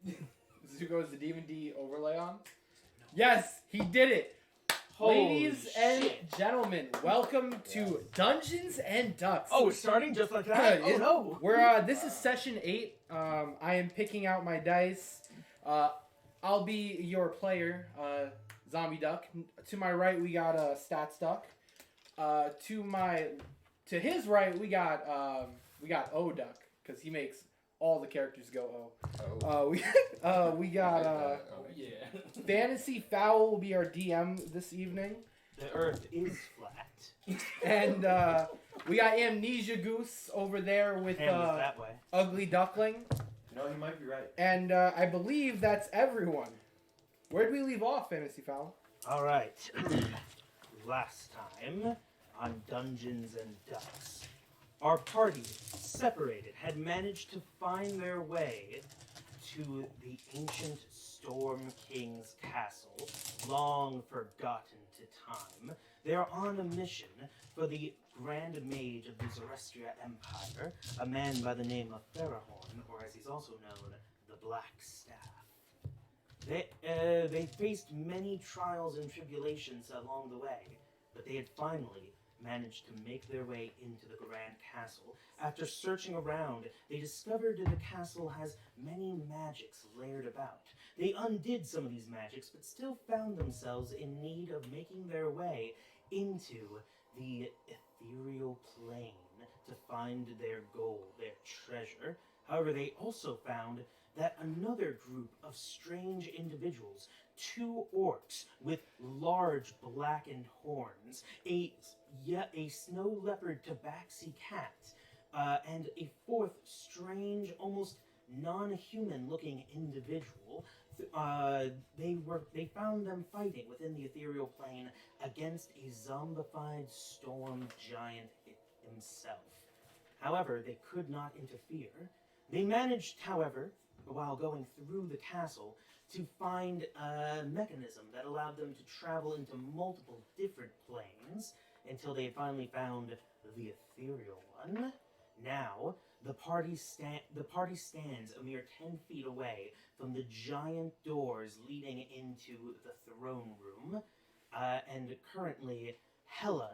Zuko is the D&D overlay on? No. Yes, he did it. Holy Ladies and shit. gentlemen, welcome to Dungeons and Ducks. Oh, we're starting just like that? Oh no. We're this is session 8. I am picking out my dice. I'll be your player, Zombie Duck. To my right, we got Stats Duck. To his right, we got O Duck because he makes all the characters go O. We got Fantasy Fowl will be our DM this evening. The Earth is flat. And we got Amnesia Goose over there with that way. Ugly Duckling. No, he might be right. And I believe that's everyone. Where'd we leave off, Fantasy Fowl? All right. Last time on Dungeons and Ducks, our party, separated, had managed to find their way to the ancient Storm King's castle, long forgotten to time. They are on a mission for the Grand Mage of the Zerestria Empire, a man by the name of Ferahorn, or as he's also known, the Black Staff. They faced many trials and tribulations along the way, but they had finally managed to make their way into the Grand Castle. After searching around, they discovered that the castle has many magics layered about. They undid some of these magics, but still found themselves in need of making their way into the ethereal plane to find their goal, their treasure. However, they also found that another group of strange individuals, 2 orcs with large blackened horns, a snow leopard tabaxi cat, and a 4th strange, almost non-human looking individual. They found them fighting within the ethereal plane against a zombified storm giant himself. However, they could not interfere. They managed, however, while going through the castle, to find a mechanism that allowed them to travel into multiple different planes until they finally found the ethereal one. Now, the party stands a mere 10 feet away from the giant doors leading into the throne room, and currently Hela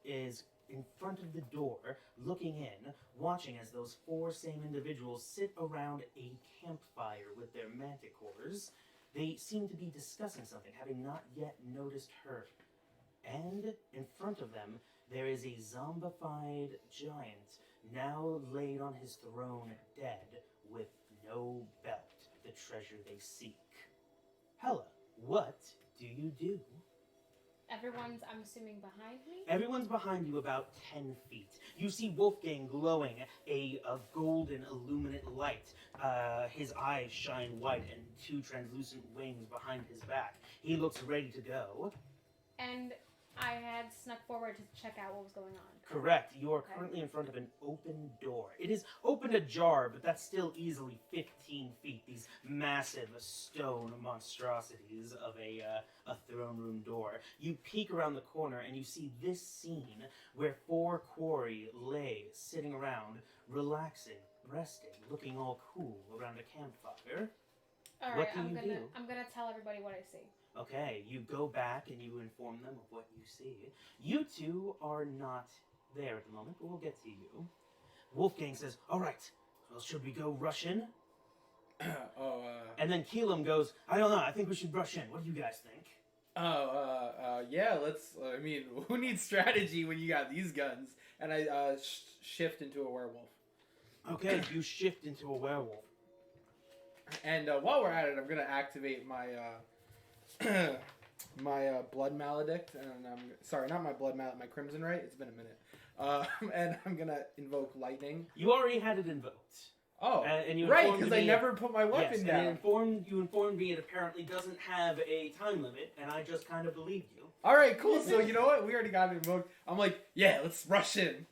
is in front of the door, looking in, watching as those 4 same individuals sit around a campfire with their manticores. They seem to be discussing something, having not yet noticed her. And in front of them, there is a zombified giant, now laid on his throne dead, with no belt, the treasure they seek. Hela, what do you do? Everyone's, I'm assuming, behind me? Everyone's behind you about 10 feet. You see Wolfgang glowing a golden illuminate light. His eyes shine white and 2 translucent wings behind his back. He looks ready to go. And I had snuck forward to check out what was going on. Correct. You are currently in front of an open door. It is open ajar, but that's still easily 15 feet. These massive stone monstrosities of a throne room door. You peek around the corner and you see this scene where 4 quarry lay sitting around, relaxing, resting, looking all cool around a campfire. All right, What do you do? I'm gonna tell everybody what I see. Okay, you go back and you inform them of what you see. You 2 are not there at the moment, but we'll get to you. Wolfgang says, all right, well, should we go rush in? And then Keelam goes, I don't know, I think we should rush in. What do you guys think? Yeah, let's, who needs strategy when you got these guns? And I shift into a werewolf. Okay, you shift into a werewolf. And while we're at it, I'm going to activate my my Blood Maledict, and sorry, not my Blood Maledict, my Crimson Right. It's been a minute. And I'm going to invoke Lightning. You already had it invoked. Oh, and you right, because I never put my weapon down. And you informed me it apparently doesn't have a time limit, and I just kind of believed you. All right, cool. So you know what? We already got it invoked. I'm like, yeah, let's rush in.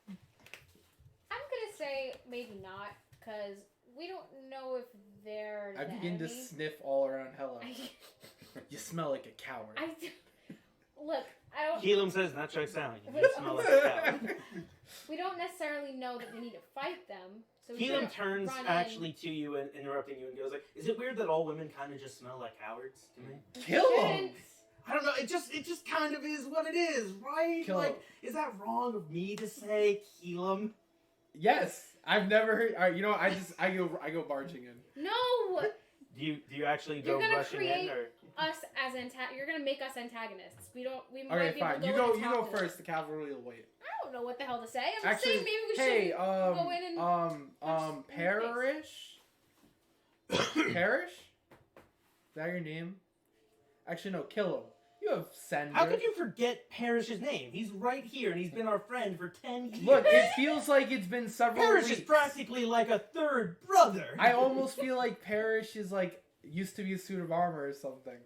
I'm gonna say maybe not, because we don't know if they're I the begin enemy. to sniff all around Hela. You smell like a coward. Look, I don't... Keelam says, not try sound. You smell like a cow. We don't necessarily know that we need to fight them. So we Keelan shouldn't turns run actually to you and interrupting you and goes like, "Is it weird that all women kind of just smell like cowards to me?" in. Kill him! Shouldn't. I don't know. It just kind of is what it is, right? Kill like, him. is that wrong of me to say, Keelan? Yes, I've never heard. All right, you know what? I go barging in. No! Do you actually go You're gonna rushing in create- or? Us as you're gonna make us antagonists. We Okay, might be fine. able to You go go. in You and go talk to them. first. The cavalry will wait. I don't know what the hell to say. I'm Actually, saying maybe we hey, should go in and Parish. Parish? Is that your name? Actually, no. Kill him. You have Sender. How could you forget Parrish's name? He's right here, and he's been our friend for 10 years. Look, it feels like it's been several Parrish weeks. is practically like a third brother. I almost feel like Parish is like used to be a suit of armor or something.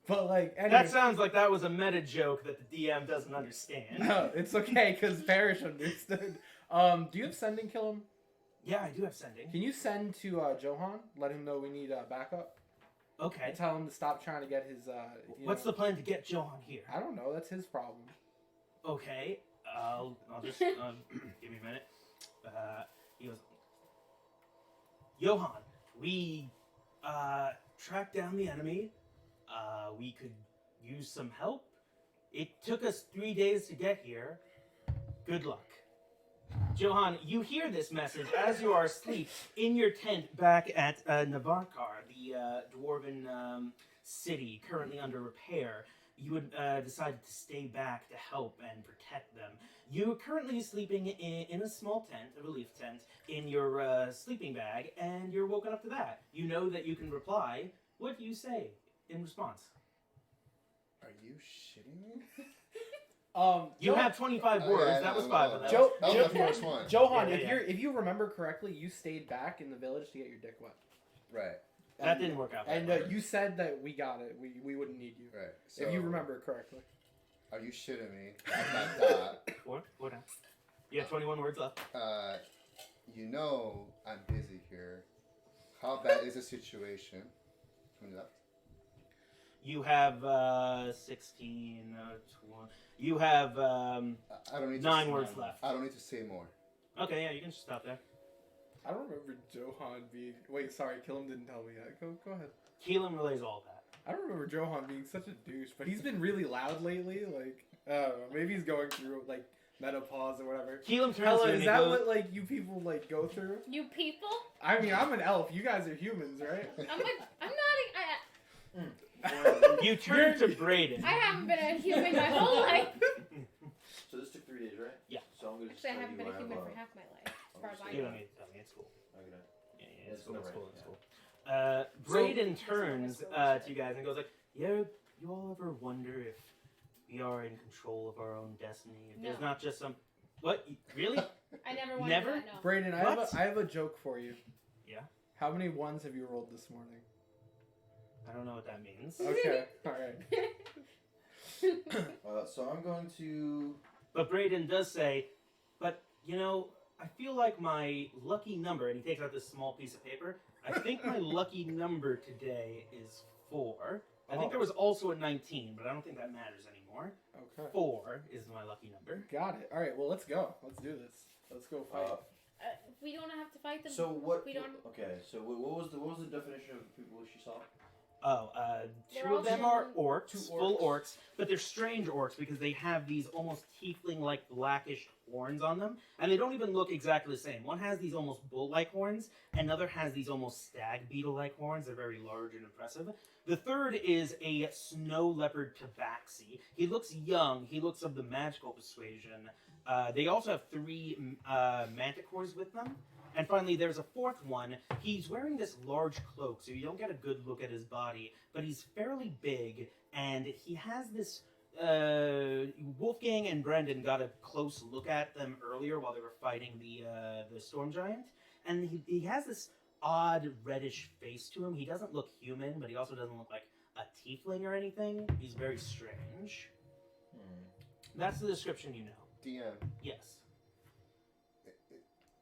But like, anyway. That sounds like that was a meta joke that the DM doesn't understand. No, it's okay because Parish understood. Do you have send and kill him? Yeah, I do have sending. Can you send to Johan? Let him know we need backup. Okay. And tell him to stop trying to get his. What's the plan to get Johan here? I don't know. That's his problem. Okay. I'll just give me a minute. He goes, Johan, we tracked down the enemy. We could use some help. It took us 3 days to get here. Good luck. Johan, you hear this message as you are asleep in your tent back at Navarkar, the dwarven city currently under repair. You had decided to stay back to help and protect them. You're currently sleeping in a small tent, a relief tent, in your sleeping bag, and you're woken up to that. You know that you can reply. What do you say in response? Are you shitting me? You have 25 words. That was 5 of them. Joe- That was Joe- my first one. Johan, Yeah, if you remember correctly, you stayed back in the village to get your dick wet. Right, That didn't work out. And that way. you said that we got it. We wouldn't need you. right. So, If you remember correctly. Are you shitting me? Dot. Four down. You have 21 words left. You know I'm busy here. How bad is the situation? Coming up. You have 16, 20. You have I don't need 9 to, words left. I don't need to say more. Okay, yeah, you can just stop there. I don't remember Johan being. Wait, sorry, Killam didn't tell me that. Go ahead. Keelan relays all that. I don't remember Johan being such a douche, but he's been really loud lately. Like, I don't know, maybe he's going through like menopause or whatever. Keelan turns to Hella, you and is he that goes, what like you people like go through? You people? I mean, I'm an elf. You guys are humans, right? I'm not. You turn to Brayden. I haven't been a human my whole life. So this took 3 days, right? Yeah. So I'm gonna just Actually, I tell haven't you been a I human have for half my life, as far as I You know. don't need to tell me. It's cool. Okay. Yeah, it's It's cool. cool, It's cool. right? It's cool. Brayden turns to you guys and goes like, "Yeah, you all ever wonder if we are in control of our own destiny? If there's No. not just some what? Really? I never wanted Never? that, no. Brayden, What? I have a joke for you. Yeah? How many ones have you rolled this morning? I don't know what that means. Okay, all right. So I'm going to. But Brayden does say, but you know, I feel like my lucky number, and he takes out this small piece of paper. I think my lucky number today is 4. I think Oh. there was also a 19, but I don't think that matters anymore. Okay. 4 is my lucky number. Got it. All right. Well, let's go. Let's do this. Let's go fight. We don't have to fight them. So what? We don't. Okay. So what was the definition of the people she saw? Oh, They're 2 of them all are orcs, Two full orcs. orcs, but they're strange orcs because they have these almost tiefling-like blackish horns on them, and they don't even look exactly the same. One has these almost bull-like horns, another has these almost stag beetle-like horns. They're very large and impressive. The third is a snow leopard tabaxi. He looks young. He looks of the magical persuasion. They also have 3 manticores with them. And finally, there's a 4th one. He's wearing this large cloak, so you don't get a good look at his body, but he's fairly big, and he has this... Wolfgang and Brendan got a close look at them earlier while they were fighting the storm giant, and he has this odd reddish face to him. He doesn't look human, but he also doesn't look like a tiefling or anything. He's very strange. That's the description you know. DM, Yes.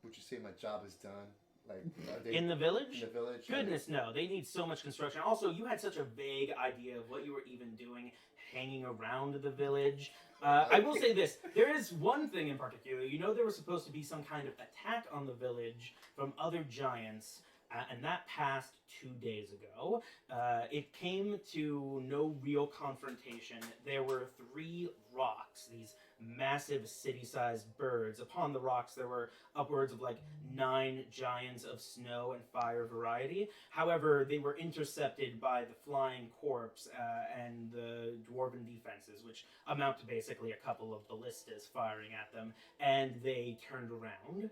would you say my job is done? Like, are they In the village? in the village? Goodness, no. They need so much construction. Also, you had such a vague idea of what you were even doing hanging around the village. I will say this. There is one thing in particular. You know there was supposed to be some kind of attack on the village from other giants, and that passed 2 days ago. It came to no real confrontation. There were 3 rocks, these massive city-sized birds. Upon the rocks there were upwards of like 9 giants of snow and fire variety. However, they were intercepted by the flying corpse and the dwarven defenses, which amount to basically a couple of ballistas firing at them, and they turned around.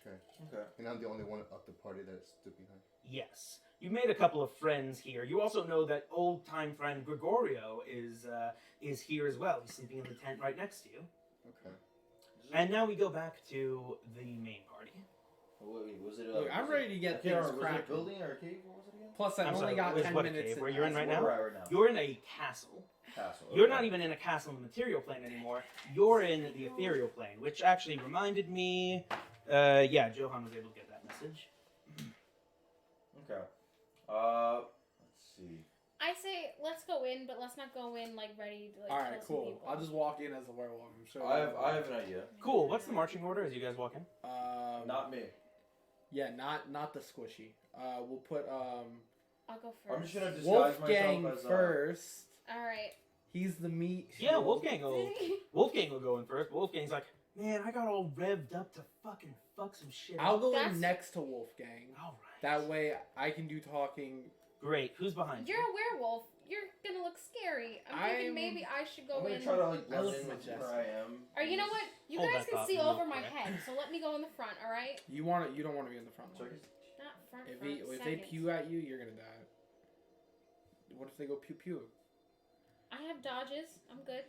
Okay. And I'm the only one of the party that stood behind. Yes. You made a couple of friends here. You also know that old-time friend Gregorio is here as well. He's sleeping in the tent right next to you. Okay. And now we go back to the main party. Wait, was it? Look, I'm ready to get I can't things remember, was it a cracking. building or a cave? What was it again? Plus, I've I'm only sorry, got what 10 cave? minutes. Where you're in right now? Where we're at right now. You're in a castle. Castle. You're okay. not even in a castle in the material plane anymore. You're in the ethereal plane, which actually reminded me. Yeah, Johan was able to get that message. Okay. Let's see. I say let's go in, but let's not go in like ready to like All kill right, some cool. people. I'll just walk in as a werewolf. I'm sure. I have an idea. Cool. What's the marching order as you guys walk in? Not me. Yeah, not the squishy. We'll put I'll go first. I'm just gonna disguise Wolfgang myself as first. All right. He's the meat. Yeah, shield. Wolfgang will go in first. Wolfgang's like, man, I got all revved up to fucking fuck some shit. I'll go That's- in next to Wolfgang. All right. That way I can do talking. Great. Who's behind You're you? a werewolf. You're gonna look scary. I'm thinking maybe I should go I'm gonna in. try to like I blend look in with majestic. where I am. Or you know what? You Hold guys that can thought see real over my quick. head, so let me go in the front. All right? You don't want to be in the front So I line. guess- Not front. If front, they second. pew at you, you're gonna die. What if they go pew pew? I have dodges. I'm good.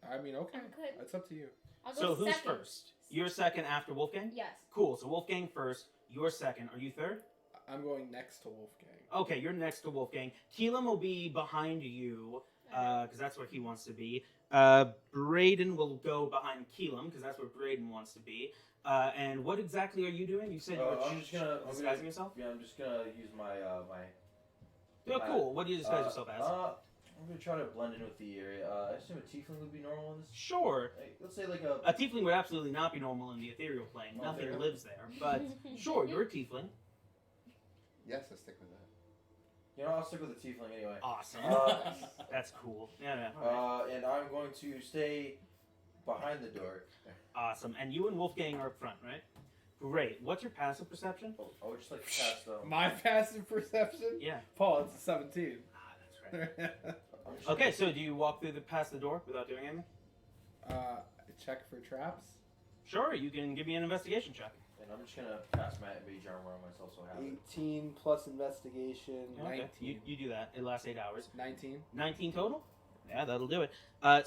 I mean, okay, I'm good. it's up to you. I'll go So who's second. first? You're second after Wolfgang? Yes. Cool. So Wolfgang first. You're second. Are you third? I'm going next to Wolfgang. Okay, you're next to Wolfgang. Keelan will be behind you because that's where he wants to be. Braden will go behind Keelan because that's where Braden wants to be. And what exactly are you doing? You said you were I'm just gonna disguising yourself? Yeah, I'm just gonna use my Oh, cool. What do you disguise yourself as? I'm gonna try to blend in with the area. I assume a tiefling would be normal in this. Sure. Like, let's say like a. A tiefling would absolutely not be normal in the ethereal plane. Oh, Nothing fair. lives there. But sure, you're a tiefling. Yes, let's stick with that. You know, I'll stick with the tiefling anyway. Awesome. Uh, That's cool. Yeah. Alright. And I'm going to stay behind the door. Awesome. And you and Wolfgang are up front, right? Great. What's your passive perception? Oh, I would just like to cast My passive perception? Yeah. Paul, it's a 17. Ah, that's right. I'm just Okay, so do you walk through past the door without doing anything? Check for traps. Sure, you can give me an investigation check. And I'm just gonna cast mage armor on myself so I have it. 18 plus investigation, Okay, 19. you do that. It lasts 8 hours. 19. 19 total? Yeah, that'll do it.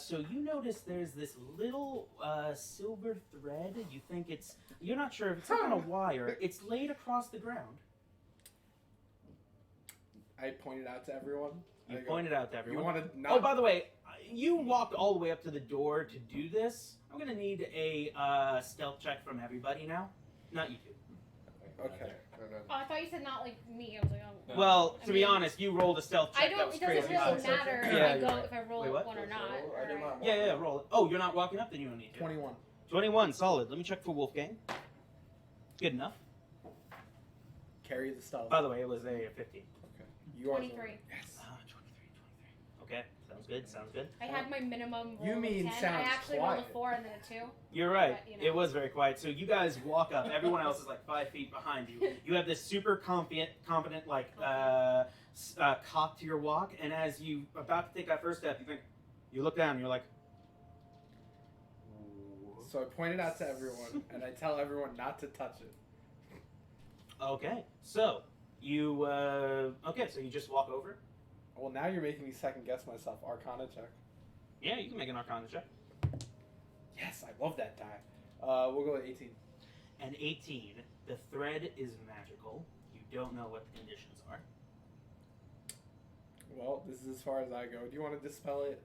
So you notice there's this little silver thread. You think you're not sure if it's some kind of wire. It's laid across the ground. I pointed out to everyone. You I go, pointed out to You everyone. want to not. Oh, by the way, you walked all the way up to the door to do this. I'm gonna need a stealth check from everybody now. Not you two. Okay. No. Oh, I thought you said not like me. I was like, oh. No. Well, I to be mean, honest, you rolled a stealth check. I that don't. was It doesn't crazy. really so- matter if Yeah, I you're go right. if I roll Wait, what? one or not. I did Alright. not Yeah, roll it. Oh, you're not walking up, then you don't need to. 21. 21, solid. Let me check for Wolfgang. Good enough. Carry the stealth. By the way, it was a 15. Okay. You are. 23. Yes. 23. Okay, sounds good. I had my minimum roll You of mean 10. I sounds actually rolled a quiet. 4 and then a 2. You're right. But, you know. It was very quiet. So you guys walk up. Everyone else is like 5 feet behind you. You have this super confident like cock to your walk, and as you about to take that first step, you look down, and you're like, So I pointed out to everyone, and I tell everyone not to touch it. okay. So you so you just walk over. Well, now you're making me second guess myself. Arcana check. Yeah, you can make an Arcana check. Yes, I love that die. We'll go with 18. And 18. The thread is magical. You don't know what the conditions are. Well, this is as far as I go. Do you want to dispel it?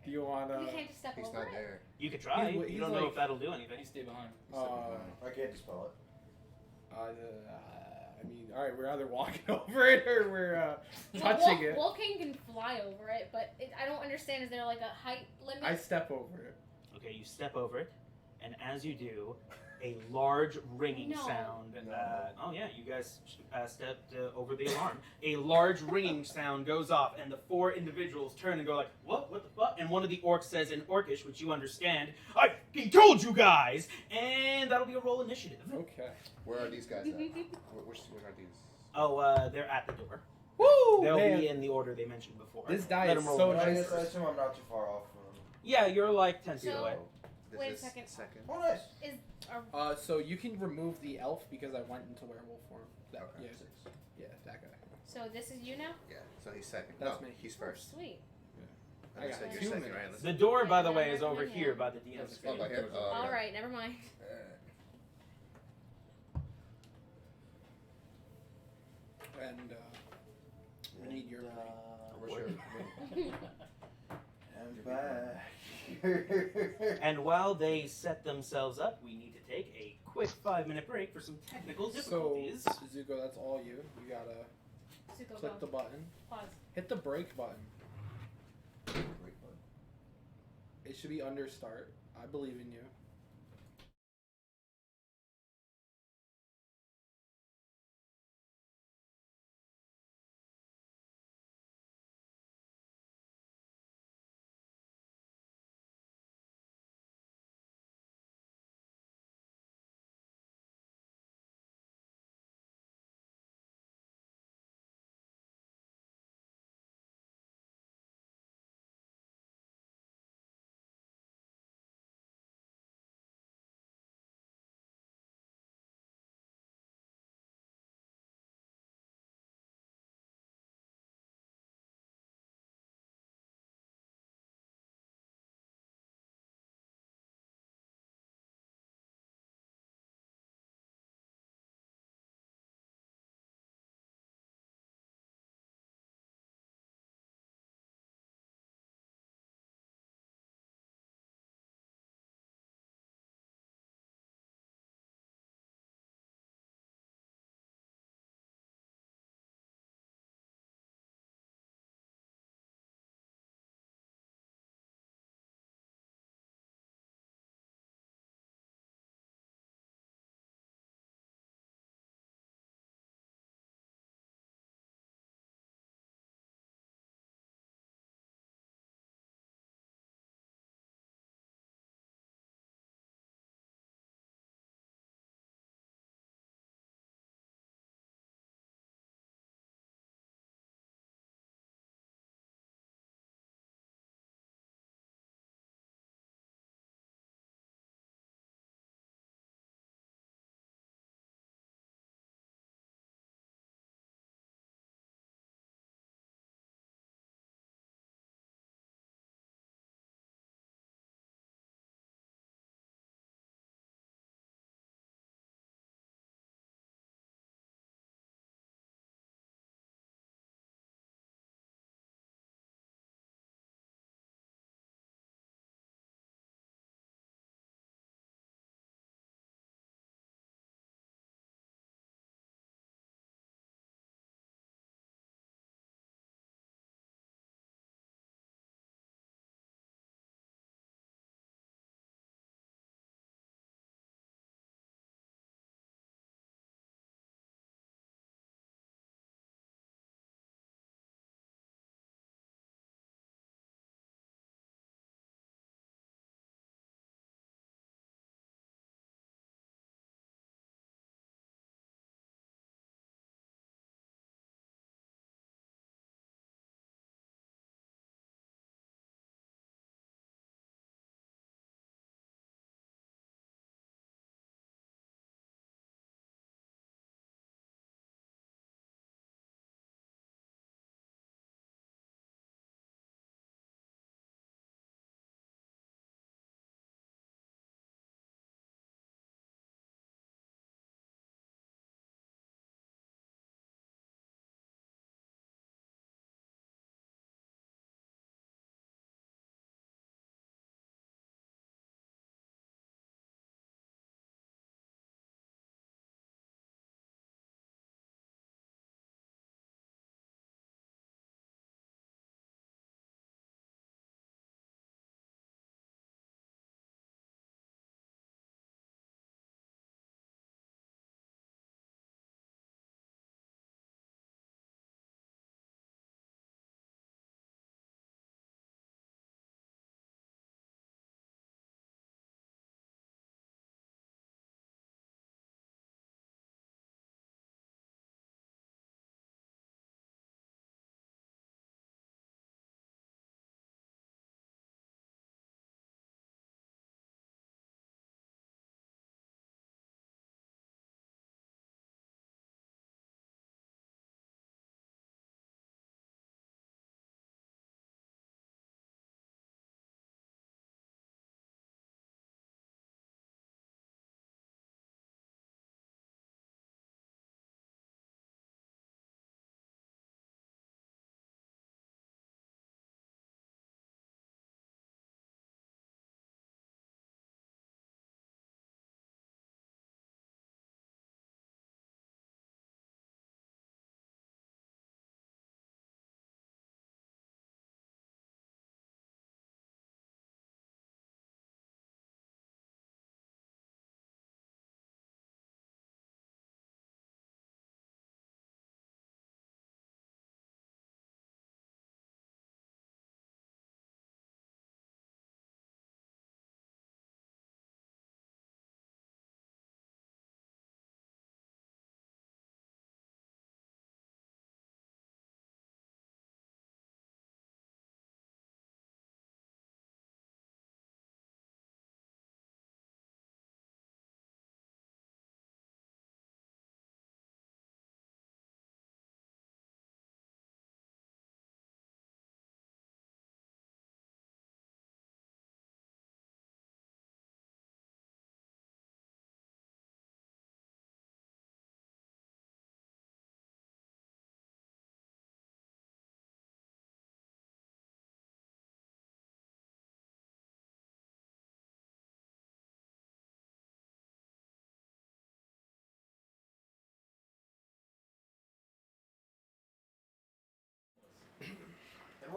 Do you want You to? can't just step He's over not it. there. You could try. He's you don't know like- if that'll do anything. You stay behind. He's not Uh, behind. I can't dispel it. I mean, all right, we're either walking over it or we're touching it. Wolfgang can fly over it, but I don't understand. Is there like a height limit? I step over it. Okay, you step over it, and as you do, a large ringing No. sound. Oh yeah, you guys stepped over the alarm. A large ringing sound goes off, and the 4 individuals turn and go like, "What? What the fuck?" And one of the orcs says in Orcish, which you understand, "I fucking told you guys!" And that'll be a roll initiative. Okay. Where are these guys at? Where are these? Oh, they're at the door. Woo! They'll Man. be in the order they mentioned before. This die Let is 'em roll so I initiative. guess I assume I'm not too far off from. Yeah, you're like 10 feet So- away. This Wait a is second. Oh, nice. So you can remove the elf because I went into werewolf form. That, Okay. Yeah, 6. yeah, that guy. So this is you now? Yeah, so he's second. That's no, me. he's Oh, first. sweet. And I so got you're 2 second, minutes. right? The door, by the Yeah, way, is I'm over recommending here it. by the DM's Oh, screen. by here? Oh, All okay. right, never mind. And we need your brain. Where's your- And back. And while they set themselves up, we need to take a quick 5-minute break for some technical So, difficulties. Zuko, that's all you. You gotta Zuko, click go. the button. Pause. Hit the break button. Great one. It should be under start. I believe in you.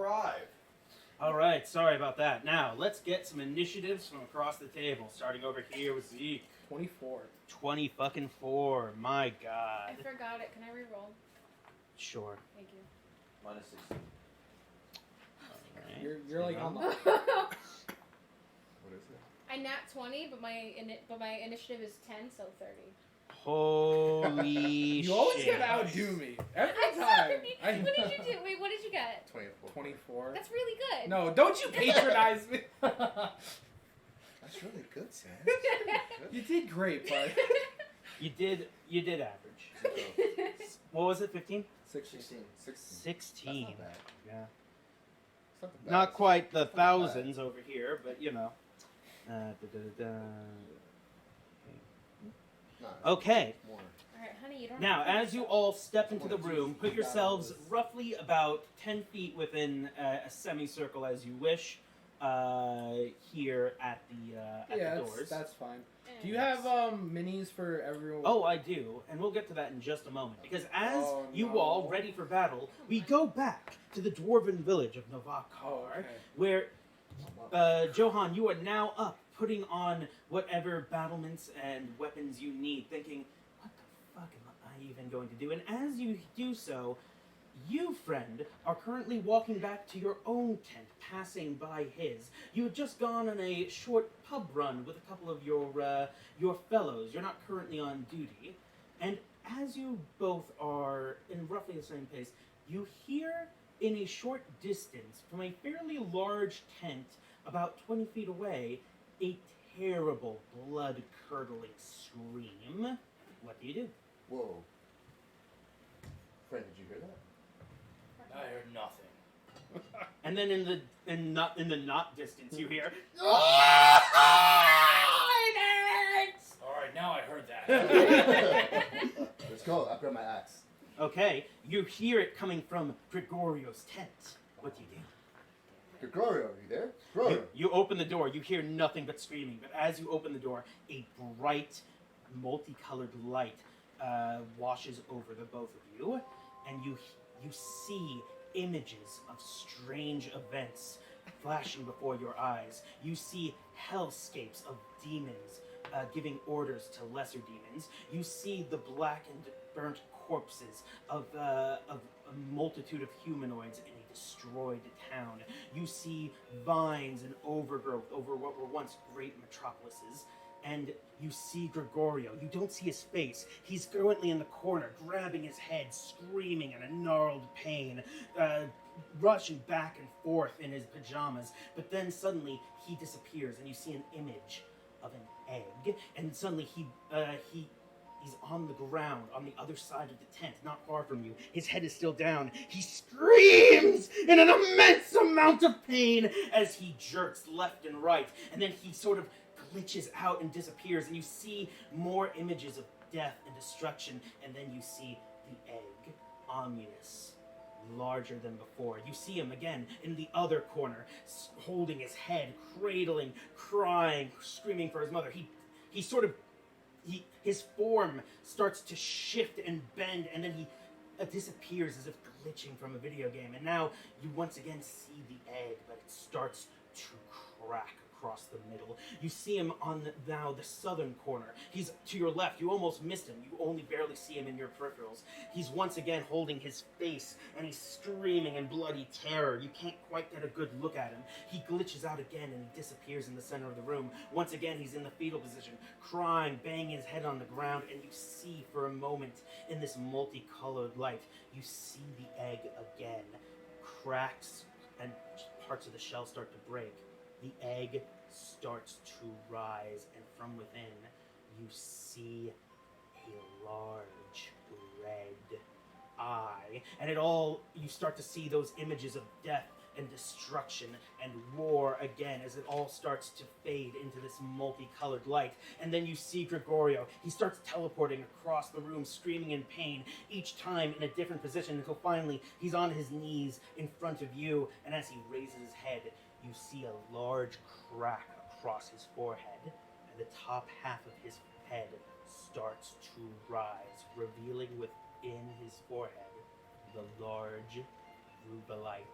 arrive. All right, sorry about that. Now, let's get some initiatives from across the table. Starting over here with Zeke. 24. 20 fucking 4. My God. I forgot it. Can I re-roll? Sure. Thank you. Minus 16. All right. You're like on the. What is it? I nat 20, but my initiative is 10, so 30. Holy You always shit. gonna outdo me every I'm time. sorry. What did you do? Wait, what did you get? 24. 24. That's really good. No, don't you patronize me. That's really good, Sam. You did great, bud. You did average. What was it, 15? 16. 16. 16. That's not bad. Yeah. It's not the Not best. quite the It's not bad. thousands over here, but you know. Nah, Okay. more. Alright, honey, you don't Now, have to as you all step into the room, put yourselves roughly about 10 feet within a semicircle as you wish, here at the Yeah, doors. that's fine. Eh. Do you have minis for everyone? Oh, I do, and we'll get to that in just a moment. Because as Oh, you no. all ready for battle, we go back to the dwarven village of Novakar, Oh, okay. where Johan, you are now up, putting on whatever battlements and weapons you need, thinking, what the fuck am I even going to do? And as you do so, you, friend, are currently walking back to your own tent, passing by his. You had just gone on a short pub run with a couple of your fellows. You're not currently on duty. And as you both are in roughly the same pace, you hear in a short distance, from a fairly large tent about 20 feet away, a terrible, blood-curdling scream. What do you do? Whoa. Friend, did you hear that? I heard nothing. And then in the not distance, you hear. Alright, now I heard that. Let's go. I grab my axe. Okay, you hear it coming from Gregorio's tent. What do you do? Gregorio, are you there? Gregorio. You open the door. You hear nothing but screaming. But as you open the door, a bright, multicolored light washes over the both of you, and you see images of strange events flashing before your eyes. You see hellscapes of demons giving orders to lesser demons. You see the blackened, burnt corpses of a multitude of humanoids in a destroyed town. You see vines and overgrowth over what were once great metropolises. And you see Gregorio. You don't see his face. He's currently in the corner, grabbing his head, screaming in a gnarled pain, rushing back and forth in his pajamas. But then suddenly he disappears, and you see an image of an egg. And suddenly he's on the ground on the other side of the tent, not far from you. His head is still down. He screams in an immense amount of pain as he jerks left and right. And then he sort of glitches out and disappears, and you see more images of death and destruction, and then you see the egg, ominous, larger than before. You see him again in the other corner, holding his head, cradling, crying, screaming for his mother. His form starts to shift and bend, and then he disappears as if glitching from a video game. And now you once again see the egg, but it starts to crack across the middle. You see him on the southern corner. He's to your left. You almost missed him. You only barely see him in your peripherals. He's once again holding his face, and he's screaming in bloody terror. You can't quite get a good look at him. He glitches out again, and he disappears in the center of the room. Once again, he's in the fetal position, crying, banging his head on the ground, and you see for a moment in this multicolored light, you see the egg again. Cracks and parts of the shell start to break. The egg starts to rise, and from within, you see a large red eye. And you start to see those images of death and destruction and war again as it all starts to fade into this multicolored light. And then you see Gregorio. He starts teleporting across the room, screaming in pain, each time in a different position, until finally he's on his knees in front of you, and as he raises his head, you see a large crack across his forehead, and the top half of his head starts to rise, revealing within his forehead the large rubellite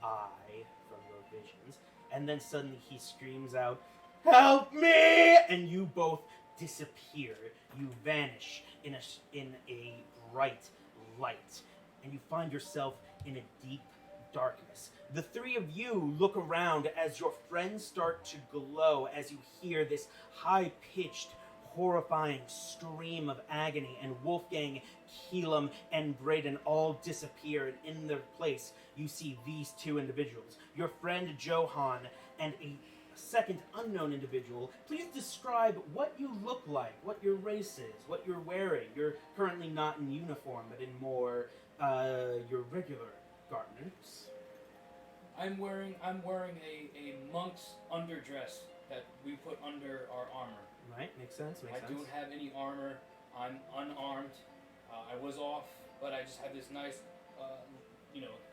eye from your visions, and then suddenly he screams out, "Help me!" And you both disappear. You vanish in a bright light, and you find yourself in a deep darkness. The three of you look around as your friends start to glow as you hear this high-pitched, horrifying scream of agony, and Wolfgang, Keelam, and Brayden all disappear, and in their place you see these two individuals, your friend Johan and a second unknown individual. Please describe what you look like, what your race is, what you're wearing. You're currently not in uniform, but in more your regular garments. I'm wearing a monk's underdress that we put under our armor. Right, makes sense. I don't have any armor. I'm unarmed. I was off, but I just have this nice,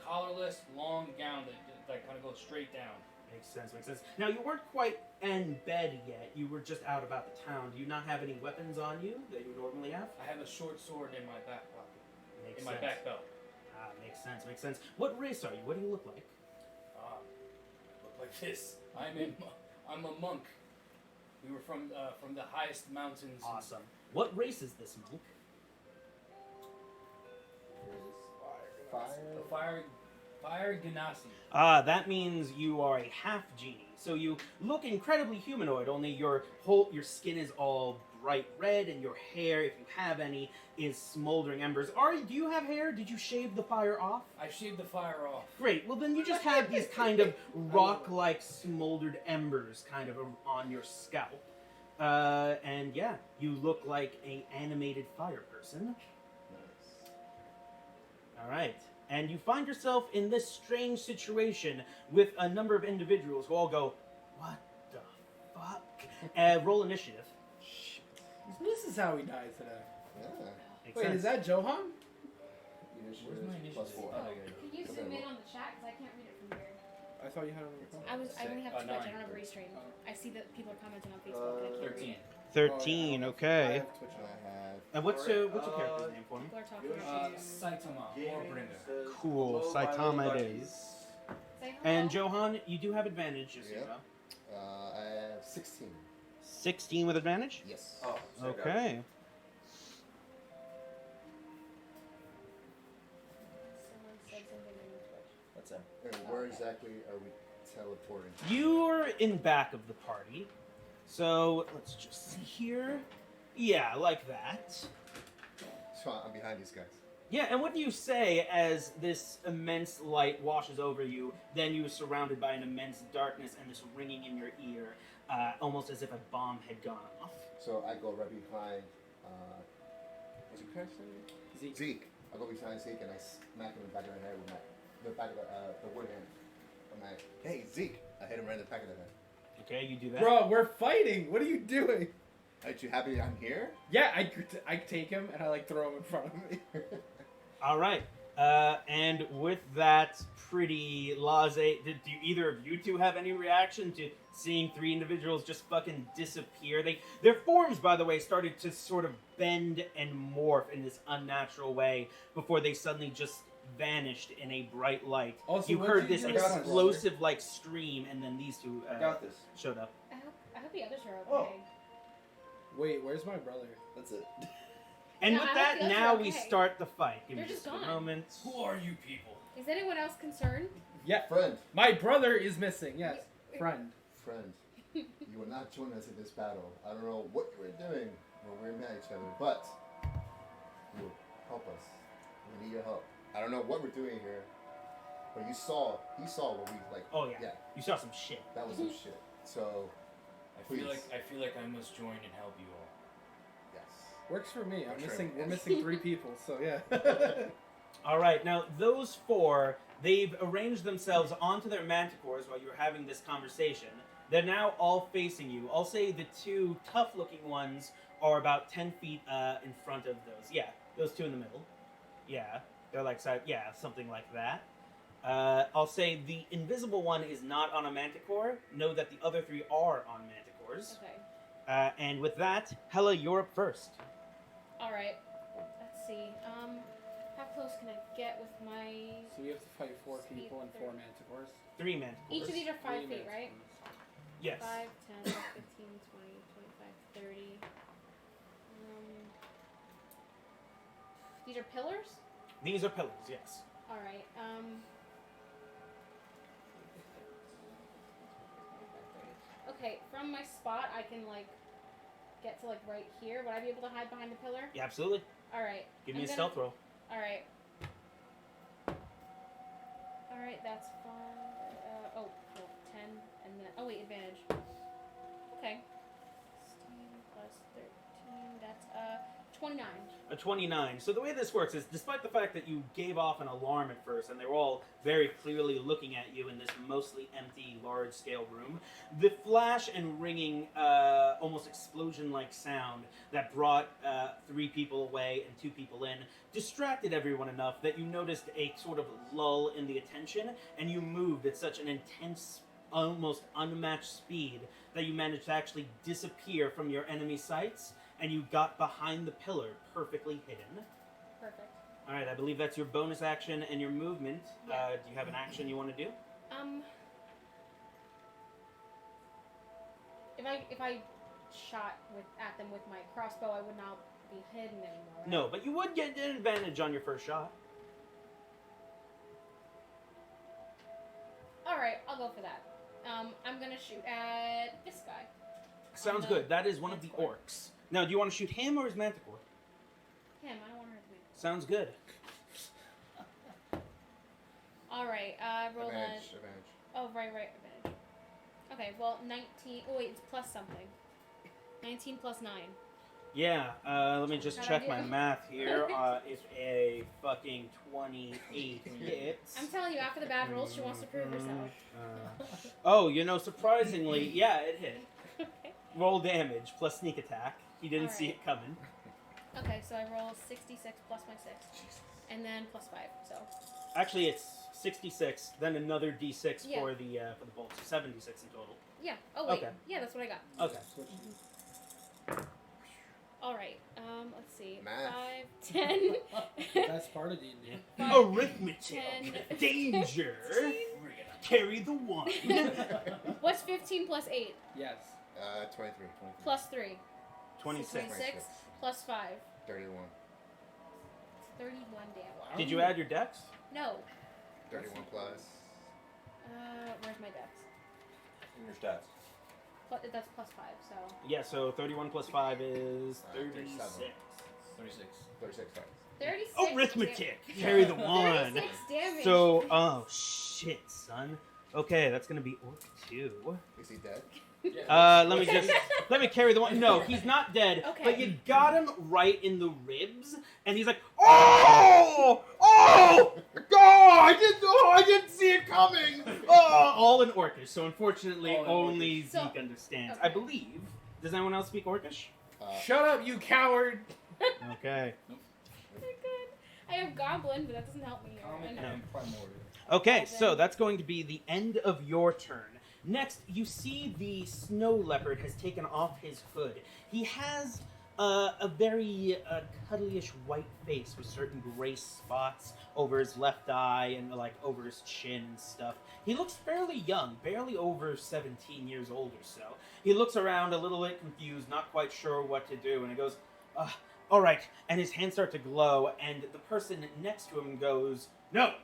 collarless, long gown that kind of goes straight down. Makes sense. Now, you weren't quite in bed yet. You were just out about the town. Do you not have any weapons on you that you would normally have? I have a short sword in my back pocket, Makes in sense. my back belt. Makes sense. What race are you? What do you look like? Look like this. I'm a monk. We were from the highest mountains. Awesome. What race is this monk? Fire. Fire Ganassi. That means you are a half genie. So you look incredibly humanoid, only your skin is all bright red, and your hair, if you have any, is smoldering embers. Do you have hair? Did you shave the fire off? I shaved the fire off. Great. Well, then you just have these kind of rock-like smoldered embers kind of on your scalp. And yeah, you look like an animated fire person. Nice. All right. And you find yourself in this strange situation with a number of individuals who all go, "What the fuck?" Roll initiative. This is how he died today. Yeah. Makes Wait, sense. is that Johan? Where's my initiative? +4. Oh, there you go. Can you zoom in on the chat? Because I can't read it from here. I thought you had it on your phone. I only have Twitch. I 9. don't have a restream. I see that people are commenting on Facebook, and I can't 13. read it. 13, I okay. have Twitch on. I have. And what's your character's name for me? People are talking about you. Saitama, Warbringer. Cool, Saitama it is. Say hello. And Johan, you do have advantage, just so you Yep. know. I have 16. 16 with advantage? Yes. Oh, so I got it. Okay. Someone said something in Twitch. What's that? And where exactly are we teleporting? You're in back of the party. So let's just see here. Yeah, like that. So I'm behind these guys. Yeah, and what do you say as this immense light washes over you? Then you are surrounded by an immense darkness and this ringing in your ear, almost as if a bomb had gone off. So I go right behind. What's your character's name? Zeke. I go behind Zeke and I smack him in the back of the head with the back of the wood hand. I'm like, "Hey, Zeke!" I hit him right in the back of the head. Okay, you do that. Bro, we're fighting. What are you doing? Aren't you happy I'm here? Yeah, I take him and I like throw him in front of me. All right. And with that pretty laissez, do either of you two have any reaction to seeing three individuals just fucking disappear? Their forms, by the way, started to sort of bend and morph in this unnatural way before they suddenly just vanished in a bright light. Also, You what heard did this you do? explosive like scream, and then these two I got this. showed up. I hope the others are Oh. okay. Wait, where's my brother? That's it. And No, with I that, hope the others now are we okay. start the fight. Give me They're just a gone. moment. Who are you people? Is anyone else concerned? Yeah, Friend. my brother is missing. Yes, friend. Friend. You will not join us in this battle. I don't know what you were doing when we met each other, but you will help us. We need your help. I don't know what we're doing here, but he saw what we like. Oh yeah. Yeah, You saw some shit. that was some shit. So, I feel Please. like I must join and help you all. yes. Works for me. I'm True. missing. We're missing 3 people. So yeah. All right, now those 4, they've arranged themselves onto their manticores while you're having this conversation. They're now all facing you. I'll say the 2 tough-looking ones are about 10 feet in front of those. Yeah, those 2 in the middle. Yeah, they're like side. Yeah, something like that. I'll say the invisible one is not on a manticore. Know that the other 3 are on manticores. Okay. And with that, Hella, you're up first. All right. Let's see. How close can I get with my... So we have to fight 4 Speed people and 4 30. manticores. 3 men. Each of these are 5 3 feet, right? manticores. Yes. 5, 10, 15, 20, 25, 30. These are pillars? These are pillars, yes. Alright, okay, from my spot, I can, like, get to, like, right here. Would I be able to hide behind the pillar? Yeah, absolutely. Alright. Give me a stealth roll. Alright. Alright, that's 5. Well, 10. And then. Oh, wait, advantage. Okay. 16 plus 13. That's, 29. A 29. So the way this works is, despite the fact that you gave off an alarm at first, and they were all very clearly looking at you in this mostly empty, large-scale room, the flash and ringing, almost explosion-like sound that brought 3 people away and 2 people in distracted everyone enough that you noticed a sort of lull in the attention, and you moved at such an intense, almost unmatched speed that you managed to actually disappear from your enemy sights, and you got behind the pillar, perfectly hidden. Perfect. Alright, I believe that's your bonus action and your movement. Yeah. Do you have an action you want to do? If I shot at them with my crossbow, I would not be hidden anymore, right? No, but you would get an advantage on your first shot. Alright, I'll go for that. I'm gonna shoot at this guy. Sounds the good. That is one of the Manticore. orcs. Now, do you want to shoot him or his manticore? Him, I don't want her to be. Sounds good. Alright, roll Advantage. a... Oh, right, advantage. Okay, well, 19... Oh, wait, it's plus something. 19 plus 9. Yeah, let me just How'd I check do? my math here. If a fucking 28 hits... I'm telling you, after the bad rolls, she wants to prove herself. Oh, surprisingly, yeah, it hit. Okay. Roll damage plus sneak attack. He didn't see Alright. it coming. Okay, so I roll 66 plus my 6. And then plus 5, so... Actually, it's 66, then another d6 Yeah. for the bolt. So 76 in total. Yeah. Oh, wait. Okay. Yeah, that's what I got. Okay. Alright, let's see. Math. 5, 10... That's part of D&D. Arithmetic. 10. Danger. Carry the 1. What's 15 plus 8? Yes. 23. Plus 3. 26. 26 plus 5. 31. 31 damage. Did you add your dex? No. 31 plus. Where's my dex? In your stats. That's plus 5, so... Yeah, so 31 plus 5 is 36. 36. 36 times. 36 Arithmetic. Carry the 1. 36 damage. So, oh shit, son. Okay, that's gonna be Orc 2. Is he dead? Let me carry the 1. No, he's not dead, Okay. but you got him right in the ribs, and he's like, oh, I didn't see it coming. Oh, all in Orcish. So unfortunately, All in only Orcish. Zeke So- understands. okay. I believe. Does anyone else speak Orcish? Shut up, you coward! Okay. They're good. I have Goblin, but that doesn't help me here. I Common know. and primordial. Okay, so that's going to be the end of your turn. Next, you see the snow leopard has taken off his hood. He has a very cuddlyish white face with certain gray spots over his left eye and like over his chin and stuff. He looks fairly young, barely over 17 years old or so. He looks around a little bit confused, not quite sure what to do, and he goes, all right. And his hands start to glow, and the person next to him goes, no,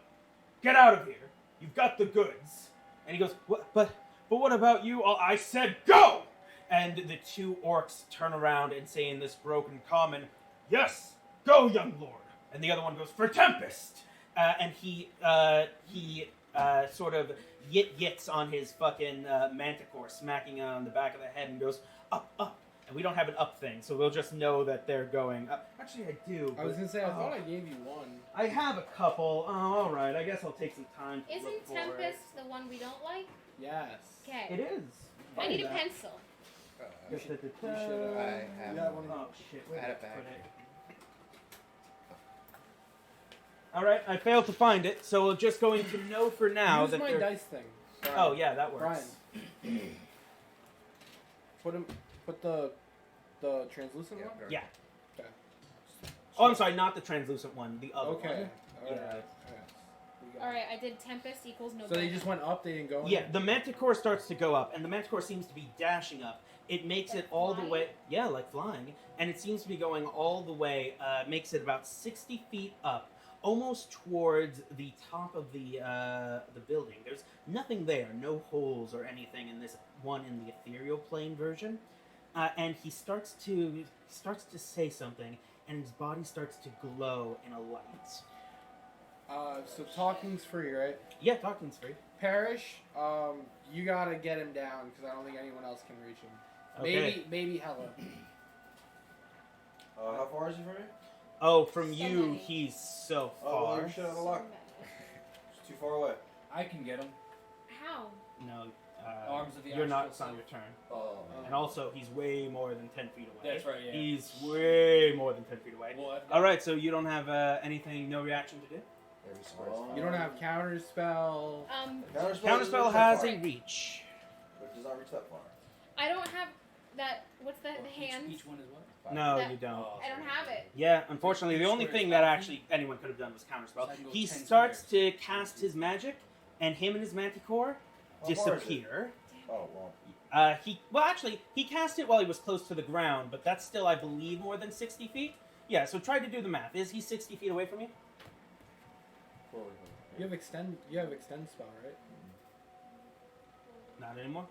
get out of here. You've got the goods. And he goes, but what about you? I said go! And the 2 orcs turn around and say in this broken common, yes, go, young lord. And the other one goes, for Tempest. And he sort of yits on his fucking manticore, smacking it on the back of the head and goes, up. And we don't have an up thing, so we'll just know that they're going up. Actually, I do. I was but- gonna say, I thought I gave you one. I have a couple. Oh, alright. I guess I'll take some time to Isn't look for Tempest the one we don't like? Yes. it. Okay. It is. I need a that. pencil. You should have. I have. got one. Oh, shit. Where I had did it back. put it? Alright, I failed to find it, so we're just going to know for now Use that my they're... dice thing. Brian. Oh, yeah, that works. Brian. Put the translucent Yeah, one? very Yeah. good. Oh, I'm sorry, not the translucent one, the other Okay. one. Alright. Yeah. We got Alright, I did Tempest equals no So they bonus. just went up, they didn't go Yeah, the Manticore starts to go up, and the Manticore seems to be dashing up. It makes it all the Flying? way, yeah, like flying, and it seems to be going all the way. Makes it about 60 feet up, almost towards the top of the building. There's nothing there, no holes or anything in this one in the ethereal plane version. And he starts to say something, and his body starts to glow in a light. So talking's free, right? Yeah, talking's free. Parrish, you gotta get him down because I don't think anyone else can reach him. Okay. Maybe Hella. How far is he from me? Oh, from So you, many. he's so Oh, well, far. you're shit out of So luck. many. It's too far away. I can get him. How? No, Arms of the you're not. It's Astral not your turn. Oh. And also, he's way more than 10 feet away. That's right, yeah. He's way more than 10 feet away. Well, I've got- All right, so you don't have anything, no reaction to do. Every square Oh. is You don't have counter spell. Counterspell has a reach. But does not reach that far. I don't have that. What's the hands? Each one is what? No, That- you don't. Oh, I don't have it. Yeah, unfortunately, the Each only square thing is that 5 actually anyone could have done was counterspell. So I can go He 10 starts squares. to cast his magic, and him and his Manticore How far is it? disappear. Oh, well. He cast it while he was close to the ground, but that's still, I believe, more than 60 feet. Yeah, so try to do the math. Is he 60 feet away from you? You have extend spell, right? Not anymore.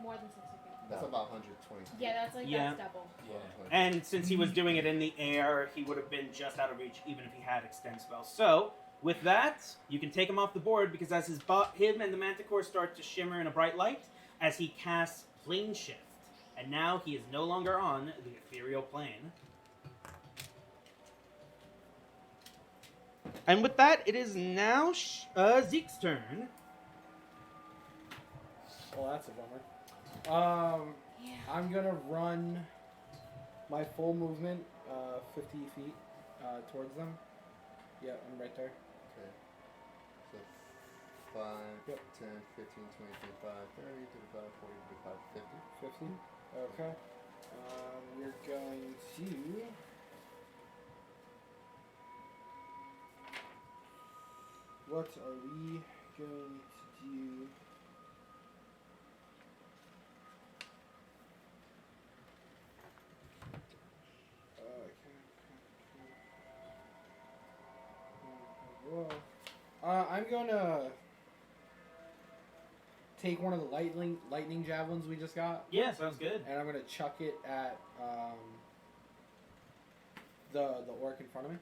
More than 60 feet. That's about 120. Yeah, that's like Yeah. that's double. Yeah. And since he was doing it in the air, he would have been just out of reach even if he had extend spell. So, with that, you can take him off the board because as him and the Manticore start to shimmer in a bright light, as he casts Plane Shift. And now he is no longer on the ethereal plane. And with that, it is now Zeke's turn. Well, that's a bummer. Yeah. I'm gonna run my full movement, 50 feet, towards them. Yeah, I'm right there. Okay. So 5, Yep. 10, 15, 20, 25, 30, 35, 40, 45, 50. 50. Okay. We're going to. What are we going to do? I'm gonna take one of the lightning javelins we just got, Yeah, sounds good. and I'm gonna chuck it at the orc in front of me,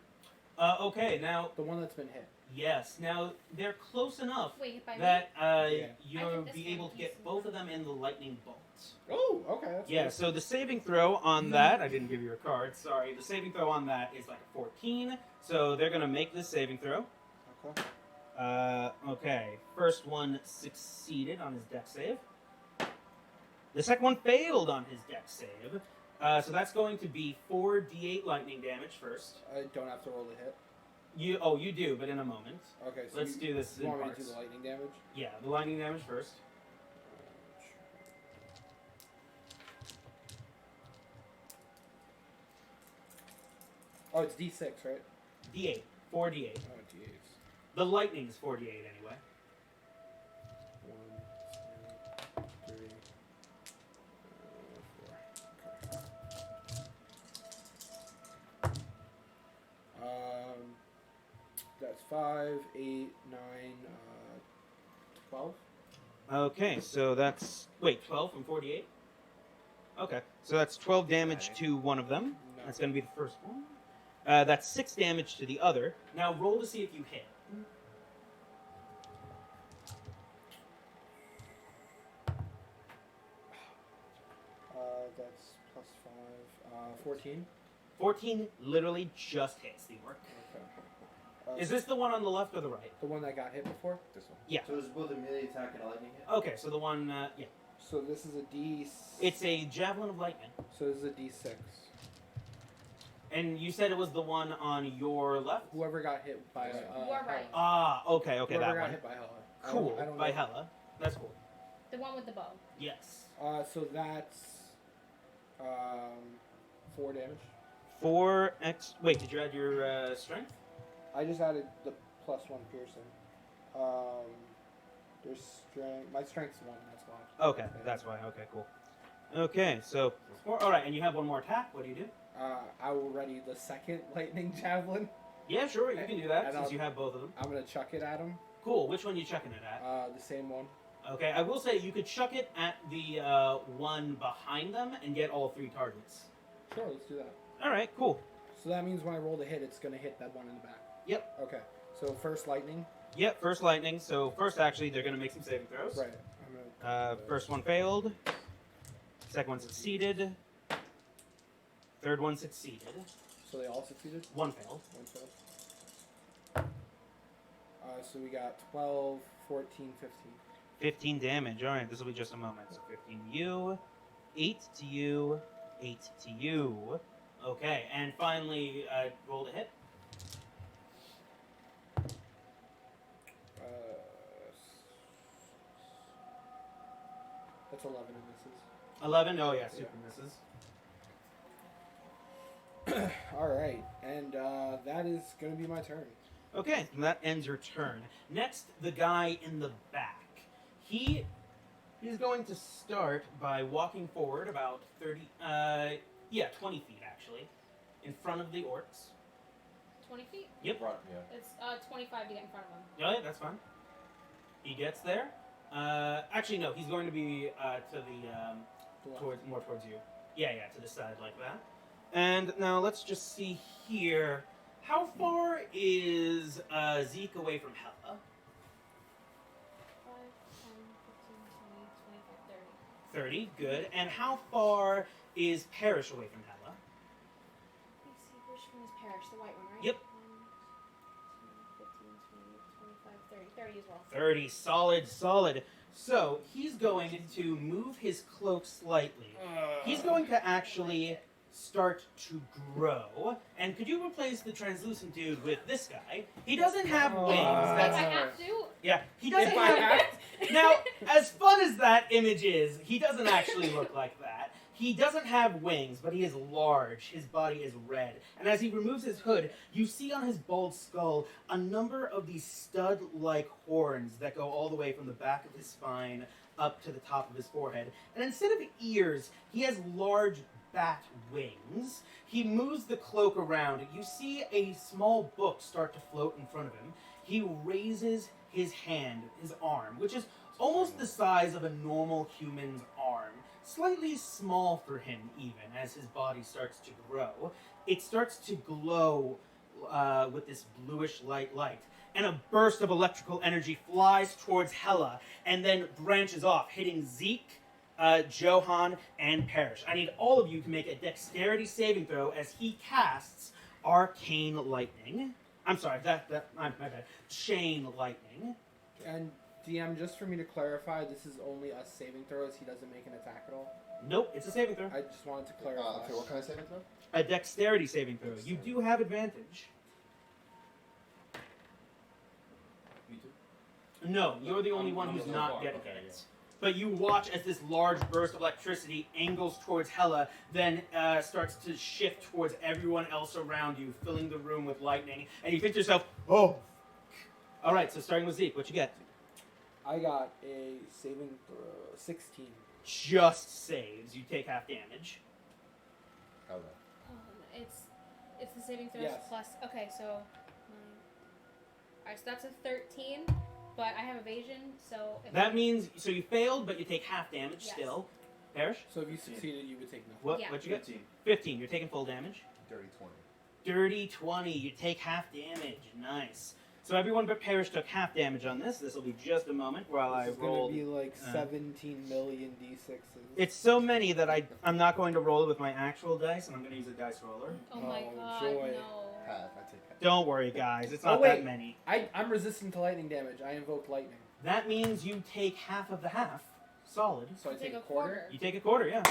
Okay, now, the one that's been hit. yes, now they're close enough Wait, by me? that Yeah. I you'll think this be one able to piece get is both of not- them in the lightning bolts. Oh, okay. That's Yeah, good. so the saving throw on that, I didn't give you a card, sorry. The saving throw on that is like a 14, so they're going to make this saving throw. Okay. Okay, first one succeeded on his dex save. The second one failed on his dex save. So that's going to be 4d8 lightning damage first. I don't have to roll the hit. You do, but in a moment. Okay, so Let's you, do this you in want me to do parts. the lightning damage? Yeah, the lightning damage first. Oh, it's D6, right? D8. 4d8. Oh, D8. The lightning is 48 anyway. 1, 2, 3, 4. Okay. That's 5, 8, 9, 12. Okay, so that's... Wait, 12 from 48? Okay, so that's 12 damage to one of them. No. That's going to be the first one. That's 6 damage to the other. Now roll to see if you hit. That's plus 5. 14. 14 literally just hits the orc. Okay. Is this the one on the left or the right? the one that got hit before? This one. Yeah. So it's both a melee attack and a lightning hit? Okay, so the one, yeah. So this is a D. It's a Javelin of Lightning. So this is a D6. And you said it was the one on your left? Whoever got hit by. You are right. Ah, okay, Whoever that got one. hit by Hella. Cool, I don't by know. Hella. That's cool. The one with the bow. Yes. So that's 4 damage. 4x. Wait, did you add your strength? I just added the +1 piercing. There's strength. My strength's 1. That's why. Okay, that's why. Okay, cool. Okay, so 4. All right, and you have one more attack. What do you do? I will ready the second lightning javelin. Yeah, sure, you can do that And since I'll- you have both of them. I'm gonna chuck it at him. Cool. Which one are you chucking it at? The same one. Okay, I will say you could chuck it at the one behind them and get all 3 targets. Sure, let's do that. All right, cool. So that means when I roll the hit, it's gonna hit that one in the back. Yep. Okay. So first lightning. Yep, first lightning. So first, actually, they're going to make some saving throws. Right. I'm gonna. First one failed. Second one succeeded. Third one succeeded. So they all succeeded. One failed. One failed. So we got 12, 14, 15. 15 damage. All right, this will be just a moment. So 15 to you, 8 to you, 8 to you. Okay, and finally, roll to hit. That's 11 and misses. 11. Oh yeah, super misses. All right, and that is gonna be my turn. Okay, and that ends your turn. Next, the guy in the back. He's going to start by walking forward about 20 feet actually, in front of the orcs. 20 feet? Yep. Right, yeah. It's 25 to get in front of him. Oh yeah, that's fine. He gets there. Actually, no, he's going to be to the towards you. Yeah, to the side like that. And now let's just see here. How far is Zeke away from Hella? 5, 10, 15, 20, 25, 30. 30, good. And how far is Parrish away from Hella? Let's see, which one is Parrish? The white one, right? Yep. 1, 10, 15, 20, 25, 30. 30 as well. 30, solid. So he's going to move his cloak slightly. He's going to actually start to grow. And could you replace the translucent dude with this guy? He doesn't have wings. If That's I have to. yeah. He doesn't If I have. Now, as fun as that image is, he doesn't actually look like that. He doesn't have wings, but he is large. His body is red. And as he removes his hood, you see on his bald skull a number of these stud-like horns that go all the way from the back of his spine up to the top of his forehead. And instead of ears, he has large bat wings. He moves the cloak around. You see a small book start to float in front of him. He raises his hand, his arm, which is almost the size of a normal human's arm. Slightly small for him, even, as his body starts to grow. It starts to glow with this bluish light, and a burst of electrical energy flies towards Hella, and then branches off, hitting Zeke, Johan, and Parrish. I need all of you to make a dexterity saving throw as he casts Arcane Lightning. I'm sorry, my bad. Chain Lightning. And DM, just for me to clarify, this is only a saving throw, as he doesn't make an attack at all. Nope, it's a saving throw. I just wanted to clarify. Okay, what kind of saving throw? A dexterity saving throw. You do have advantage. Me too. No, you're the only one who's not getting it. But you watch as this large burst of electricity angles towards Hella, then starts to shift towards everyone else around you, filling the room with lightning. And you think to yourself, oh. All right, so starting with Zeke, what you get? I got a saving throw 16. Just saves. You take half damage. Okay. It's the saving throws Yes. plus. Okay, so 9. Alright, so that's a 13, but I have evasion, so. If That means, so you failed, but you take half damage Yes. still. Parrish? So if you succeeded, you would take nothing. What? Yeah. What'd you get? 15. 15. You're taking full damage. Dirty 20. Dirty 20. You take half damage. Nice. So everyone but Parrish took half damage on this. This will be just a moment while I This is roll. gonna be like 17 million d6s. It's so many that I'm not going to roll it with my actual dice, and I'm going to use a dice roller. Oh my Oh, god, joy. no. Half, I take half. Don't worry, guys. It's Oh, not wait. that many. I'm resistant to lightning damage. I invoke lightning. That means you take half of the half. Solid. So I You take a quarter. You take a quarter, yeah.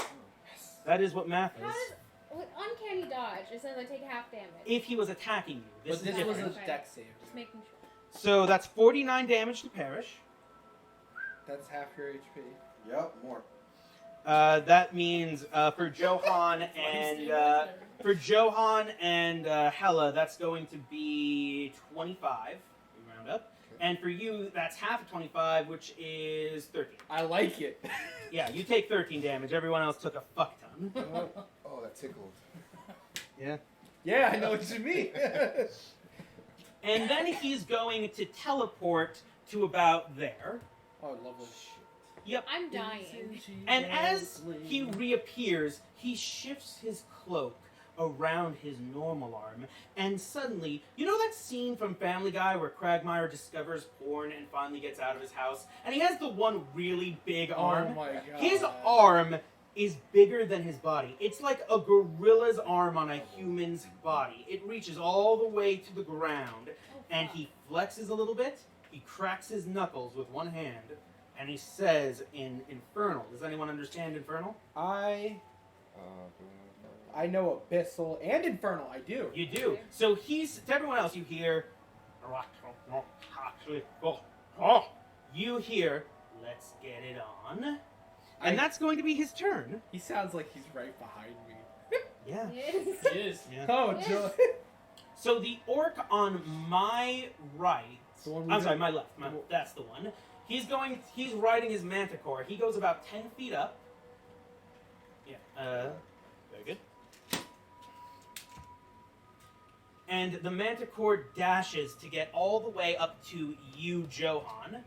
That is what math How is. does. With uncanny dodge, it says I take half damage. If he was attacking you. This But is this was different. a dex save. Just making sure. So that's 49 damage to Parrish. That's half your HP. Yep, more. That means for Johan and Hella, that's going to be 25. We round up. And for you, that's half of 25, which is 13. I like it. Yeah, you take 13 damage. Everyone else took a fuck ton. Oh, that tickled. Yeah, I know what you mean. And then he's going to teleport to about there. Oh, lovely. Yep. I'm dying. And as he reappears, he shifts his cloak around his normal arm, and suddenly, you know that scene from Family Guy where Quagmire discovers porn and finally gets out of his house, and he has the one really big arm? Oh my god. His arm is bigger than his body. It's like a gorilla's arm on a human's body. It reaches all the way to the ground, and he flexes a little bit, he cracks his knuckles with one hand, and he says in Infernal, does anyone understand Infernal? I know Abyssal and Infernal, I do. You do. So he's, to everyone else, you hear, let's get it on. And that's going to be his turn. He sounds like he's right behind me. Yeah. Yes. It is. Yeah. Oh, Yes. Joe. So the orc on my right, The one we I'm sorry, got- my left, that's the one. He's riding his manticore. He goes about 10 feet up. Yeah, very good. And the manticore dashes to get all the way up to you, Johan.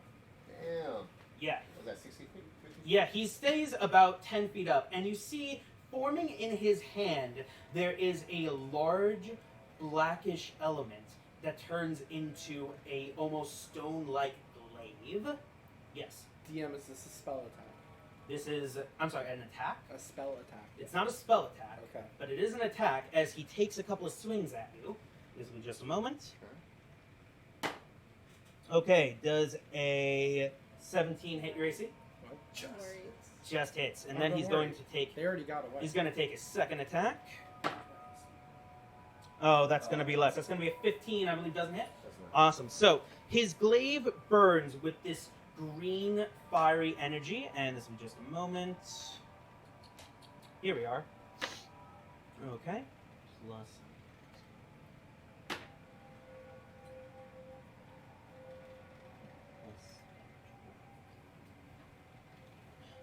Damn. Yeah. Was that 60 feet? 50 feet? Yeah, he stays about 10 feet up, and you see, forming in his hand, there is a large blackish element that turns into a almost stone-like glaive. Yes. DM, is this a spell attack? This is, I'm sorry, an attack? A spell attack. It's not a spell attack, Okay. but it is an attack as he takes a couple of swings at you. Give me just a moment. Okay, does a 17 hit your AC? Well, No worries. Just hits, and Oh, then don't he's worry. going to take. They already got away. He's going to take a second attack. Oh, that's going to be less. That's going to be a 15, I believe, doesn't hit. That's not. Awesome. So his glaive burns with this green fiery energy, and this in just a moment. Here we are. Okay. Plus.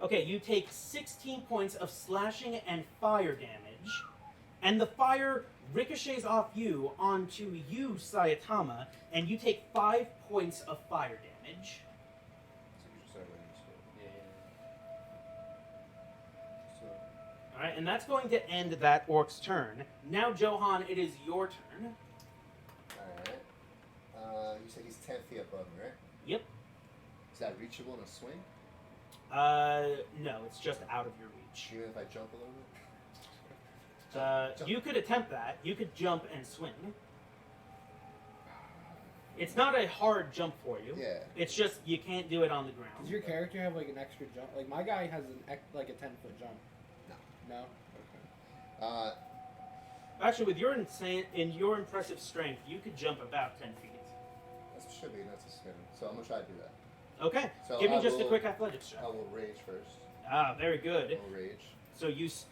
Okay, you take 16 points of slashing and fire damage, and the fire ricochets off you onto you, Sayatama, and you take 5 points of fire damage. So you just start letting it go. So, Alright, and that's going to end that orc's turn. Now, Johan, it is your turn. alright. You said he's 10 feet above me, right? Yep. Is that reachable in a swing? No, it's just out of your reach. Even if I jump a little bit? You could attempt that. You could jump and swing. It's not a hard jump for you. Yeah. It's just you can't do it on the ground. Does your character have like an extra jump? Like my guy has like a 10-foot jump. No. No. Actually, with your your impressive strength, you could jump about 10 feet. That should be enough to spin. So I'm gonna try to do that. Okay. So Give me I just a will- quick athletics check. I will rage first. Ah, very good. I will rage. So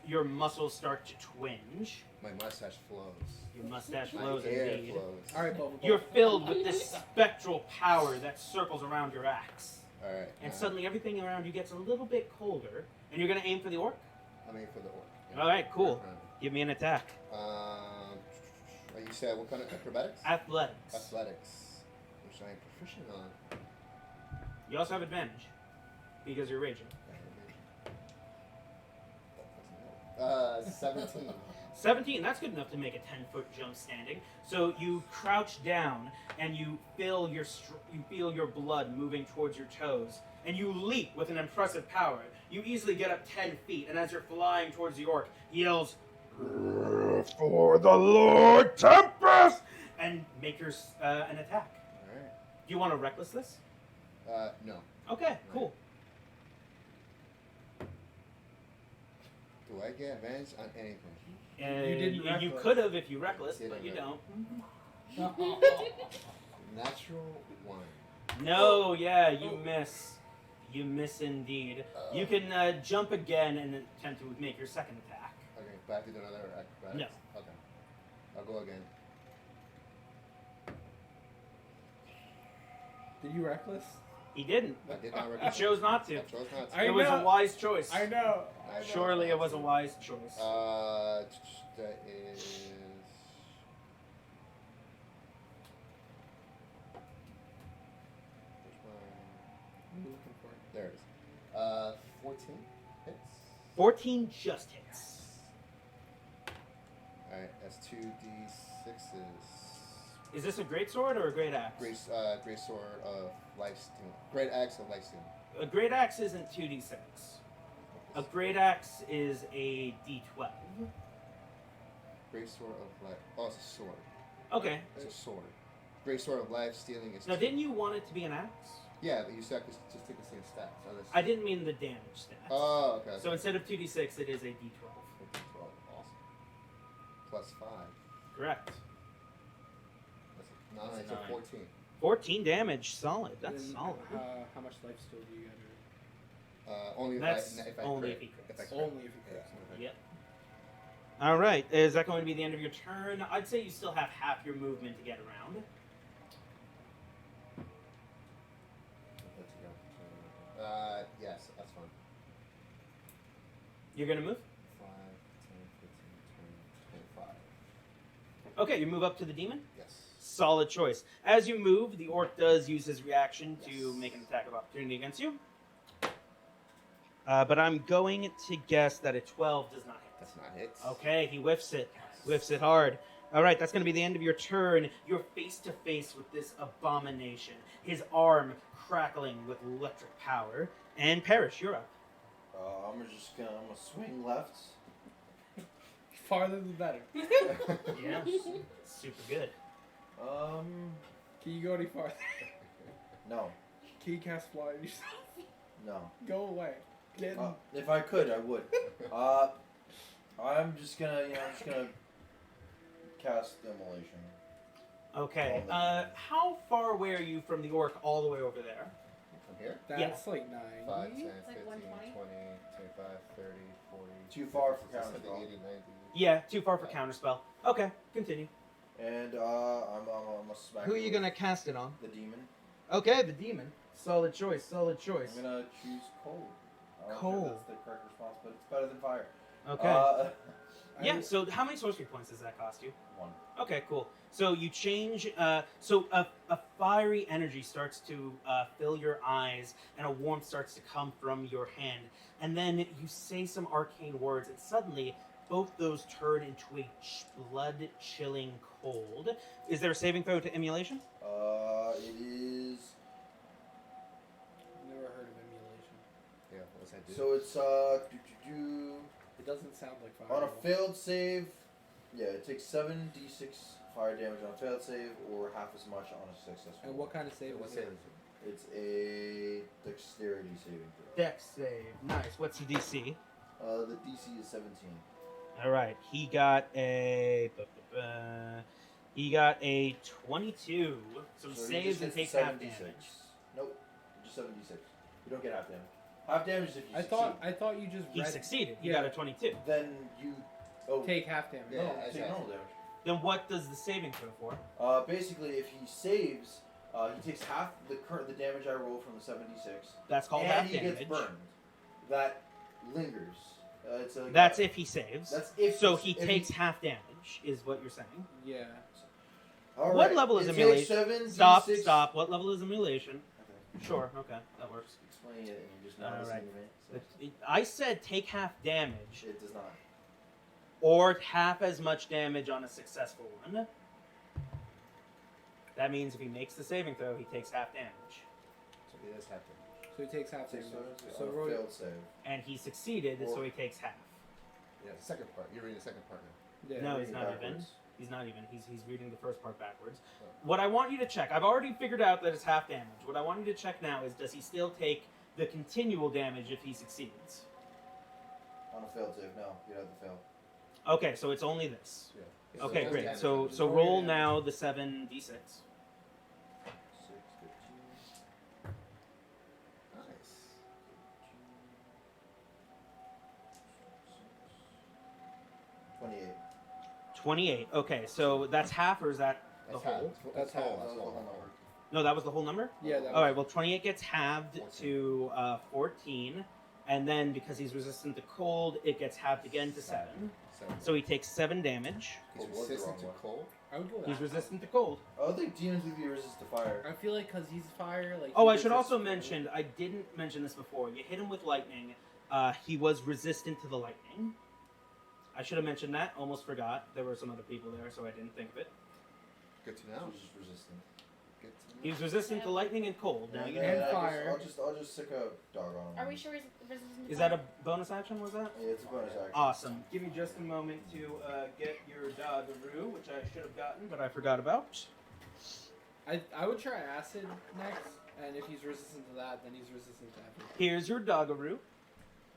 your muscles start to twinge. My mustache flows. Your mustache My flows hair indeed. flows. All right, Bubble. You're filled with this spectral power that circles around your axe. Alright. And suddenly everything around you gets a little bit colder. And you're going to aim for the orc? I'm aiming for the orc. All right, cool. Give me an attack. You said what kind of acrobatics? Athletics. Athletics, which I am proficient on. You also have advantage because you're raging. 17. 17, that's good enough to make a 10-foot jump standing. So you crouch down and you feel your blood moving towards your toes. And you leap with an impressive power. You easily get up 10 feet, and as you're flying towards the orc, he yells, "For the Lord Tempest!" and make your an attack. Alright. Do you want to reckless this? No. Okay, cool. Do I get advantage on anything? didn't You reckless. could have if you reckless, Didn't but you reckless. don't. Natural 1. No, yeah, you miss. You miss indeed. You can jump again and attempt to make your second attack. Okay, back to do another acrobatics? No. Okay. I'll go again. Did you reckless? He didn't. I did not He recognize. chose not to. I chose not to. I It was a know. wise choice. I know. Surely it was a wise choice. That is. Where's my- I'm looking for it. There it is. 14 hits. 14 just hits. Alright, that's 2d6s. Is this a great sword or a great axe? Great sword of life stealing. Great axe of life stealing. A great axe isn't 2d6. A great axe is a d12. Great sword of life. Oh, it's a sword. Okay. It's a sword. Great sword of life stealing is. Now, 2. didn't you want it to be an axe? Yeah, but you said just take the same stats. So that's- I didn't mean the damage stats. Oh, okay. So instead of 2d6, it is a d12. 12. Awesome. Plus 5. Correct. That's a 9. That's So a 9. 14. 14 damage. Solid. That's Then, solid. how much life steal do you get? Only That's if I only crit. if he crits. If I crit. Only if you crit. Yeah. Yep. All right. Is that going to be the end of your turn? I'd say you still have half your movement to get around. Let's go. Yes, that's fine. You're going to move? 5, 10, 15, 20, 25. Okay, you move up to the demon? Yes. Solid choice. As you move, the orc does use his reaction to Yes. make an attack of opportunity against you. But I'm going to guess that a 12 does not hit. That's not hit. Okay, he whiffs it. Whiffs it hard. All right, that's going to be the end of your turn. You're face to face with this abomination. His arm crackling with electric power. And Parrish, you're up. I'm gonna swing left. Farther the better. Yeah, super good. Can you go any farther? No, Can you cast fly on yourself? no. Go away. Get If I could, I would. I'm just gonna cast demolition. Okay, how far away are you from the orc all the way over there? From here? That's like 9. 5, 10, 15, It's like 20, 120. 25, 30, 40. Too far for 50, 60, counterspell. 80, 90. Yeah, too far for counterspell. Okay, continue. And I'm a smack. Who are you gonna cast it on? The demon. Okay, the demon. Solid choice, solid choice. I'm gonna choose cold. I don't know Cold. if that's the correct response, but it's better than fire. Okay. Yeah, so how many sorcery points does that cost you? 1. Okay, cool. So you change, so a fiery energy starts to fill your eyes, and a warmth starts to come from your hand. And then you say some arcane words, and suddenly both those turn into a blood-chilling cold. Is there a saving throw to emulation? It is. Never heard of emulation. Yeah, what's that do? So it's It doesn't sound like fire. on a failed save. Yeah, it takes 7d6 fire damage on a failed save, or half as much on a successful. And what kind of save What is save it? is it? It's a dexterity saving throw. Dex save. Nice. What's the DC? The DC is 17. All right. He got a. He got a 22. So he So you saves just and hit takes half 76. damage. Nope, just 76. You don't get half damage. Half damage is if you I thought you just He read succeeded. He Yeah. got a 22. Then you. Oh, take half damage. Yeah, no, that's take right. normal damage. Then what does the saving throw for? Basically, if he saves, he takes half the damage I roll from the 76, That's called and half he damage. gets burned. That lingers. It's a, That's if he saves. That's if so he's- he if takes half damage, is what you're saying. Yeah. All What right, level is it takes emulation? 7d6. Stop. What level is emulation? Okay. Sure. Okay, that works. Explain it, and you're just not All listening right. to me. So I said take half damage, it does not. or half as much damage on a successful one. That means if he makes the saving throw, he takes half damage. So he does have to. So he takes half Six damage. so So on a roll. failed save. And he succeeded, so he takes half. Yeah, the second part. You're reading the second part now. Yeah. No, he's Reading not even. backwards. He's not even. He's reading the first part backwards. What I want you to check, I've already figured out that it's half damage. What I want you to check now is, does he still take the continual damage if he succeeds? On a failed save, no. You have to fail. Okay, so it's only this. Yeah. Okay, So great. that's So damage. so Oh, roll yeah. now the 7d6. 6, 15. Nice. 28. Okay, so that's half, or is that the That's whole? That's whole. half. That's the whole. No, that was the whole number? Yeah. That All right, well, 28 gets halved 14. to 14. And then because he's resistant to cold, it gets halved again to 7. 7. So he takes 7 damage. He's Cold was the resistant wrong to one. cold. I would go with He's that. resistant to cold. I would think demons would be resistant to fire. I feel like because he's fire, like. Oh, he I should resists also cold. mention, I didn't mention this before. You hit him with lightning. He was resistant to the lightning. I should have mentioned that. Almost forgot. There were some other people there, so I didn't think of it. Good to know. He's just resistant. Good to know. He was resistant to lightning and cold. Now you And know. fire. I'll just stick a dog on him. Are we sure he's resistant to Is that a fire? bonus action? Was that? Yeah, it's a bonus action. Awesome. Give me just a moment to get your Doggaroo, which I should have gotten, but I forgot about. I would try acid next, and if he's resistant to that, then he's resistant to everything. Here's your Doggaroo.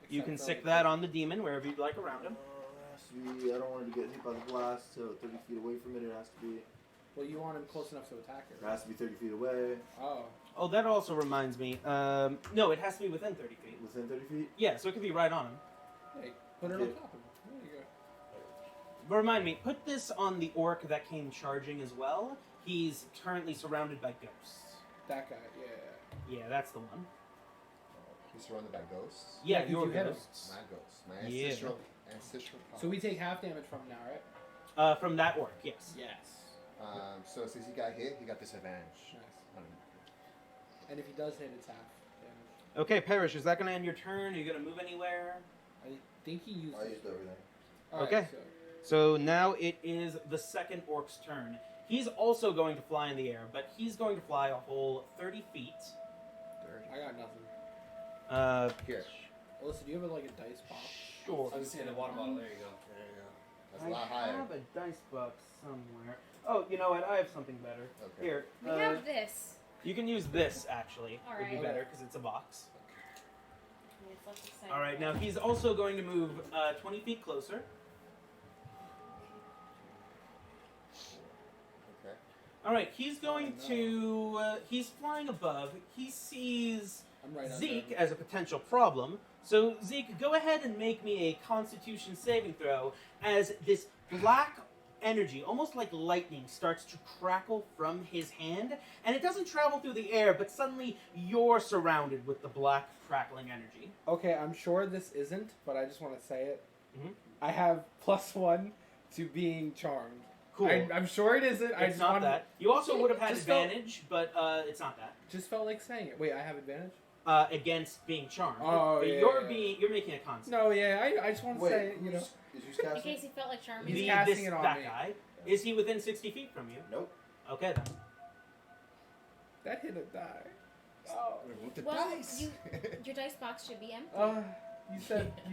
You Except can for, stick like, that on the demon wherever you'd like around him. It has to be. I don't want him to get hit by the blast, so 30 feet away from it. It has to be. Well, you want him close enough to attack It her. has to be 30 feet away. Oh. Oh, that also reminds me. No, it has to be within 30 feet. Within 30 feet. Yeah, so it could be right on him. Hey, put it on Okay. top of him. There you go. But remind me, put this on the orc that came charging as well. He's currently surrounded by ghosts. That guy, yeah. Yeah, that's the one. He's surrounded by ghosts. Yeah, Yeah, 'cause your you hit him. ghosts. My ghosts. My Yeah. ancestral power. So we take half damage from him now, right? From that orc, yes. Yes. So since he got hit, he got disadvantage. Nice. on him. And if he does hit, it's half damage. Okay, Parrish, is that going to end your turn? Are you going to move anywhere? I think he used I it. used everything. Alright, Okay. so So now it is the second orc's turn. He's also going to fly in the air, but he's going to fly a whole 30 feet. I got nothing. Here. Alyssa, do you have like a dice pop? Sure. I was saying the water bottle. There you go. There you go. That's a lot higher. I have a dice box somewhere. Oh, you know what? I have something better. Okay. Here. We have this. You can use this, actually. Would be Alright. better, because it's a box. Yeah, it's less exciting. Alright, now he's also going to move 20 feet closer. Okay. Alright, he's going to... he's flying above. He sees I'm right Zeke under him. as a potential problem. So, Zeke, go ahead and make me a Constitution saving throw as this black energy, almost like lightning, starts to crackle from his hand. And it doesn't travel through the air, but suddenly you're surrounded with the black crackling energy. Okay, I'm sure this isn't, but I just want to say it. Mhm. I have +1 to being charmed. Cool. I'm sure it isn't. I It's just not wanted, that. You also would have had Just felt- advantage, but it's not that. Just felt like saying it. Wait, I have advantage? Against being charmed. Oh, But yeah, you're making a concept. No, yeah, I just want to Wait, say, you know. is who's In casting? case he felt like charming. He's The- casting this, it on that me. guy. Is he within 60 feet from you? Nope. Okay then. That hit a die. Oh. With the Well, dice. Your dice box should be empty. You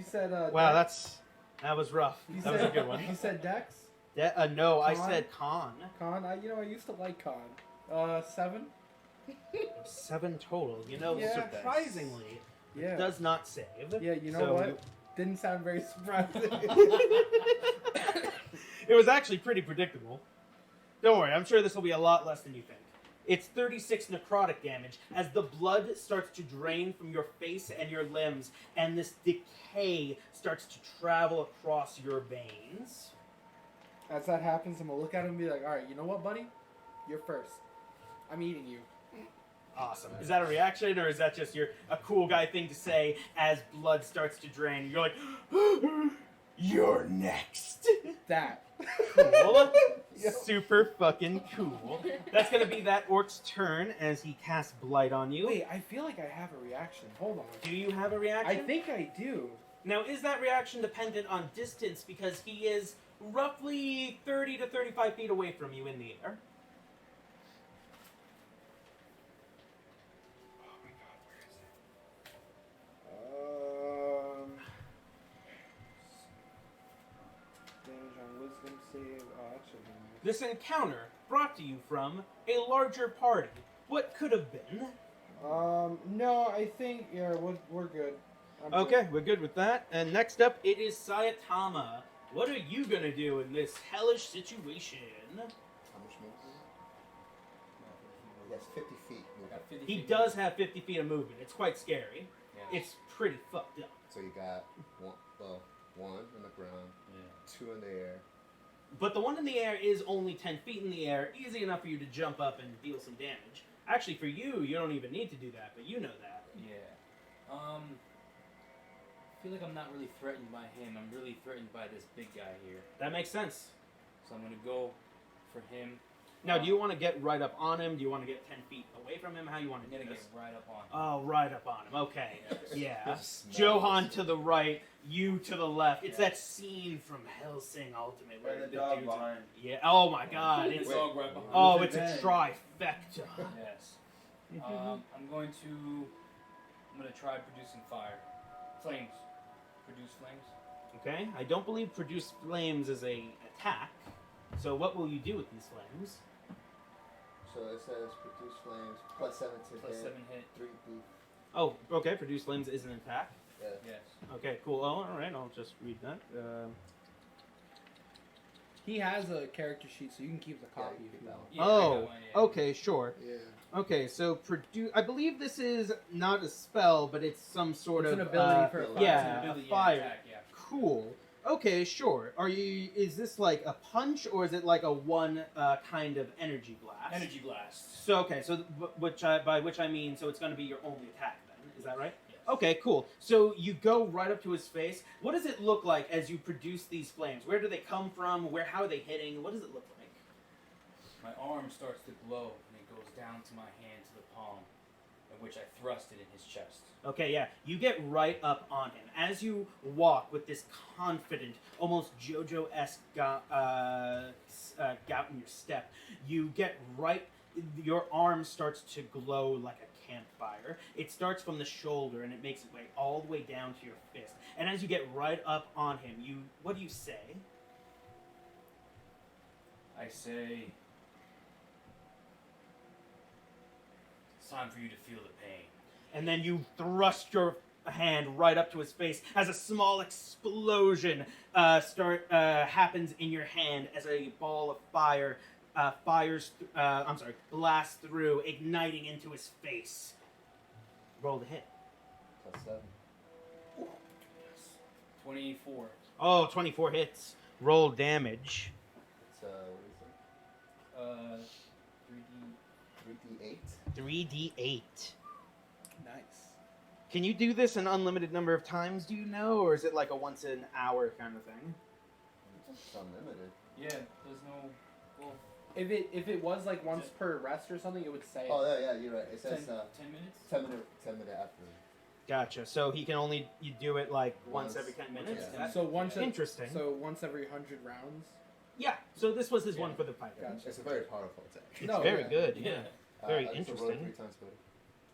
said Wow, Dex? that was rough. You That was a good one. You said Dex? No, I Con? said con. Con? I used to like Con. 7? 7 total. You know, Yeah. surprisingly, Yeah. it does not save. Yeah, you know So- what? Didn't sound very surprising. It was actually pretty predictable. Don't worry, I'm sure this will be a lot less than you think. It's 36 necrotic damage as the blood starts to drain from your face and your limbs, and this decay starts to travel across your veins. As that happens, I'm gonna look at him and be like, alright, you know what, buddy? You're first. I'm eating you. Awesome. Is that a reaction, or is that just a cool guy thing to say as blood starts to drain? You're like, you're next. That. Cool. Yeah. Super fucking cool. That's gonna be that orc's turn as he casts Blight on you. Wait, I feel like I have a reaction. Hold on. Do you have a reaction? I think I do. Now, is that reaction dependent on distance because he is roughly 30 to 35 feet away from you in the air? Oh my god, where is it? Damage on wisdom save. Oh, that should be nice. This encounter brought to you from a larger party. What could have been? No, I think, yeah, we're good. I'm good. Okay, we're good with that. And next up, it is Sayatama. What are you gonna do in this hellish situation? How much movement? He has 50 feet movement. Got 50 He feet. does have 50 feet of movement. It's quite scary. Yeah. It's pretty fucked up. So you got one in the ground, Yeah. 2 in the air. But the one in the air is only 10 feet in the air, easy enough for you to jump up and deal some damage. Actually, for you, you don't even need to do that, but you know that. Yeah. I feel like I'm not really threatened by him. I'm really threatened by this big guy here. That makes sense. So I'm gonna go for him. Now, do you want to get right up on him? Do you want to get 10 feet away from him? How you want I'm to do gonna this? get right up on him. Oh, right up on him. Okay. Yeah. Just Johan to the right, you to the left. It's Yeah. that scene from Hellsing Ultimate where And the the dog dudes are- behind. Yeah. Oh my God. It's It's all right behind. oh, With it's a advantage. trifecta. Yes. I'm going to. I'm gonna try producing fire. Flames. Produce flames. Okay. I don't believe produce flames is a attack. So what will you do with these flames? So it says produce flames plus 7 to Plus hit. 7 hit. 3d. Oh, okay. Produce flames is an attack. Yeah. Yes. Okay. Cool. Oh, all right. I'll just read that. He has a character sheet, so you can keep the Yeah, copy you if keep you that want. Yeah, I Oh. got one, yeah. Okay. Sure. Yeah. Okay. So produce. I believe this is not a spell, but it's some sort It's of an ability for a yeah, fire. yeah, It's an ability, a fire. Attack, yeah. Cool. Okay, sure. Are you? Is this like a punch or is it like a one kind of energy blast? Energy blast. So okay, so by which I mean, so it's going to be your only attack then. Is that right? Yes. Okay, cool. So you go right up to his face. What does it look like as you produce these flames? Where do they come from? How are they hitting? What does it look like? My arm starts to glow and it goes down to my hand to the palm, in which I thrust it in his chest. Okay, yeah. You get right up on him. As you walk with this confident, almost JoJo-esque gout in your step, you get right... Your arm starts to glow like a campfire. It starts from the shoulder and it makes its way all the way down to your fist. And as you get right up on him, what do you say? I say, it's time for you to feel the pain. And then you thrust your hand right up to his face as a small explosion happens in your hand as a ball of fire blasts through, igniting into his face. Roll the hit. Plus 7. 24. Oh, 24 hits. Roll damage. It's what is it? 3D. 3d8. 3d8. Nice. Can you do this an unlimited number of times, do you know? Or is it like a once an hour kind of thing? It's unlimited. Yeah, there's no. Well, If it was like once per rest or something, it would say. Oh yeah, you're right. It 10, says 10 minutes? 10 minute after. Gotcha. So he can only you do it like once Once. every 10 minutes? Yeah. That's So once. interesting. So once every 100 rounds. Yeah, so this was his Yeah. one for the fight. Gotcha. It's a very powerful attack. It's No, very yeah. good, Yeah. yeah. Very I just rolled interesting. 3 times better.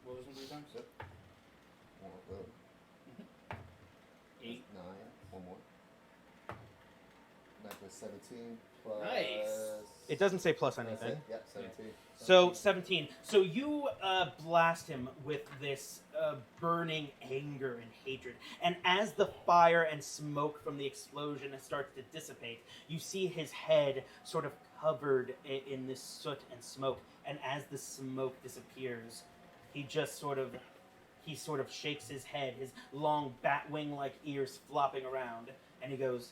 Well, this one 3 times? Well, 8. 9. One more. 9 plus 17 plus. Nice. It doesn't say plus That's anything. it? Yep, 17. So 17. So you blast him with this burning anger and hatred, and as the fire and smoke from the explosion starts to dissipate, you see his head sort of covered in this soot and smoke. And as the smoke disappears, he sort of shakes his head, his long bat wing like ears flopping around, and he goes,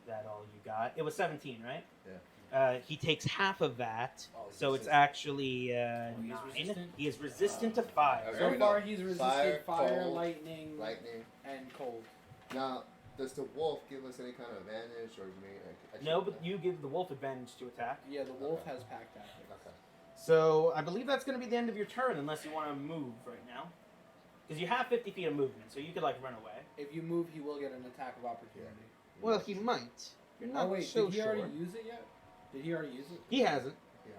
"That all you got?" It was 17, right? Yeah. He takes half of that, Oh, he's so it's resistant. actually he's 9. resistant? He is resistant to fire. Okay. So we far, know. he's resisted Fire, fire, cold, lightning, Lightning. and cold. Now, does the wolf give us any kind of advantage or me? No, but you give the wolf advantage to attack. Yeah, the wolf Okay. has pack tactics. Okay. So I believe that's going to be the end of your turn, unless you want to move right now, because you have 50 feet of movement, so you could like run away. If you move, he will get an attack of opportunity. Well, he might. You're not Oh wait, so did he sure. already use it yet? Did he already use it? He hasn't. Yeah.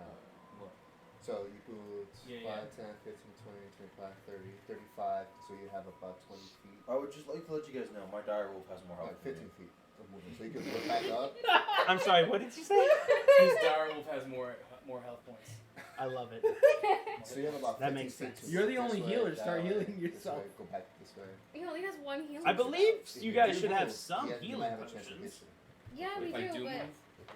What? So you put Yeah, 5, 10, 15, 20, 25, 30, 35, so you have about 20 feet. I would just like to let you guys know my dire wolf has more health. 15 feet of movement. So you can look back up. I'm sorry. What did you say? His direwolf has more health points. I love it. So you have about That 15 makes feet sense. to You're the this only way, healer, that start way, healing this yourself. way, go back this way. He only has one healing. I believe If you you guys do should have move, some you healing might have a chance to potions. miss it. Yeah, we If I do do, but move,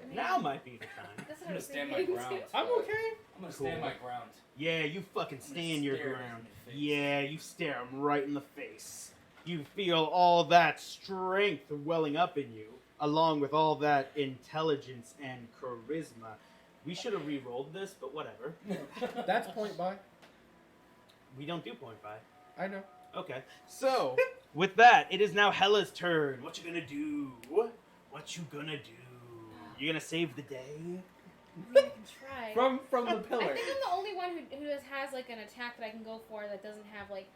I mean, Now might be the time. That's what I'm I gonna was stand my thinking. ground. I'm okay. I'm gonna stand Cool. my ground. Yeah, you fucking gonna stand your stare him ground. in the face. Yeah, you stare him right in the face. You feel all that strength welling up in you. along with all that intelligence and charisma. We should have re-rolled this, but whatever. That's point by. We don't do point by. I know. Okay. So, with that, it is now Hella's turn. What you gonna do? What you gonna do? You gonna save the day? I can try. From the I pillar. think I'm the only one who has like an attack that I can go for that doesn't have like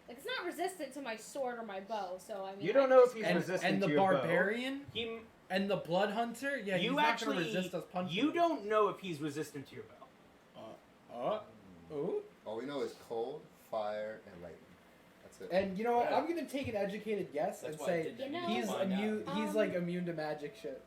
it's not resistant to my sword or my bow. So I mean, You don't know if he's And, resistant and the to your barbarian bow. He, and the blood hunter. Yeah, you he's not actually gonna resist us punching. you him. don't know if he's resistant to your bow. Ooh. All we know is cold, fire, and lightning. That's it. And you know what? Yeah. I'm gonna take an educated guess That's and why I say did that. You know, he's Find out. immune. He's like immune to magic shit.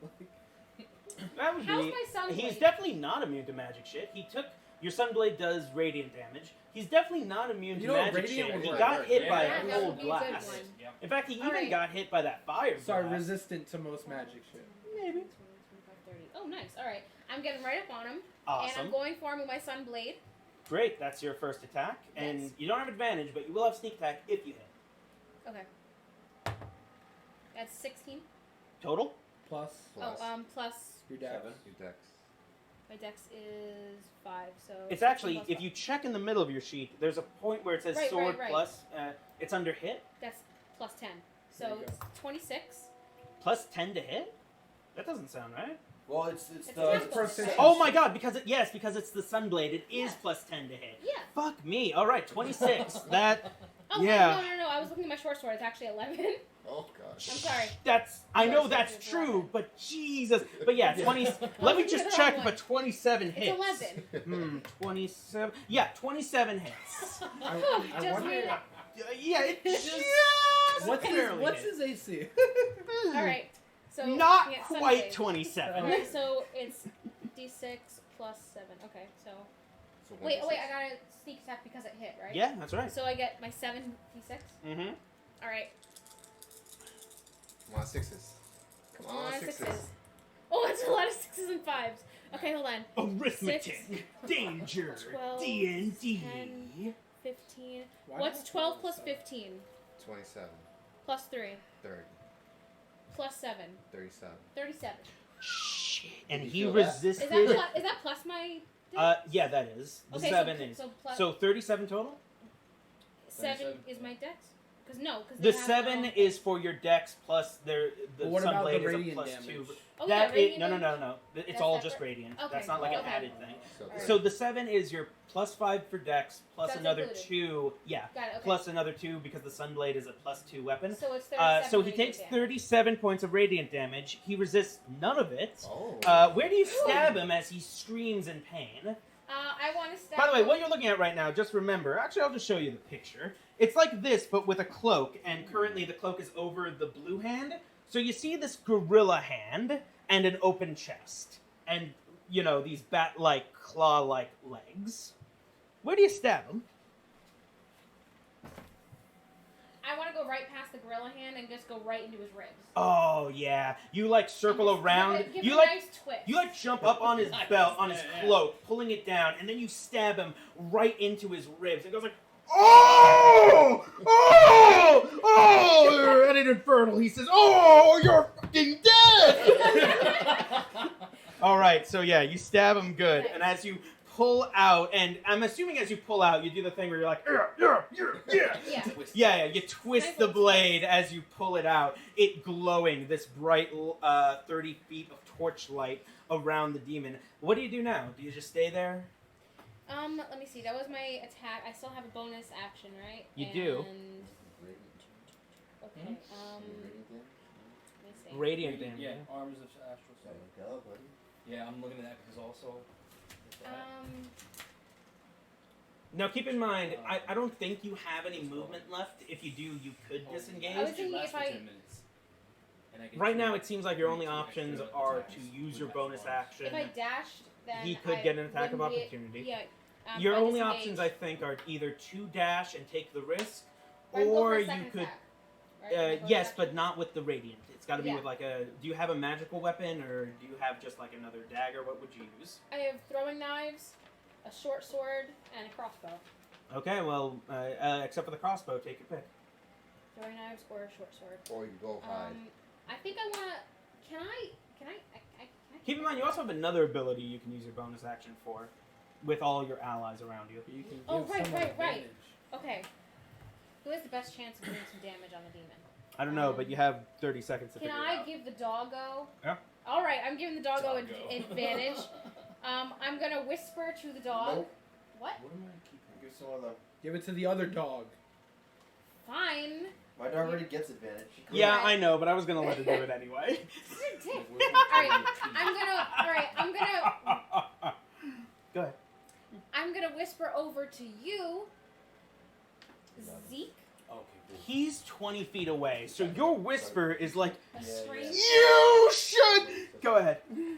That would how's be. my sunblade? He's definitely not immune to magic shit. He took your sunblade does radiant damage. He's definitely not immune You to know what, magic radiant shit. would He work. got hit by Yeah, a that would cold be a good blast. one. Yep. In fact, he even Alright. got hit by that fire Sorry, blast. resistant to most magic shit. Maybe. 20, 25, 30. Oh, nice. All right, I'm getting right up on him, and Awesome. I'm going for him with my sunblade. Great. That's your first attack, and Yes. you don't have advantage, but you will have sneak attack if you hit. Okay. That's 16. Total. Plus Plus. Plus your dex. Your dex. my dex is 5. So It's 16 actually, plus if 5. you check in the middle of your sheet, there's a point where it says Right, sword right. plus. It's under hit. That's plus 10. There So you go. it's 26. Plus 10 to hit? That doesn't sound right. Well, it's It's the not it's proficient. Oh my god, because it's the sunblade. It is Yeah. plus 10 to hit. Yeah. Fuck me. All right, 26. That Oh Yeah. wait, no. I was looking at my short sword. It's actually 11. Oh gosh. I'm sorry. that's I know Yes, that's it's true, 11. but Jesus. But yeah, 20 Let me just check if a 27 hits. It's 11. 27. Yeah, 27 hits. I Just wonder made it. Yeah, it just what's barely what's hit. his AC. All right. So Not yeah, quite sunblade. 27. Okay. So it's d6 plus 7. Okay. So So wait. 1d6. I got a sneak attack because it hit, right? Yeah, that's right. So I get my 7 d6. Mm-hmm. All right. Come on, sixes. Come on, sixes. Oh, it's a lot of 6s and 5s. Okay, hold on. Arithmetic. Danger. 12, D&D. 10. 15. Why What's not 12 plus 27? 15? 27, Plus 3. 30, Plus 7. 37. 37. Shit. And Did he you feel that? resisted. Is that plus my dex? Yeah, that is. The Okay, 7 so, is. So, plus So 37 total? 7 37. is my dex? Because no. Cause The they have, 7 is for your dex plus the But what about the sunblade is a radiant plus damage? 2. Oh, That yeah, is, radiant no. damage? It's That's all separate? just radiant. Okay, That's not like an okay. added thing. So, Alright. So the 7 is your plus 5 for dex plus That's another included. 2. Yeah, Got it, okay. plus another 2 because the sunblade is a plus 2 weapon. So it's 37. So he radiant takes damage. 37 points of radiant damage. He resists none of it. oh. Where do you stab him as he screams in pain? I want to stab By the way, him. what you're looking at right now, just remember, actually I'll just show you the picture. It's like this, but with a cloak, and currently the cloak is over the blue hand. So you see this gorilla hand and an open chest. And, you know, these bat-like, claw-like legs. Where do you stab him? I want to go right past the gorilla hand and just go right into his ribs. Oh, yeah. You, like, circle And just around. Give You, it a like, nice twist. You like jump up on his belt, on his cloak, pulling it down, and then you stab him right into his ribs. It goes like, oh, oh, oh, and in Infernal he says, oh, you're fucking dead. All right, so yeah, you stab him good, and as you pull out, and I'm assuming as you pull out, you do the thing where you're like, yeah. Yeah. Yeah, you twist Nice the little blade as you pull it out, it glowing, this bright 30 feet of torchlight around the demon. What do you do now? Do you just stay there? Let me see. That was my attack. I still have a bonus action, right? You do. And okay. Let me see. Radiant damage. Yeah, Arms of Astral There Sight. you go, buddy. Yeah, I'm looking at that because also. Now keep in mind, I don't think you have any movement left. If you do, you could disengage. I was thinking if I- 10 minutes. And I get Right two- now, it seems like your only two options extra are attacks to use with your my bonus claws. action. If I dashed, then He could I get an attack of wouldn't be- opportunity. Yeah. Your if I only disengage, options, I think, are either to dash and take the risk, I'd go for or a you second could. attack, right? If I go Yes, back- but not with the radiant. It's got to be Yeah. with like a. Do you have a magical weapon, or do you have just like another dagger? What would you use? I have throwing knives, a short sword, and a crossbow. Okay, well, except for the crossbow, take your pick. Throwing knives or a short sword. Or you go hide. I think I wanna. Can I? Keep in mind, you also have another ability you can use your bonus action for, with all your allies around you. You can Oh, give right, someone right. advantage. Okay. Who has the best chance of doing some damage on the demon? I don't know, but you have 30 seconds to Can figure it I out. give the doggo? Yeah. All right, I'm giving the doggo Doggo. advantage. I'm gonna whisper to the dog. Nope. What? What am I keeping? Give some of them. Give it to the other dog. Fine. My dog already gets advantage. Yeah, I know, but I was gonna let her do it anyway. You're a dick. Alright, I'm gonna. Go ahead. I'm gonna whisper over to you, Zeke. Okay, cool. He's 20 feet away, so your whisper is like, A Yeah, strange. you should. Go ahead.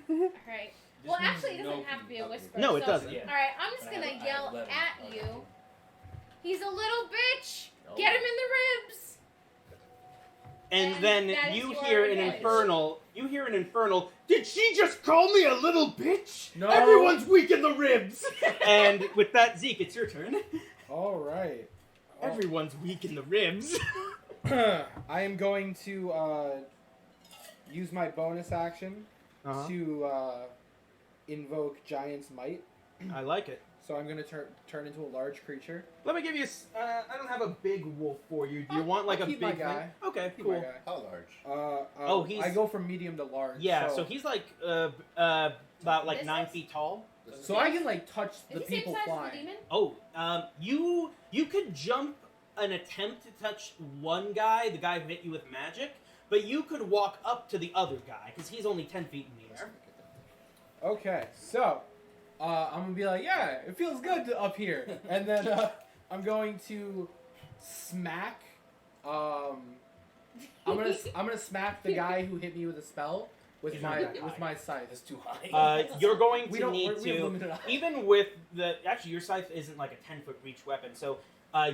Alright. Well, This actually, it means doesn't no have to be a people. whisper. No, it so- doesn't. Yeah. Alright, I'm just I gonna have- I yell have 11. at Okay, you. cool. He's a little bitch. Oh. Get him in the ribs. And And then that is you your hear an advantage. infernal. You hear an infernal. Did she just call me a little bitch? No. Everyone's weak in the ribs. And with that, Zeke, it's your turn. All right. Everyone's weak in the ribs. I am going to use my bonus action Uh-huh. to invoke Giant's Might. I like it. So I'm gonna turn into a large creature. Let me give you. I don't have a big wolf for you. Do you want like I'll a keep big my guy. thing? Okay, Keep my cool. guy. How large? Oh, he's- I go from medium to large. Yeah, so he's like about like This 9 is- feet tall. So I can like touch Is the he same people size as the flying. demon? Oh, you could jump an attempt to touch one guy, the guy who hit you with magic, but you could walk up to the other guy because he's only 10 feet in the air. Okay, so I'm gonna be like, yeah, it feels good up here, and then I'm going to smack. I'm gonna smack the guy who hit me with a spell with He's my not that high. with my scythe. That's too high. You're going We to don't. need We have to, limited options. even with the, actually your scythe isn't like a 10-foot reach weapon, so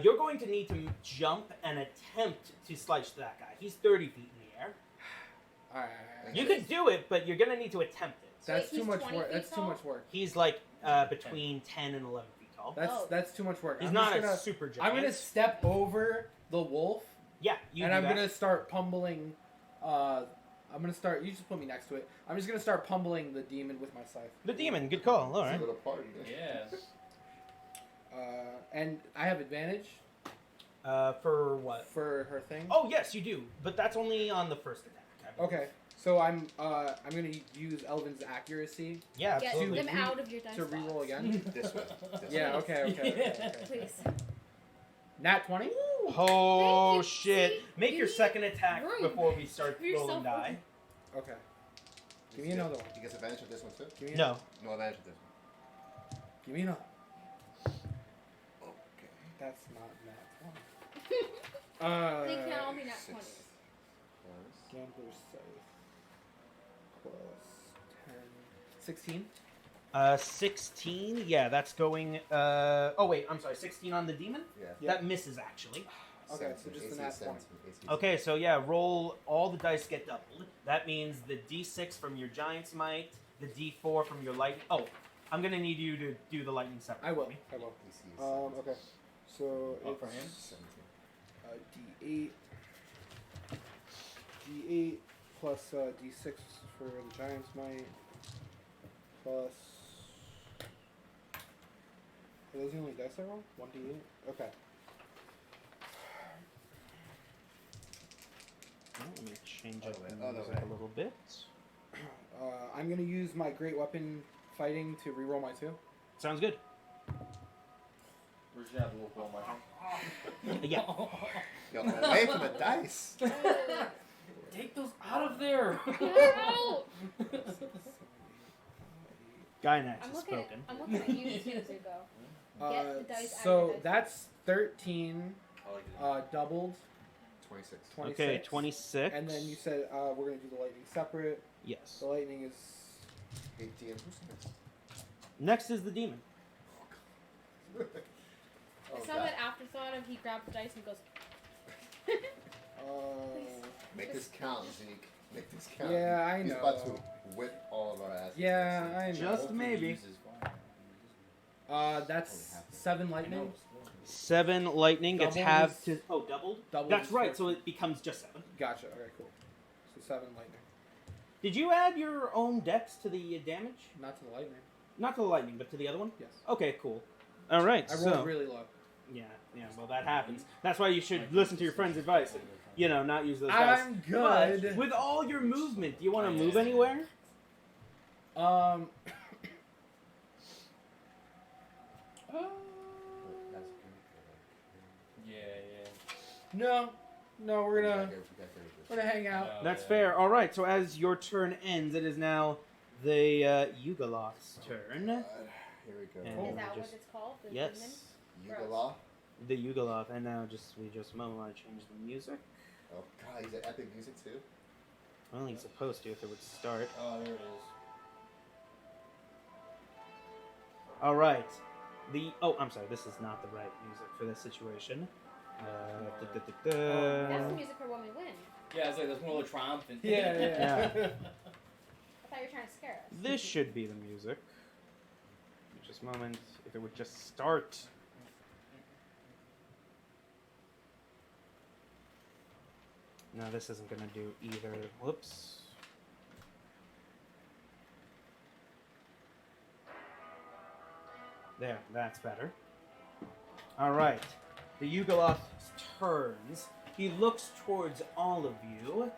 you're going to need to jump and attempt to slice that guy. He's 30 feet in the air. All right. You could do it, but you're going to need to attempt it. That's Wait, too he's much 20 work. feet That's too tall? much work. He's like between 10 and 11 feet tall. Oh. That's too much work. He's I'm not just a gonna, super giant. I'm gonna step over the wolf, Yeah, you and do I'm that. gonna start pummeling. I'm gonna start. You just put me next to it. I'm just gonna start pummeling the demon with my scythe. The demon, good call. All It's a right. little party. Yeah. And I have advantage For what? for her thing. Oh yes, you do, but that's only on the first attack. I believe. Okay, so I'm gonna use Elvin's accuracy Yeah, Get absolutely. them out of your dice to box. reroll again. This way. This Yeah. way. Okay. Please. Nat 20. Oh Thank you. shit! See? Make your You second attack room before we start for yourself. rolling die. Okay. Give me another one. He gets advantage of this one too? Give me No. No advantage of this one. Give me another. Okay. That's not nat 20. They can all be nat 6 20s. plus Gambler's scythe plus 10. 16. 16. Yeah, that's going. Oh wait, I'm sorry. 16 on the demon. Yeah. Yeah. That misses actually. Okay, so just a nat 20. Okay, so yeah, roll all the dice get doubled. That means the D6 from your giant's might, the D4 from your lightning. Oh, I'm gonna need you to do the lightning separate. I will. for me. I will. Okay. So Oh, it's for him? 17. D8 plus D6 for the Giant's Might plus. Are those the only dice I roll? 1d8. Okay. Oh, let me change Other up way, the other music way. a little bit. I'm gonna use my great weapon fighting to reroll my 2. Sounds good. We're just gonna have the wolf roll my turn. Yeah. Yo, away from the dice. Take those out of there. No! Gynax I'm has looking, at, spoken. I'm looking at you too, Zuko. Get the dice out of your So dice that's 13 I like it. doubled 26. 26. Okay, 26. And then you said we're gonna do the lightning separate. Yes. The lightning is 18. Who's next? Next is the demon. Oh, It's not God. that afterthought of he grabs the dice and goes. Make this count, Zeke. Make this count. Yeah, I He's know. about to whip all of our asses. Yeah, I know. Just Hopefully maybe. he uses fire. That's 7 lightning. 7 lightning gets Double halved is- to. Oh, doubled? Double That's is right, so 13. it becomes just 7. Gotcha. Okay, cool. So 7 lightning. Did you add your own dex to the damage? Not to the lightning. Not to the lightning, but to the other one? Yes. Okay, cool. All right, I so... rolled really low. Yeah, well, that happens. That's why you should listen to your friend's advice. You know, not use those dice. I'm good. But with all your movement, do you want to move anywhere? Um. That's No, we're good. gonna hang out. That's fair. All right, so as your turn ends, it is now the Yugoloth's turn. Here we go. And Is that just- what it's called? The Yes, demon? Yugoloth. the Yugoloth. And now we just a moment, I change the music. Oh god, he's at epic music too. Well, he's supposed to if it would start. Oh, there it is. All right. I'm sorry. This is not the right music for this situation. That's the music for when we win. Yeah, it's like that's more triumphant. Yeah. Yeah. I thought you were trying to scare us. This should be the music. Just a moment. If it would just start. No, this isn't going to do either. Whoops. There, that's better. All right. The Yugoloth turns. He looks towards all of you,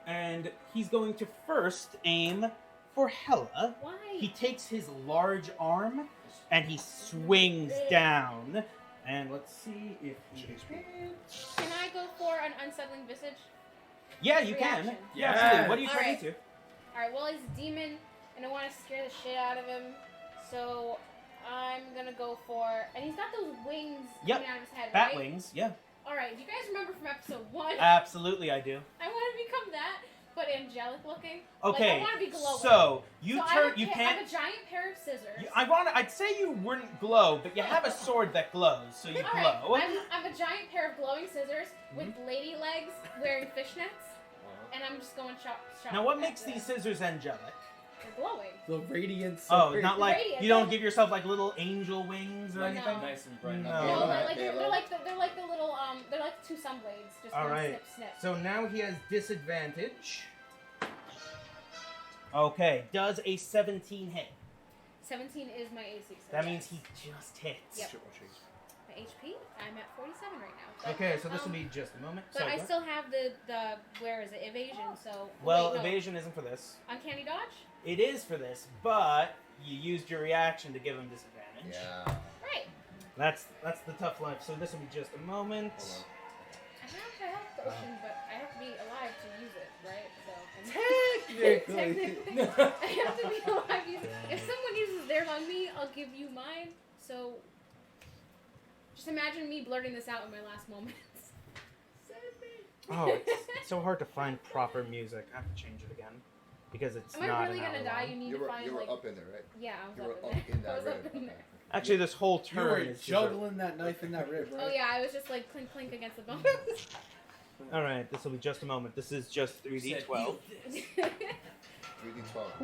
and he's going to first aim for Hella. Why? He takes his large arm and he swings down. And let's see if he hits. Can I go for an unsettling visage? Yeah, you can. Reaction. Yeah, absolutely. What are you All trying right. to do? Alright, well, he's a demon, and I want to scare the shit out of him. So I'm gonna go for. And he's got those wings Yep. coming out of his head, Bat right? wings, yeah. Alright, do you guys remember from episode 1? Absolutely, I do. I want to become that, but angelic looking. Okay, Like, I want to be glowing. so you So turn. You I can't. have a giant pair of scissors. I'd say you wouldn't glow, but you have a sword that glows, so you Alright, glow. I'm a giant pair of glowing scissors with lady legs wearing fishnets, and I'm just going shop. Now, what makes these scissors angelic? They're glowing. The radiance. Oh, not like Radiant, you don't no. give yourself like little angel wings or No. anything. Nice and bright. No. No, Halo, they're like Halo. they're like the little they're like two sun blades, just All going right. snip snip. So now he has disadvantage. Okay, does a 17 hit? 17 is my AC. So That yes. means he just hits. Yep. My HP, I'm at 47 right now. But, Okay, so this will be just a moment. But Sorry, I go still have the where is it? Evasion. So Well, wait, no. evasion isn't for this. Uncanny dodge. It is for this, but you used your reaction to give him disadvantage. Yeah. Right. That's the tough life. So this will be just a moment. Hold I have the potion, but I have to be alive to use it, right? So Technically. I have to be alive. To use it. If someone uses theirs on me, I'll give you mine. So just imagine me blurting this out in my last moments. Oh, it's so hard to find proper music. I have to change it again because it's Am not I really an gonna hour die? long. You need You to were, find you were like up in there, right? yeah, I was You up were in up there. in I that was rib. up in Okay. there. Actually, this whole You were turn is just juggling that knife in that rib, right? Oh yeah, I was just like clink clink against the bone. All right, this will be just a moment. This is just 3d12. 3d12.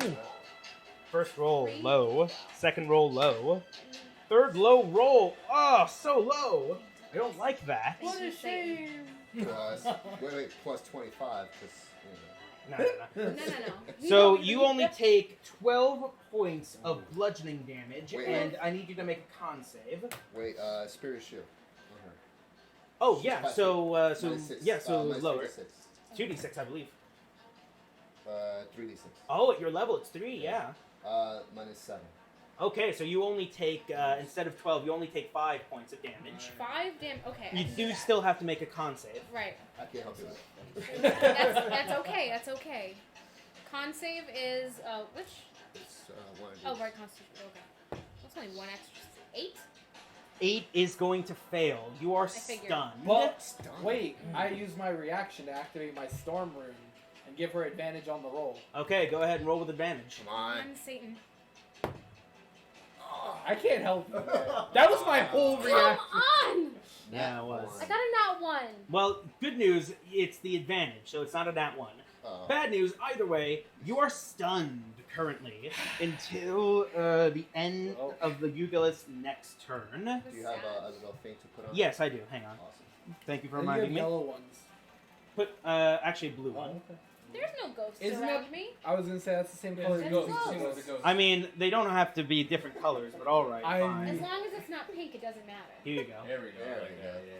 Ooh. First roll Three. low, second roll low, third low roll. Oh, so low. I don't like that. What a shame. Plus, wait, plus 25, because, No, no, no. No, no, no. So you only take 12 points of bludgeoning damage, Wait. and I need you to make a con save. wait, Spirit Shield. on her. Oh yeah, Plus so Minus 6. yeah, so minus lower. 6. 2d6, I believe. 3d6. Oh, at your level, it's 3. Yeah. Minus 7. Okay, so you only take instead of 12, you only take 5 points of damage. 5 damn. Okay. I You can do that. still have to make a con save. Right. I can't help you with That's okay. That's okay. Con save is which? It's, one of Oh, these. right. Constitution. Okay. That's only one extra. 8. 8 is going to fail. You are figured. stunned. Well, wait. I use my reaction to activate my storm rune and give her advantage on the roll. Okay, go ahead and roll with advantage. Come on. One Satan. I can't help you. That was my whole Come reaction. on! Yeah, it was. I got a nat 1. Well, good news, it's the advantage, so it's not a nat 1. Bad news, either way, you are stunned currently until the end of the Yugolith's next turn. Do you have a little thing to put on? Yes, I do. Hang on. Awesome. Thank you for And you have reminding me. yellow ones. Put actually a blue one. okay. There's no ghosts Isn't around that- me. I was gonna say that's the same Yeah, color it's as a ghost. Ghost. It's a ghost. I mean, they don't have to be different colors, but all right, I'm- fine. As long as it's not pink, it doesn't matter. Here you go. There we go. There Like we that. go.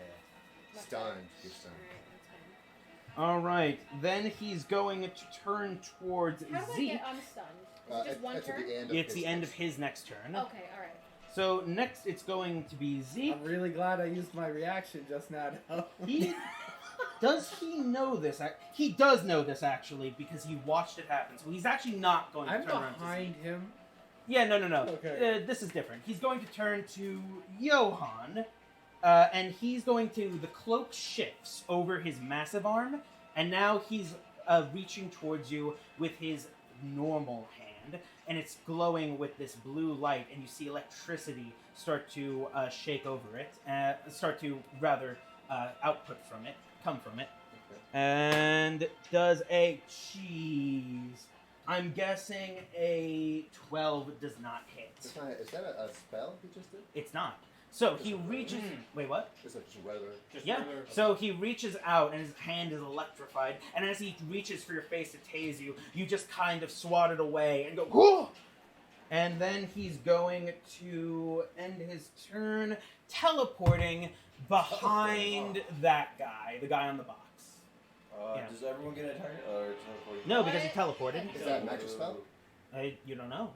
That's Stunned. You're stunned. Alright, that's fine. All right, then he's going to turn towards How do I Zeke. get unstunned? Is it just one That's at turn? the end of It's his the end of next- his next turn. Okay, alright. So next, it's going to be Zeke. I'm really glad I used my reaction just now to help. He does he know this? He does know this actually because he watched it happen. So he's actually not going to I'm turn around to behind Zeke. him. Yeah, no. Okay. This is different. He's going to turn to Johan, and he's going to. The cloak shifts over his massive arm, and now he's reaching towards you with his normal hand, and it's glowing with this blue light, and you see electricity start to shake over it, start to rather come from it, Okay. and does a cheese. I'm guessing a 12 does not hit. Is that a spell he just did? It's not. So he reaches. Wait, what? It's like just a regular. Just Yeah. regular- So he reaches out and his hand is electrified, and as he reaches for your face to tase you, you just kind of swat it away and go, whoa! And then he's going to end his turn teleporting behind that guy, the guy on the box. Yeah. Does everyone get a turn? Or teleport? No, because he What? teleported. Is that a magic spell? You don't know.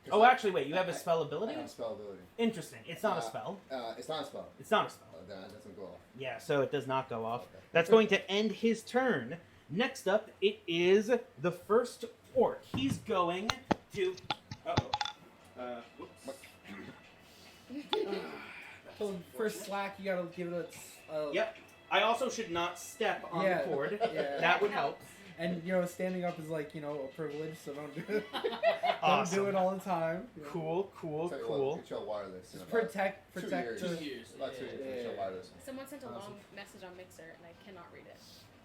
Ooh. Oh, actually, wait. You have a spell I ability? have spell ability. Interesting. It's not a spell. It's not a spell. It's not a spell. Then it doesn't go off. Yeah, so it does not go off. Okay. That's going to end his turn. Next up, it is the first orc. He's going to. Whoops. So first slack, you gotta give it a. Yep. I also should not step on Yeah. the cord. Yeah. That would help. And standing up is like a privilege, so don't do it. Awesome. Don't do it all the time. Yeah. Cool. Tell you what, get your wireless. in Just about protect 2 the. years. 2 years. About 2 years. Yeah, Get your yeah. wireless. Someone sent a Awesome. long message on Mixer and I cannot read it.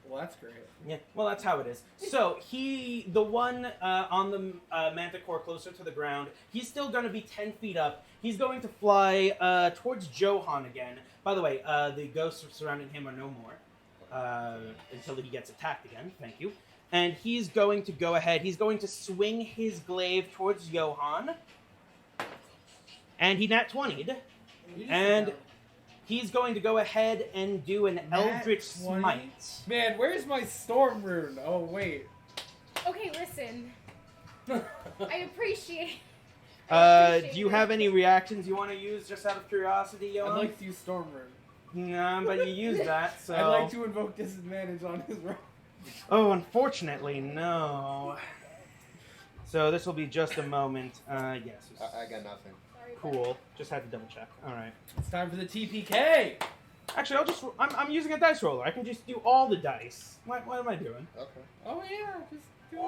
Well, that's great. Yeah. Well, that's how it is. So the one on the manticore closer to the ground, he's still going to be 10 feet up. He's going to fly towards Johan again. By the way, the ghosts surrounding him are no more until he gets attacked again. Thank you. And he's going to go ahead. He's going to swing his glaive towards Johan. And he nat 20'd. And he's going to go ahead and do an Nat Eldritch 20? Smite. Man, where's my storm rune? Oh wait. Okay, listen. I appreciate. Do you have any reactions you want to use just out of curiosity, I'd Johan? like to use storm rune. Nah, but you used that, so... I'd like to invoke disadvantage on his roll. Oh, unfortunately, no. So this will be just a moment. Yes. I got nothing. Sorry, buddy. Cool. Just had to double check. All right. It's time for the TPK. Actually, I'm using a dice roller. I can just do all the dice. What am I doing? Okay. Oh yeah, just do it.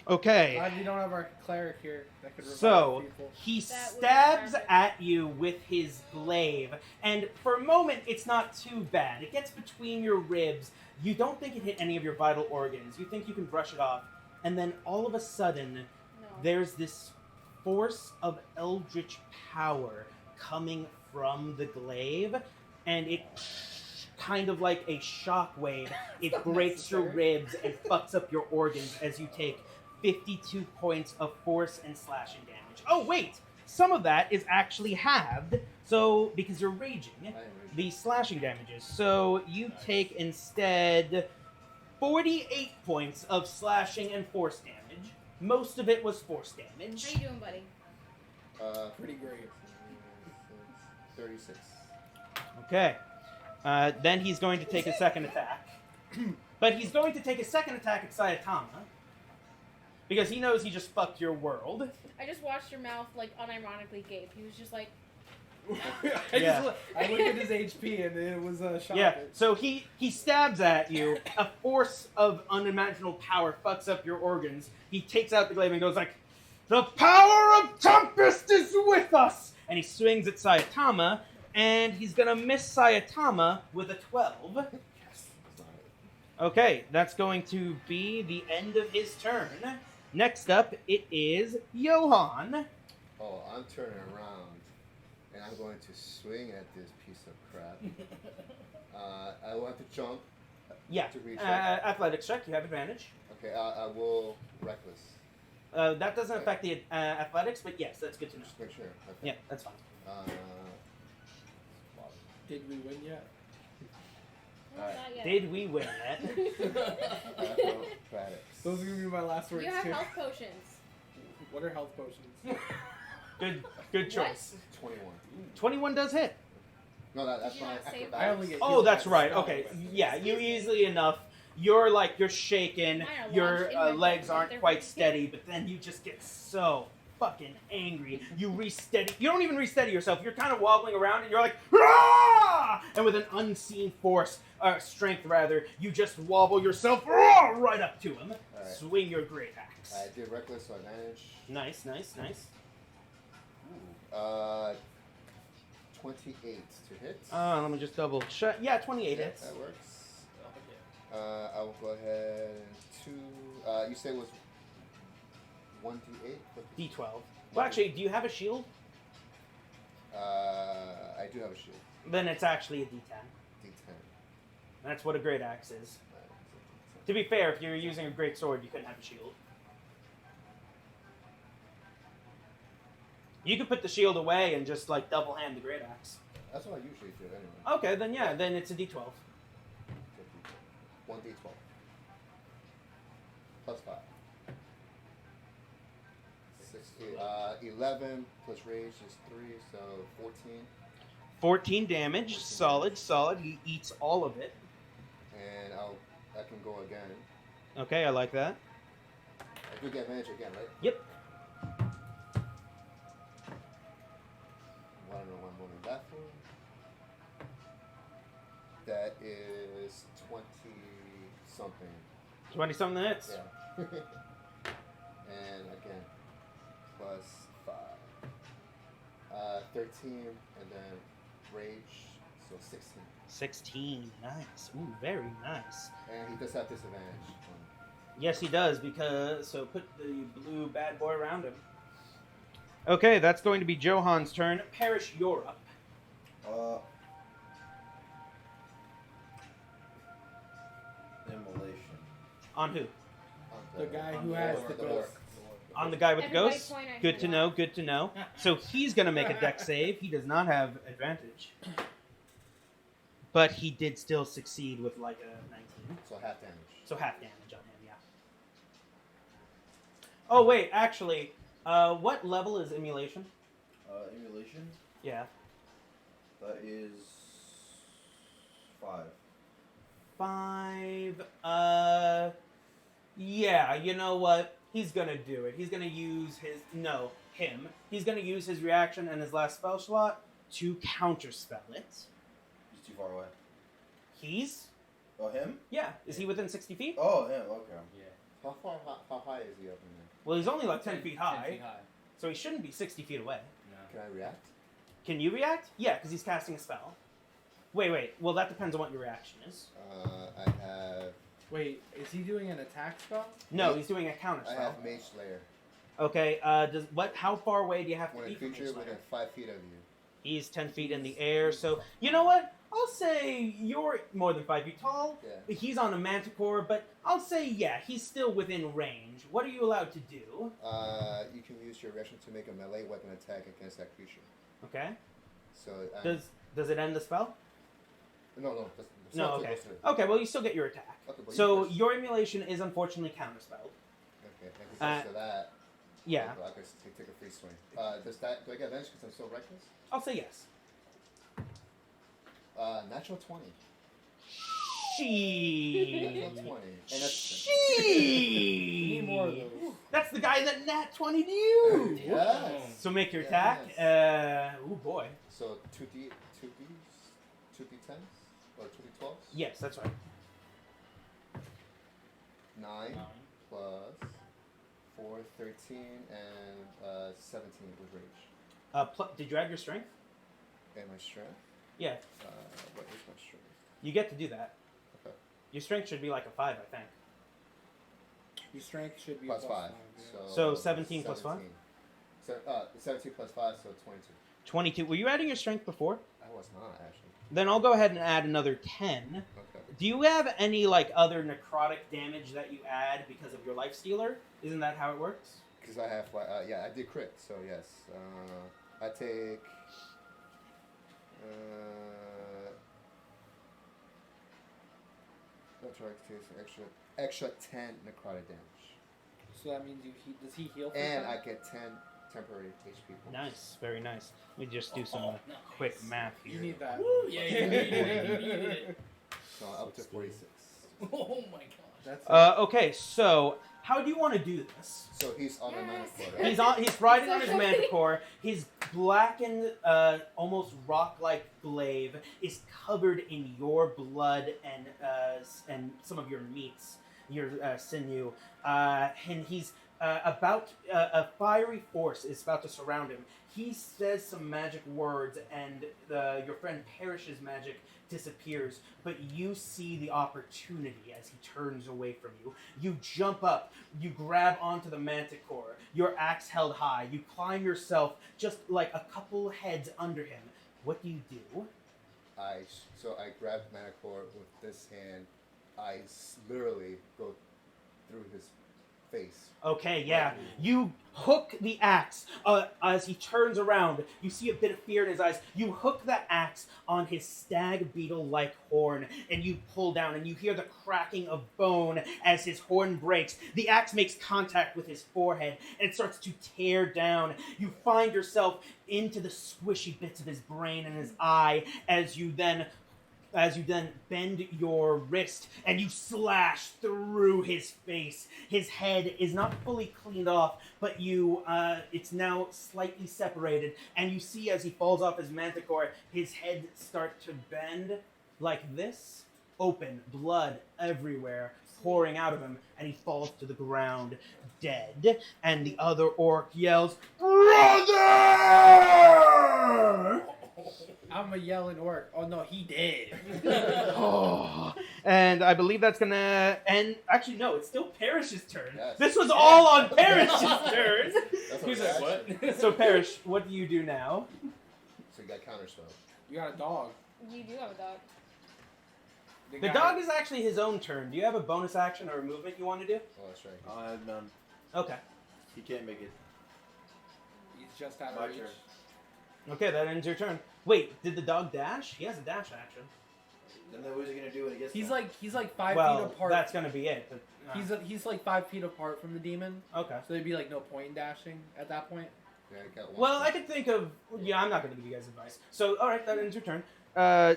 Okay. Glad we don't have our cleric here that could revive So people. he That would be stabs perfect. at you with his glaive, and for a moment it's not too bad. It gets between your ribs. You don't think it hit any of your vital organs. You think you can brush it off, and then all of a sudden No. there's this force of eldritch power coming from the glaive, and it kind of like a shockwave. It breaks your ribs and fucks up your organs as you take 52 points of force and slashing damage. Oh wait, some of that is actually halved, so because you're raging, I am ready. the slashing damages. So you take instead 48 points of slashing and force damage. Most of it was force damage. How you doing, buddy? Pretty great. 36. Okay. Then he's going to take a second attack. But he's going to take a second attack at Sayatama. Because he knows he just fucked your world. I just watched your mouth like unironically gape. He was just like, I looked at his HP and it was shocking. Yeah, so he stabs at you. A force of unimaginable power fucks up your organs. He takes out the glaive and goes like, "The power of Tempest is with us!" And he swings at Sayatama, and he's gonna miss Sayatama with a 12. Yes. That's not it. Okay, that's going to be the end of his turn. Next up, it is Johan. Oh, I'm turning around, and I'm going to swing at this piece of crap. I will have to jump Yeah. To reach Athletics check. You have advantage. Okay, I will reckless. That doesn't affect the athletics, but yes, that's good to know. Just make sure. Okay. Yeah, that's fine. Did we win yet? Alright. Not yet. Did we win that? Acrobatics. Those are gonna be my last words You have too. health potions. What are health potions? Good choice. 21. 21 does hit. No, that's Did you my not save acrobatics. I only get. Oh, healed that's by right. spell Okay, weapons. yeah, you easily enough. You're shaken. Mine are Your launched in my legs face, aren't they're quite fucking- steady, but then you just get so fucking angry. You re-steady. You don't even re-steady yourself. You're kind of wobbling around, and you're like, "Rah!" And with an unseen strength rather, you just wobble yourself right up to him. Alright. Swing your great axe. I did reckless, so advantage. Nice. 28 to hit. Let me just double check. Yeah, 28 Yeah, hits. that works. I will go ahead and 2. You said it was 1d8? D12. Well, actually, do you have a shield? I do have a shield. Then it's actually a D10. D10. That's what a great axe is. Alright, so D10. To be fair, if you're using a great sword, you couldn't have a shield. You could put the shield away and just double hand the great axe. That's what I usually do anyway. Okay, then yeah, then it's a D12. 1d12. Plus 5. 11 plus rage is 3, so 14. 14 damage, solid. He eats all of it. And I can go again. Okay, I like that. I do get advantage again, right? Yep. I don't know why I'm rolling that for. That is 20 something. 20 something hits. Yeah. And again, plus 5. 13, and then rage, so 16. 16, nice. Ooh, very nice. And he does have disadvantage. Yes, he does, so put the blue bad boy around him. Okay, that's going to be Johan's turn. Parrish, you're up. Immolation. On who? The guy who has the ghost. On the guy with the Everybody ghost? point at Good him. to know, good to know. So he's going to make a dex save. He does not have advantage. But he did still succeed with a 19. So half damage. So half damage on him, yeah. Oh, wait, actually, what level is emulation? Emulation. Yeah. That is 5. 5. Yeah, you know what? He's gonna do it. He's gonna use He's gonna use his reaction and his last spell slot to counterspell it. He's too far away. He's? Oh, him? Yeah. Is he within 60 feet? Oh, him. Okay. How high is he up in there? Well, he's only 10 feet 10 high, feet high. so he shouldn't be 60 feet away. No. Can I react? Can you react? Yeah, because he's casting a spell. Wait. Well, that depends on what your reaction is. I have. Wait, is he doing an attack spell? No, he's doing a counter I spell. have Mage Slayer. Okay. How far away do you have to When a be from creature Mage Slayer? within 5 feet of you. He's 10 feet in the air, so you know what? I'll say you're more than 5 feet tall. Yeah. He's on a manticore, but I'll say yeah, he's still within range. What are you allowed to do? You can use your reaction to make a melee weapon attack against that creature. Okay. So Does it end the spell? no. No. Okay. Okay. Well, you still get your attack. Okay, but So you first. your emulation is unfortunately counterspelled. Okay, and besides that, Yeah. I can take a free swing. Do I get advantage because I'm so reckless? I'll say yes. Natural 20. She. Natural 20. And that's We She. need more of those. That's the guy that nat 20 to you. Yes. So make your Yes. attack. Oh boy. So 2d10s or 2d12s. Yes, that's right. 9 plus 4, 13, and 17 with rage. Did you add your strength? And my strength. Yeah, What is my strength? you get to do that. Okay. Your strength should be like a 5, I think. Your strength should be Plus a 5. Yeah. So 17 plus 5? 17 plus 5, so 22. 22. Were you adding your strength before? I was not actually. Then I'll go ahead and add another 10. Okay. Do you have any like other necrotic damage that you add because of your life stealer? Isn't that how it works? Because I have, I did crit, so yes. I take. That's right, takes extra 10 necrotic damage. So that means does he heal? For And I that? get 10 temporary HP points. Nice, very nice. Let me just do some nice. quick math You here. need that. Woo, yeah, you needed it. So up to 46. Oh my gosh. That's Okay, so how do you want to do this? So he's on a Yes. manticore, right? He's riding on So his funny. manticore. His blackened, almost rock-like glaive is covered in your blood and some of your meats, your sinew, and he's about a fiery force is about to surround him. He says some magic words, and your friend Parrish's magic disappears, but you see the opportunity as he turns away from you. You jump up, you grab onto the manticore, your axe held high, you climb yourself just like a couple heads under him. What do you do? So I grab Manticore with this hand. I literally go through his face. Okay, yeah. You hook the axe as he turns around. You see a bit of fear in his eyes. You hook the axe on his stag beetle-like horn, and you pull down, and you hear the cracking of bone as his horn breaks. The axe makes contact with his forehead, and it starts to tear down. You find yourself into the squishy bits of his brain and his eye as you then bend your wrist and you slash through his face. His head is not fully cleaned off, but it's now slightly separated, and you see as he falls off his manticore, his head start to bend like this, open, blood everywhere pouring out of him, and he falls to the ground dead. And the other orc yells, "Brother!" I'm a yelling orc. Oh no, he did. Oh, and I believe that's gonna end. Actually, no, it's still Parrish's turn. Yes. This was all on Parrish's turn. That's He's a like, reaction. what? So, Parrish, what do you do now? So you got counterspell. You got a dog. You do have a dog. The dog is actually his own turn. Do you have a bonus action or a movement you want to do? Oh, that's right. I have none. Okay. He can't make it. He's just out My of reach. turn. Okay, that ends your turn. Wait, did the dog dash? He has a dash action. Then what is he gonna do when he gets He's there? like 5 feet Well, apart. that's gonna be it. But, He's like 5 feet apart from the demon, okay. so there'd be like no point in dashing at that point. Yeah, I got one. Well, I could think of. Yeah, I'm not going to give you guys advice. So, all right, that ends your turn.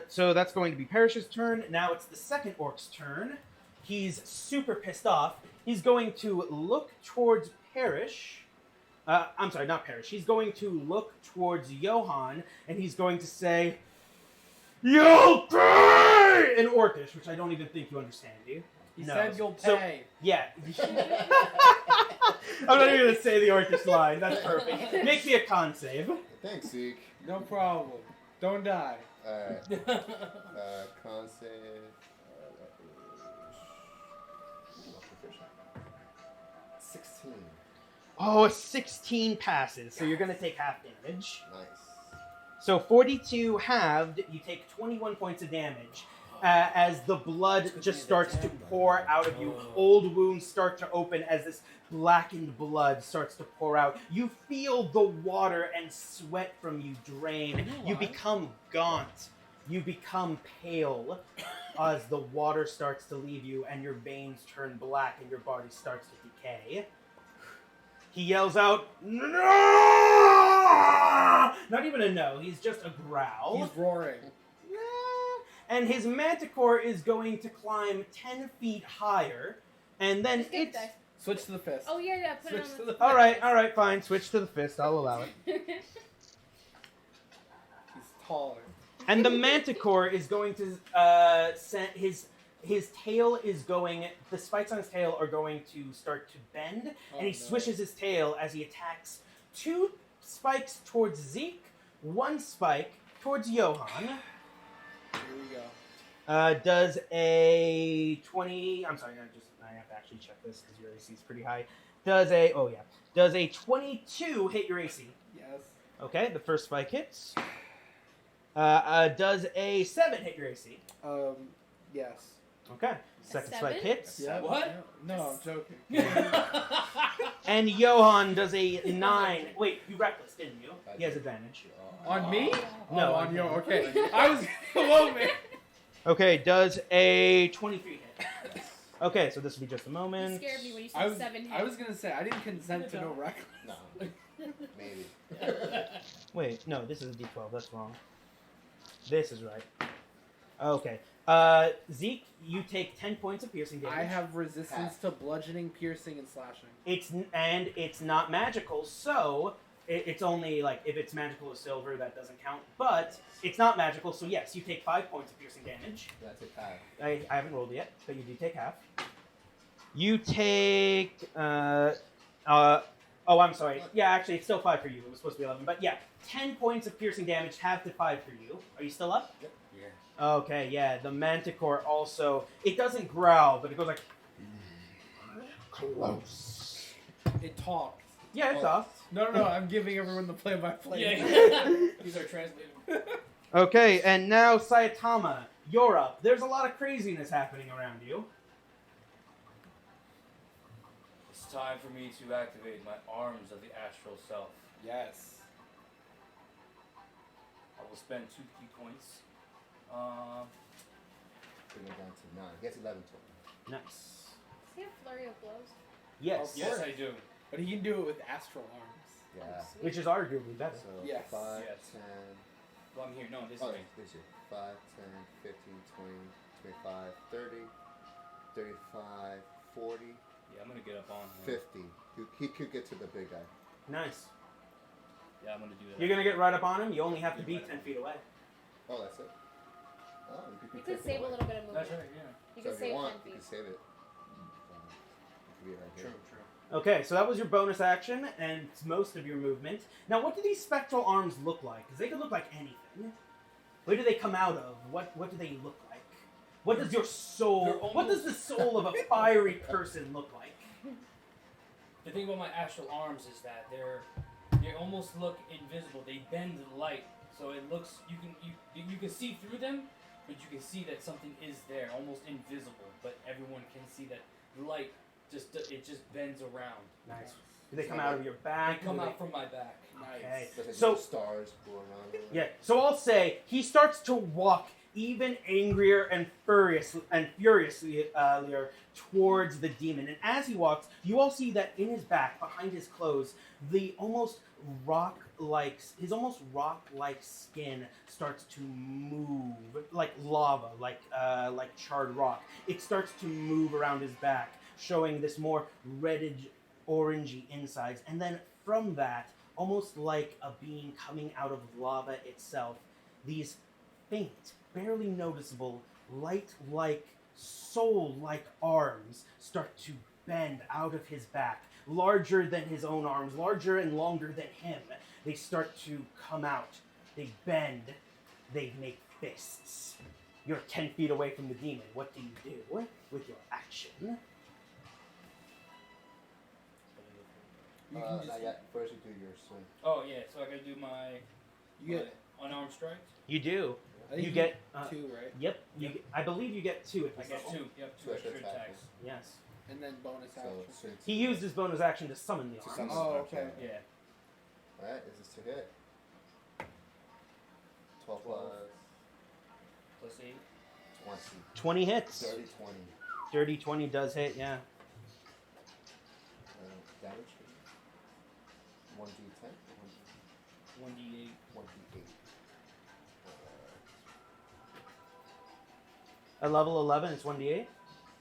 So that's going to be Parrish's turn. Now it's the second orc's turn. He's super pissed off. He's going to look towards Parrish. I'm sorry, not Parrish. He's going to look towards Johan, and he's going to say, "You'll pay!" in Orcish, which I don't even think you understand, do you? He No. said you'll So- pay. Yeah. I'm not even going to say the Orcish line. That's perfect. Make me a con save. Thanks, Zeke. No problem. Don't die. Alright. Con save. That is 16. Oh, a 16 passes, so you're going to take half damage. Nice. So 42 halved, you take 21 points of damage. As the blood just starts to pour out of you. Old wounds start to open as this blackened blood starts to pour out. You feel the water and sweat from you drain. You become gaunt. You become pale as the water starts to leave you and your veins turn black and your body starts to decay. He yells out, "No!" Not even a no, he's just a growl. He's roaring. And his manticore is going to climb 10 feet higher, and then Just get it's... the dice. Switch to the fist. Oh yeah, put Switch it to on the. All right, fine. Switch to the fist. I'll allow it. the. He's taller. And the manticore is going to send his tail is going. The spikes on his tail are going to start to bend, Oh, and he no. swishes his tail as he attacks 2 spikes towards Zeke, 1 spike towards Johan. Here we go. Does a 20? I'm sorry, I have to actually check this because your AC is pretty high. Does a 22 hit your AC? Yes. Okay, the first spike hits. Does a 7 hit your AC? Yes. Okay. Second strike 7? hits. Yeah. What? Yeah. No, I'm joking. And Johan does a 9. Wait, you reckless, didn't you? He has advantage. On me? No, Oh, on on you. him. Okay. I was below me. Okay, does a 23 hit. Okay, so this will be just a You moment. scared me when you I said was 7 hits. I was gonna say I didn't consent to no reckless. No. Maybe. Wait, no, this is a D12. That's wrong. This is right. Okay. Zeke, you take 10 points of piercing damage. I have resistance to bludgeoning, piercing, and slashing. It's not magical, so it's only like if it's magical as silver that doesn't count. But it's not magical, so yes, you take 5 points of piercing damage. That's a half. I haven't rolled yet, but you do take half. You take oh, I'm sorry. Yeah, actually, it's still 5 for you. It was supposed to be 11, but yeah, 10 points of piercing damage, half to 5 for you. Are you still up? Yep. Yeah. Okay, yeah. The Manticore also. It doesn't growl, but it goes like close. It talks. Yeah, it's off. No. I'm giving everyone the play-by-play. Yeah. These are translated. Okay, and now Saitama, you're up. There's a lot of craziness happening around you. It's time for me to activate my arms of the astral self. Yes. I will spend 2 key points. Bring it down to 9. He has 11 total. Nice. Does he have flurry of blows? Yes. Yes, I do. But he can do it with astral arms. Yeah. Which is arguably better. So Yes. 5, Yes. 10. Well, I'm here. No, this Oh, way. this year. 5, 10, 15, 20, 25, 30, 35, 40, Yeah, I'm gonna get up on him. 50. He could get to the big guy. Nice. Yeah, I'm gonna do that. You're gonna get right up on him. You only have to be 10 feet away. Oh, that's it. Oh, You could save a little bit of movement. That's right. Yeah. You So could if save you want, 10 you feet. can save it. It could be right True. here. True. Okay, so that was your bonus action and it's most of your movement. Now, what do these spectral arms look like? Because they could look like anything. Where do they come out of? What do they look like? What does your soul? They're What does the soul of a fiery person look like? The thing about my astral arms is that they almost look invisible. They bend the light, so it looks you can see through them, but you can see that something is there, almost invisible. But everyone can see that the light just bends around. Nice. Do they come out of your back? They come Do out from my back. Okay. There's like So- little stars going on. Yeah. So I'll say he starts to walk even angrier and furiously towards the demon. And as he walks, you all see that in his back, behind his clothes, the almost rock-like skin starts to move like lava, like charred rock. It starts to move around his back, showing this more reddish, orangey insides. And then from that, almost like a being coming out of lava itself, these faint, barely noticeable, light-like, soul-like arms start to bend out of his back, larger than his own arms, larger and longer than him. They start to come out. They bend. They make fists. You're 10 feet away from the demon. What do you do with your action? You can just, Not yet. First, you do your swing. Oh yeah, so I gotta do my you get. unarmed strike. You do. I think You get... 2, right? Yep. I believe you get 2 at I this get level. 2. Yep, 2 Two extra extra attacks. attacks. Yes. And then bonus So, action. swing. He used his bonus action to summon the To arms. summon. Oh, okay. Yeah. Alright, this is to hit. 12 plus Plus 8. 20. 20 hits. Dirty 20. Dirty 20 does hit, yeah. Damage? 1d10? 1d8. 1d8. At level 11, it's 1d8?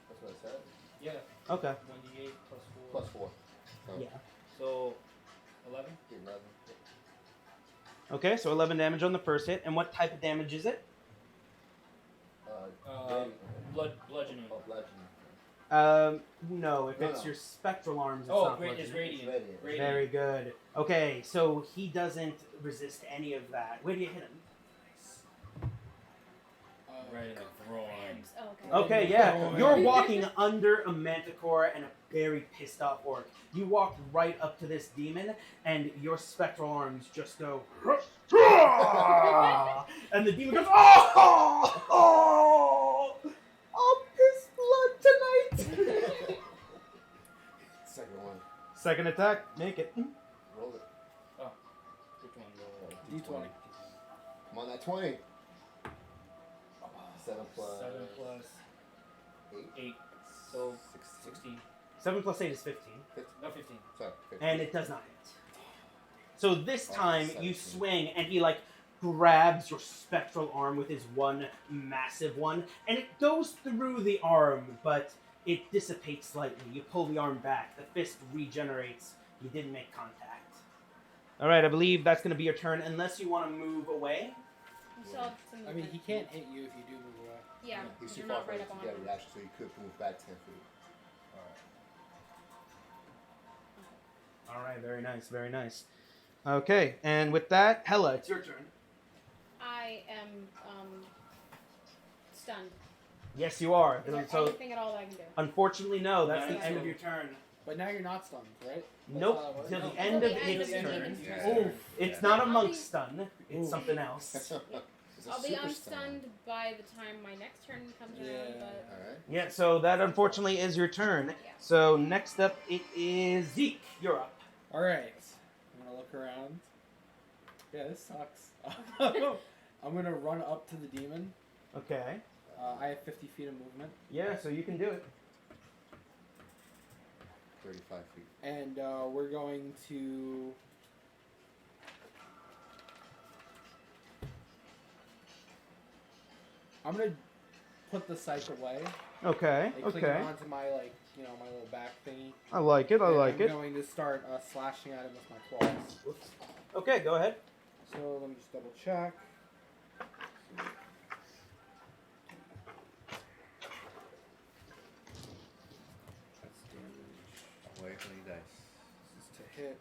That's what I said. Yeah. Okay. 1d8 plus 4. Plus 4. So, Yeah. So 11. 11. Okay, so 11 damage on the first hit. And what type of damage is it? Bludgeoning. Oh, bludgeoning. No, if No, it's no. your spectral arms, it's Oh, not great! It's bludgeoning. radiant. Radiant. Radiant. Very good. Okay, so he doesn't resist any of that. Where do you hit him? Right in the groin. Oh, okay. Okay, yeah. You're walking under a manticore and a very pissed off orc. You walk right up to this demon, and your spectral arms just go. And the demon goes, oh, I'm pissed second attack. Make it. Roll it. Which one? D20. Come on, that 20. 7 plus 7 plus 8. 8. So 16. 7 plus 8 is 15. No, 15. Sorry, 15. And it does not hit. So this time you 17. swing and he like grabs your spectral arm with his one massive one, and it goes through the arm, but it dissipates slightly. You pull the arm back, the fist regenerates. You didn't make contact. All right, I believe that's going to be your turn, unless you want to move away. You still have some I mean, movement. he can't hit you if you do move away. Yeah, He's too you're far not for right him up on to get him. a reaction, so you could move back 10 feet. All right, very nice, very nice. Okay, and with that, Hella, it's your turn. I am stunned. Yes, you are. Is there So, anything at all that I can do? unfortunately, no. That's the Nice. end of your turn. But now you're not stunned, right? That's Nope, how that works? till the Oh. end Till of the end its of the turn. demon's Yeah. turn. Oof. It's not a I'll monk be- stun. It's something else. It's a I'll be super unstunned by the time my next turn comes around, Yeah. but Alright. Yeah, so that unfortunately is your turn. yeah. So next up, it is Zeke. You're up. All right. I'm gonna look around. Yeah, this sucks. I'm gonna run up to the demon. Okay. I have 50 feet of movement, Yeah, so you can do it. 35 feet. and we're going to. I'm gonna put the scythe away. Okay. Like, cling Okay. it onto my my little back thingy. I like it. I And like I'm it. going to start slashing at him with my claws. Okay, go ahead. So let me just double check. That's damage. Wait for the dice. This is to hit.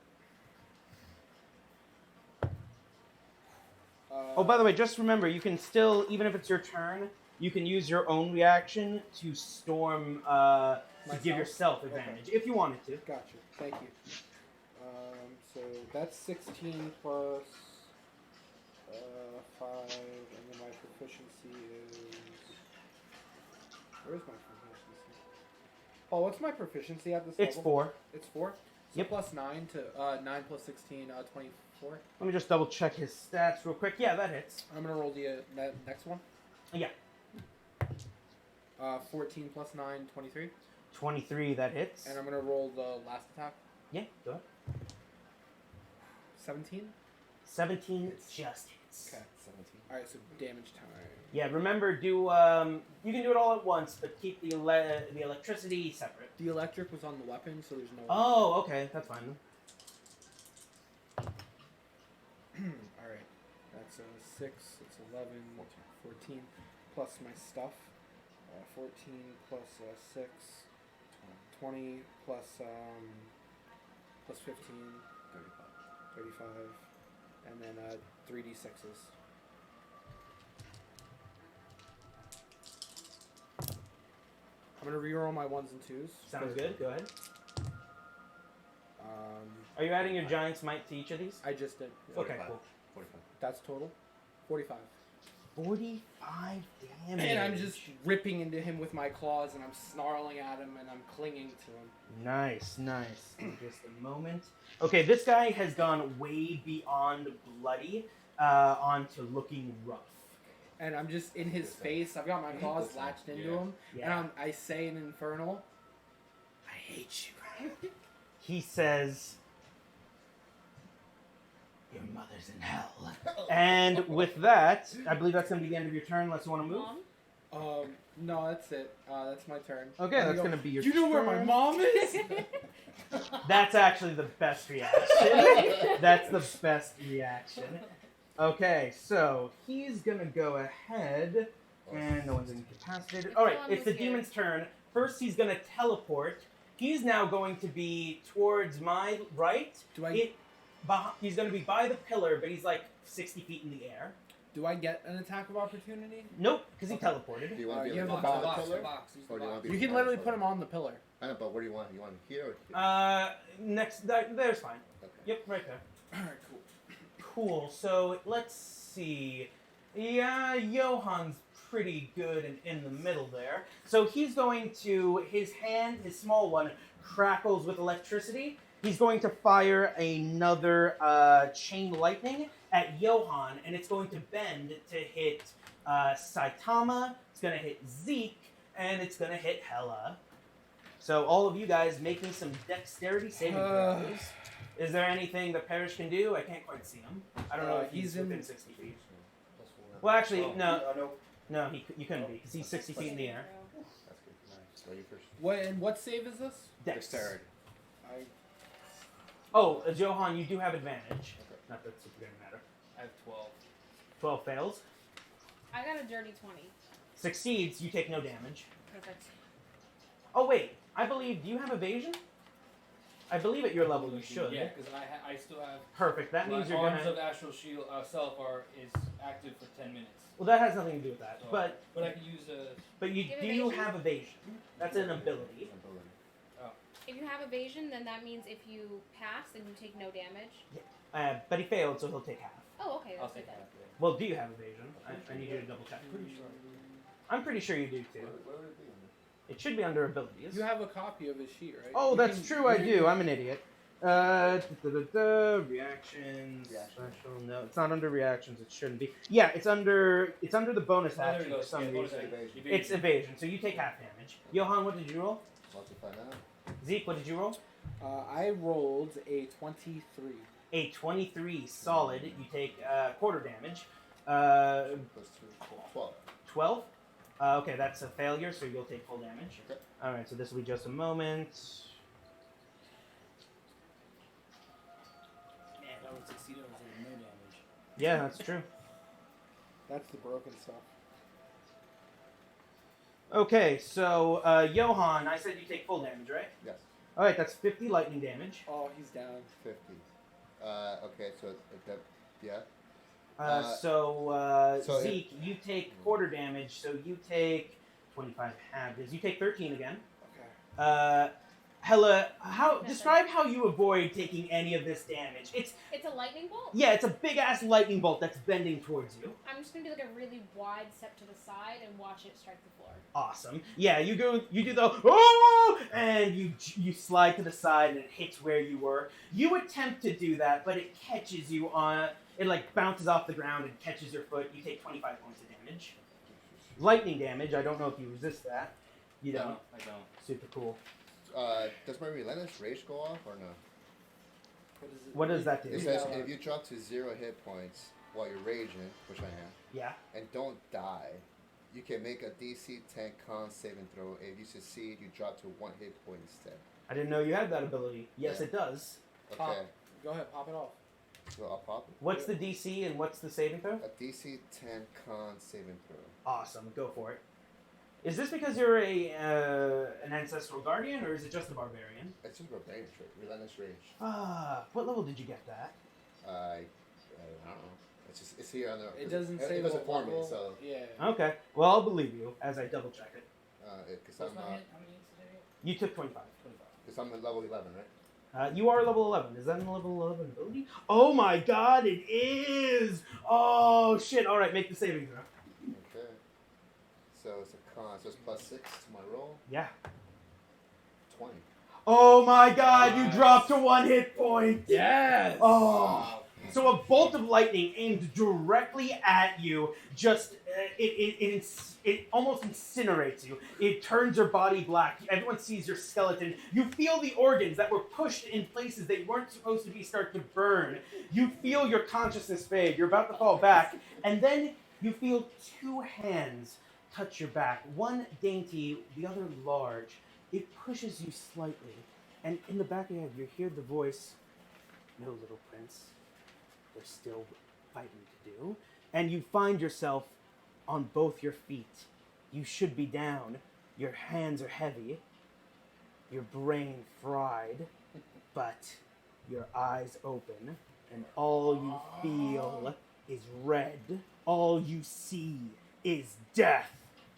Oh, by the way, just remember, you can still, even if it's your turn, you can use your own reaction to storm, to give Myself? yourself advantage, if you wanted to. Gotcha. Thank you. So that's 16 plus 5, and then my proficiency is. Where's my proficiency? Oh, what's my proficiency at this It's level? 4. It's 4. So Yep. plus 9 to 9 plus 16, 24. Let me just double check his stats real quick. Yeah, that hits. I'm gonna roll the next one. Yeah. 14 plus 9, 23. 23, that hits. And I'm gonna roll the last attack. Yeah, go ahead. 17. 17 just hits. Okay. 17. All right. So damage time. Yeah, remember, you can do it all at once, but keep the electricity separate. The electric was on the weapon, so there's no. Oh, okay, that's fine. All right. That's 6. It's 11. 14 plus my stuff. 14 plus 6. 20 plus 15. 35. And then 3d6s. I'm gonna reroll my 1s and 2s. Sounds good, go ahead. Um, Are you adding your giant smite to each of these? I just did. Okay, 45. cool. 45. That's total. 45. 45 damage. And I'm just ripping into him with my claws, and I'm snarling at him, and I'm clinging to him. Nice, nice. Just a moment. Okay, this guy has gone way beyond bloody onto looking rough. And I'm just in his face. I've got my claws latched into him, and I say in Infernal, "I hate you." He says, "Your mother's in hell." And with that, I believe that's going to be the end of your turn, unless you want to move. Mom? No, that's it. That's my turn. Okay, And that's you go, going to be your "Do you know where my turn." mom is?" That's actually the best reaction. That's the best reaction. Okay, so he's going to go ahead, and no one's incapacitated. It's Alright, on it's the this here. demon's turn. First, he's going to teleport. He's now going to be towards my right. Do I He's going to be by the pillar, but he's like 60 feet in the air. do I get an attack of opportunity? Nope, because he Do teleported. you want to be you on have the the bottom box, pillar? box. Or do you want to be You on can the literally bottom put him on the pillar. I know, but what do you want? You want him here or here? Next, there's fine. Okay. Yep, right there. All right, cool. Cool, so let's see. Yeah, Johan's pretty good and in the middle there. So he's going to, his hand, his small one, crackles with electricity, He's going to fire another chain lightning at Johan, and it's going to bend to hit Saitama. It's going to hit Zeke, and it's going to hit Hella. So all of you guys making some dexterity saving throws. Is there anything that Parrish can do? I can't quite see him. I don't know if he's within 60 feet. Well, actually, no. No, you couldn't be, because he's 60 feet in the air. That's good. Nice. Go you first. What save is this? Dex. Dexterity. Oh, Johan, you do have advantage. Not that it's going to matter. I have 12. 12 fails. I got a dirty 20. Succeeds, you take no damage. Perfect. Oh, wait. I believe, do you have evasion? I believe at your level you should. Yeah, because I still have. Perfect. That means you're Arms gonna. of Astral Shield Self is active for 10 minutes. Well, that has nothing to do with that. So, But I can use a. you You have do you evasion? have evasion? That's an ability. If you have evasion, then that means if you pass, then you take no damage. But he failed, so he'll take half. Oh, okay. I'll That's take good. that. Well, do you have evasion? I need you to double check. I'm pretty sure you do too. Where would it be? It should be under abilities. You have a copy of his sheet, right? Oh, You that's can- true. I you- do. I'm an idiot. Reactions. Special. No, it's not under reactions. It shouldn't be. Yeah, it's under the bonus Oh, there action we go. for some Yeah, bonus reason. action. It's evasion, so you take half damage. Johan, what did you roll? Lots of fun now. Zeke, what did you roll? I rolled a 23. A 23 solid. You take quarter damage. Plus 2, 12. 12. Okay, that's a failure, so you'll take full damage. Okay. All right, so this will be just a moment. Man, if I would succeed, I would take no damage. Yeah, that's true. That's the broken stuff. Okay, so Johan, I said you take full damage, right? Yes. All right, that's 50 lightning damage. Oh, he's down. 50. Okay, so that, yeah. So so Zeke, you take quarter damage, so you take 25 halves. You take 13 again. Okay. Hella, describe how you avoid taking any of this damage. It's It's a lightning bolt? a big ass lightning bolt that's bending towards you. I'm just going to do like a really wide step to the side and watch it strike the floor. Awesome. Yeah, you do the oh, and you slide to the side and it hits where you were. You attempt to do that, but it catches you on. It like bounces off the ground and catches your foot. You take 25 points of damage. Lightning damage. I don't know if you resist that. You don't. No, I don't. Super cool. Does my relentless rage go off or no? What does that do? It says if you drop to 0 hit points while you're raging, which I am, Yeah. and don't die, you can make a DC 10 con saving throw. If you succeed, you drop to 1 hit point instead. I didn't know you had that ability. Yes, Yeah. it does. Okay, Pop. Go ahead, pop it off. so I'll pop it. What's the DC and what's the saving throw? A DC 10 con saving throw. Awesome. Go for it. Is this because you're an ancestral guardian, or is it just a barbarian? It's just barbarian trait, relentless rage. What level did you get that? I don't know. It's here on the. It doesn't say it the doesn't for me, level. so Yeah. Okay. Well, I'll believe you as I double check it. because What's I'm my hit? How many hits did I get? You took 25. 25. because I'm at level 11, right? You are level 11. Is that a level 11 ability? Oh my god, it is! Oh shit. Alright, make the saving throw. Okay. So it's a con, so it's plus 6 to my roll. Yeah. 20. Oh my god, you Nice. dropped to 1 hit point! Yes. Oh. So a bolt of lightning aimed directly at you, just it almost incinerates you. It turns your body black. Everyone sees your skeleton. You feel the organs that were pushed in places they weren't supposed to be start to burn. You feel your consciousness fade. You're about to fall back, and then you feel 2 hands touch your back. One dainty, the other large. It pushes you slightly, and in the back of your head, you hear the voice, "No, little prince. There's still fighting to do." And you find yourself on both your feet. You should be down. Your hands are heavy. Your brain fried. But your eyes open. And all you feel is red. All you see is death.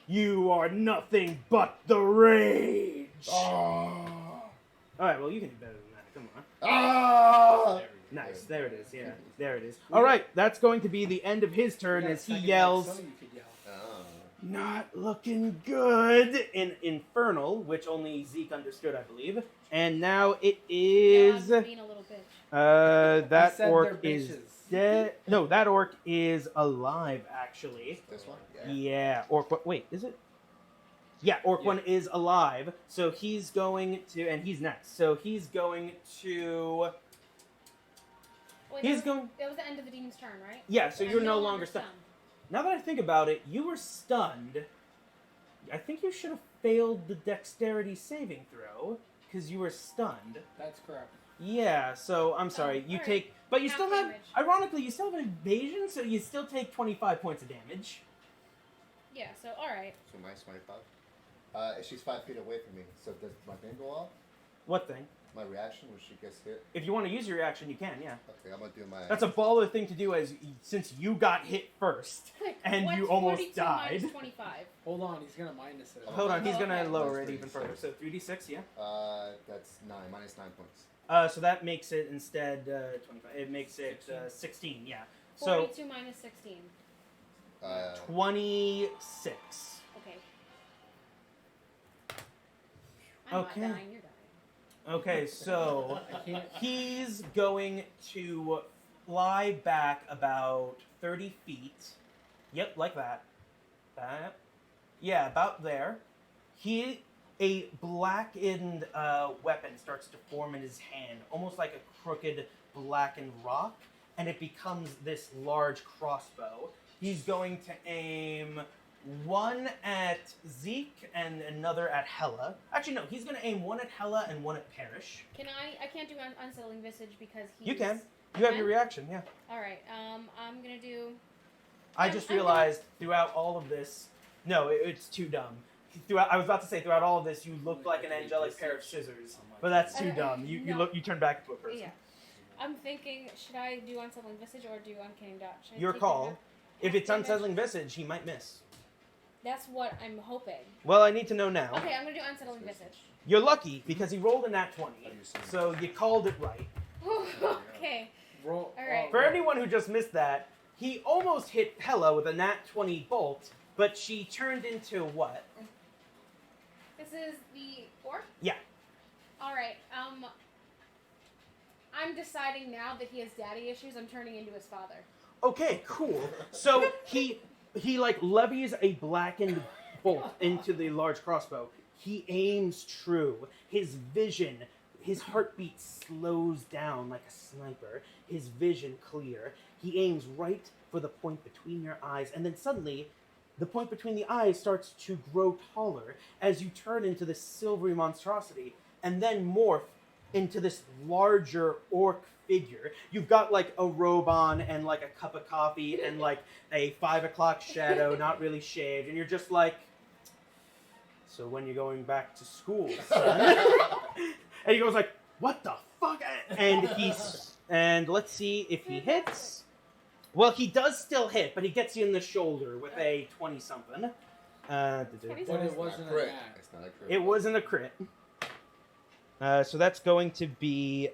You are nothing but the rage. Alright, well, you can do better than that. Come on. Ah! Nice, there it is, yeah. There it is. Alright, that's going to be the end of his turn You got a as he second yells. mic, so you could yell. Not looking good in Infernal, which only Zeke understood, I believe. And now it is. Yeah, I'm being a little bitch. That said orc they're is bitches. dead. No, that orc is alive, actually. This one? Yeah, orc. Wait, is it? Yeah, orc Yeah. one is alive. So he's going to, and he's next. So he's going to. Wait, He's that was, going. that was the end of the demon's turn, right? Yeah, so I'm you're no longer stunned. stunned. Now that I think about it, you were stunned. I think you should have failed the dexterity saving throw because you were stunned. That's correct. Yeah, so I'm sorry. You alright. take, but you Half still have. damage. Ironically, you still have an evasion, so you still take 25 points of damage. Yeah, so alright. So minus 25. She's 5 feet away from me. So does my thing go off? What thing? My reaction when she gets hit? If you want to use your reaction, you can. Yeah, Okay, I'm gonna do my. that's a baller thing to do, as since you got hit first. Quick, And what's you almost 42 died. minus 25? Hold on, he's gonna minus it. Hold on, he's Oh, gonna okay. lower it Minus even 36. further. So 3d6, yeah. That's 9, minus 9 points. So that makes it instead 25. It makes it 16. Yeah. So 42 minus 16. 26. Okay. I'm Okay. not dying, you're dying. Okay, so I can't. he's going to fly back about 30 feet. Yep, like that. Yeah, about there. A blackened weapon starts to form in his hand, almost like a crooked blackened rock, and it becomes this large crossbow. He's going to aim one at Zeke and another at Hella. Actually, no, he's going to aim one at Hella and one at Parrish. Can I can't do Unsettling Visage because he's... You can. You have your Can? reaction, yeah. Alright, I'm gonna do... I just I'm gonna- realized throughout all of this, no, it's too dumb. I was about to say throughout all of this, you looked like an angelic pair of scissors, but that's too dumb. You No. turn back into a person. Yeah. I'm thinking, should I do Unsettling Visage or do Uncanny Dodge? Should I Your take call. that? If it's Damage? unsettling visage, he might miss. That's what I'm hoping. Well, I need to know now. Okay, I'm gonna do Unsettling Visage. You're lucky because he rolled a nat 20, How do you see? so you called it right. Okay. Roll. Alright. For anyone who just missed that, he almost hit Hella with a nat 20 bolt, but she turned into what? This is the orc? Yeah. Alright, I'm deciding now that he has daddy issues, I'm turning into his father. Okay, cool. So he like levies a blackened bolt into the large crossbow. He aims true. His vision, his heartbeat slows down like a sniper. His vision clear. He aims right for the point between your eyes, and then suddenly the point between the eyes starts to grow taller as you turn into this silvery monstrosity, and then morph into this larger orc figure. You've got like a robe on and like a cup of coffee and like a 5 o'clock shadow, not really shaved, and you're just like, so when you're going back to school, son? And he goes like, what the fuck? And let's see if he hits. Well, he does still hit, but he gets you in the shoulder with a 20-something. But it wasn't a crit. nat. It's not a crit. It wasn't a crit. So that's going to be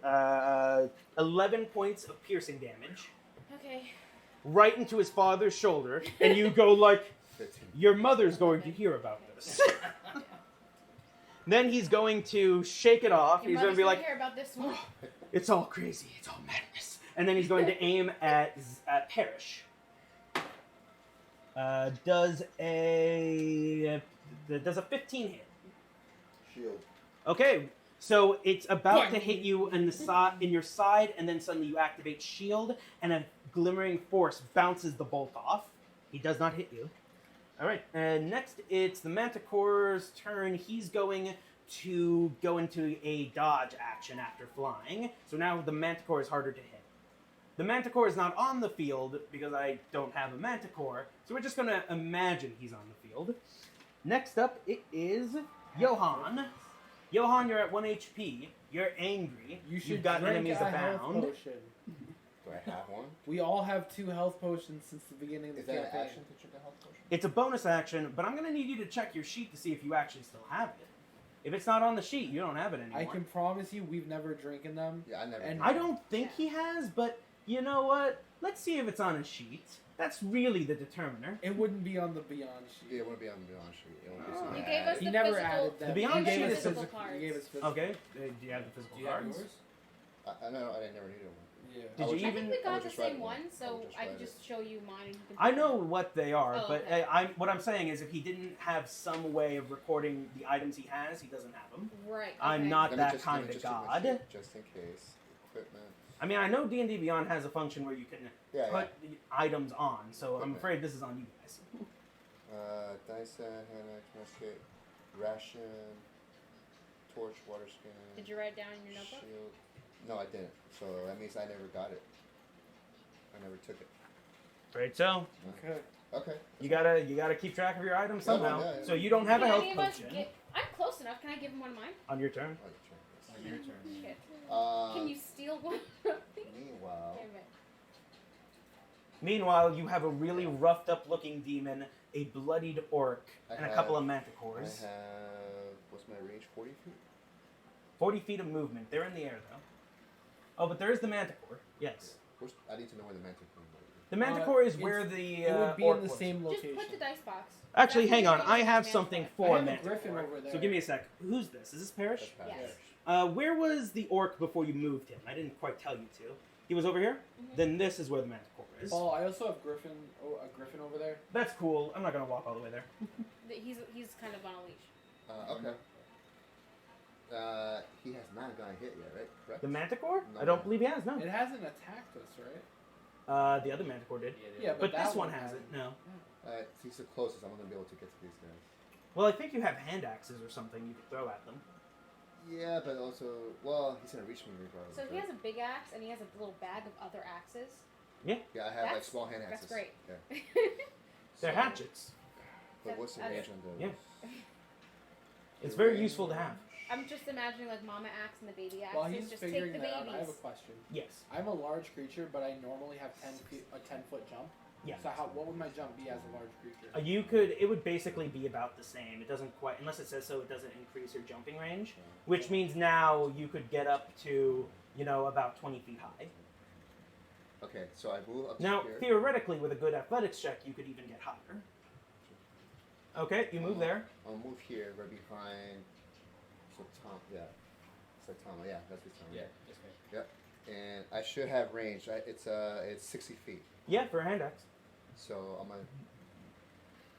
11 points of piercing damage Okay. right into his father's shoulder, and you go like, 15. your mother's going to hear about this. Then he's going to shake it off. Your He's going to mother's be gonna like, hear about this one. it's all crazy. It's all madness. And then he's going to aim at Parrish. Does a 15 hit? Shield. Okay, so it's about to hit you in your side, and then suddenly you activate shield, and a glimmering force bounces the bolt off. He does not hit you. All right, and next it's the Manticore's turn. He's going to go into a dodge action after flying. So now the Manticore is harder to hit. The Manticore is not on the field because I don't have a Manticore, so we're just going to imagine he's on the field. Next up, it is Johan. Johan, you're at 1 HP. You're angry. You've got drink enemies a health abound. potion. Do I have one? We all have 2 health potions since the beginning of the Is that an campaign. action to drink a health potion? It's a bonus action, but I'm going to need you to check your sheet to see if you actually still have it. If it's not on the sheet, you don't have it anymore. I can promise you, we've never drinking them. Yeah, I never. And I don't think he has, but You know what? Let's see if it's on a sheet. That's really the determiner. It wouldn't be on the Beyond sheet. Yeah, it wouldn't be on the Beyond Street. It wouldn't be Oh. something You I gave us added. He the never physical- added them. The Beyond he gave sheet us is physical physical. cards. He gave us physical. Okay. Do you have the physical Do you have cards? yours? I never needed one. Yeah. Did I would you I even? think we I got would the just write same it. one, I so would just I write can it. just show you mine. And you can I know what they are, Oh, but okay. what I'm saying is, if he didn't have some way of recording the items he has, he doesn't have them. Right. I'm okay. not Let me that just- let me kind of just check my god. sheet, just in case. Equipment. I mean, I know D&D Beyond has a function where you can Yeah, put the items on, so I'm Okay. afraid this is on you guys. Dyson, hand axe, musket, ration, torch, water skin. Did you write it down in your notebook? Shield. No, I didn't. So that means I never got it. I never took it. Right, so Okay. Okay. you gotta keep track of your items No, somehow. yeah, yeah. So you don't have a Can health any of us potion get? I'm close enough. Can I give him one of mine? on your turn. Oh, sure. On your turn. Shit. Uh, Can you steal one from me? Meanwhile, Damn it. Meanwhile, you have a really roughed up looking demon, a bloodied orc, I and a couple of I manticores. have. What's my range? 40 feet? 40 feet of movement. They're in the air though. Oh, but there is the manticore. Yes. I need to know where the manticore is. The manticore is it's- where the It would be orc in the was. same Just location. put the dice box. Actually, That's hang what on. you I use have as something manticore. I for have a manticore. griffin over there. So give me a sec. Who's this? Is this Parrish? That's Yes. Parrish. Where was the orc before you moved him? I didn't quite tell you to. He was over here? Mhm. Then this is where the manticore is. Paul, I also have a griffin over there. That's cool. I'm not gonna walk all the way there. He's kind of on a leash. Okay. He has not gotten hit yet, right? Correct? The manticore? No. I don't believe he has, no. It hasn't attacked us, right? The other manticore did. Yeah, But that this one one hasn't, no. He's the closest I'm gonna be able to get to these guys. Well, I think you have hand axes or something you could throw at them. Yeah, but also, well, he's gonna reach me regardless. So he right? has a big axe and he has a little bag of other axes. Yeah, I have like That's- small hand that's axes. great. Yeah. They're So- hatchets. But what's the That's- range on those? Yeah. It's very useful to have. I'm just imagining like mama axe and the baby axes. While he's just figuring take the that out, babies. I have a question. Yes. I'm a large creature, but I normally have a 10-foot jump. Yeah. So what would my jump be as a large creature? It would basically be about the same. It doesn't quite, unless it says so, it doesn't increase your jumping range, which means now you could get up to, about 20 feet high. Okay, so I move up Now, to here. theoretically, with a good athletics check, you could even get higher. Okay, you move there. I'll move here, right behind. So Tom, yeah, it's like Tom. Yeah, that's what Tom. Yeah, that's right. And I should have range. It's 60 feet. Yeah, for a hand axe. So I'm gonna.